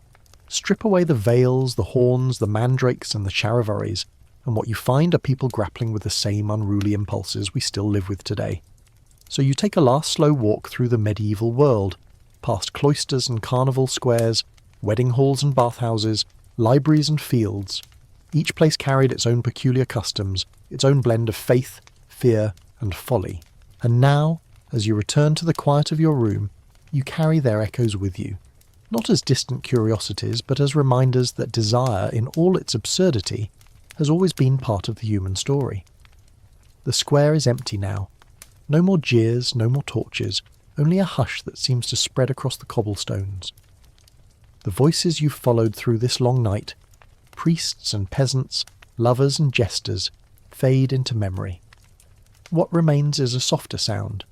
Strip away the veils, the horns, the mandrakes and the charivaris, and what you find are people grappling with the same unruly impulses we still live with today. So you take a last slow walk through the medieval world, past cloisters and carnival squares, wedding halls and bathhouses, libraries and fields. Each place carried its own peculiar customs, its own blend of faith, fear, and folly. And now, as you return to the quiet of your room, you carry their echoes with you. Not as distant curiosities, but as reminders that desire, in all its absurdity, has always been part of the human story. The square is empty now. No more jeers, no more torches, only a hush that seems to spread across the cobblestones. The voices you've followed through this long night, priests and peasants, lovers and jesters, fade into memory. What remains is a softer sound,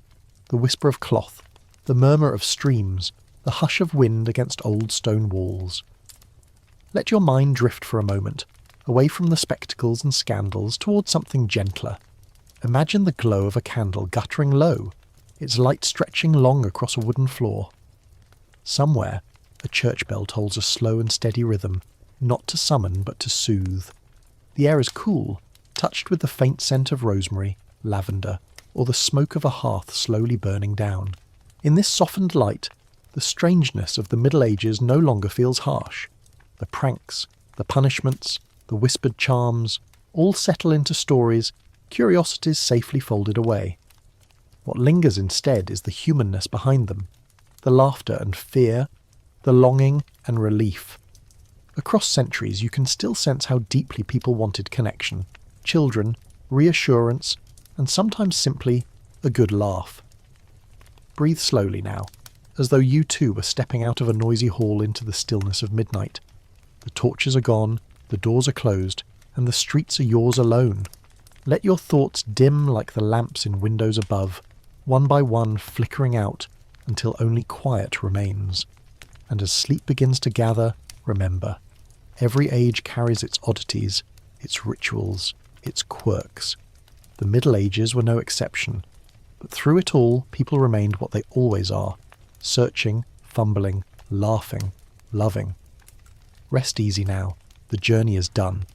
the whisper of cloth, the murmur of streams, the hush of wind against old stone walls. Let your mind drift for a moment, away from the spectacles and scandals towards something gentler. Imagine the glow of a candle guttering low, its light stretching long across a wooden floor. Somewhere, a church bell tolls a slow and steady rhythm, not to summon but to soothe. The air is cool, touched with the faint scent of rosemary, lavender, or the smoke of a hearth slowly burning down. In this softened light, the strangeness of the Middle Ages no longer feels harsh. The pranks, the punishments, the whispered charms, all settle into stories, curiosities safely folded away. What lingers instead is the humanness behind them, the laughter and fear, the longing and relief. Across centuries you can still sense how deeply people wanted connection, children, reassurance, and sometimes simply a good laugh. Breathe slowly now, as though you too were stepping out of a noisy hall into the stillness of midnight. The torches are gone, the doors are closed, and the streets are yours alone. Let your thoughts dim like the lamps in windows above, one by one flickering out until only quiet remains. And as sleep begins to gather, remember, every age carries its oddities, its rituals, its quirks. The Middle Ages were no exception, But through it all, people remained what they always are, searching, fumbling, laughing, loving. Rest easy now, the journey is done.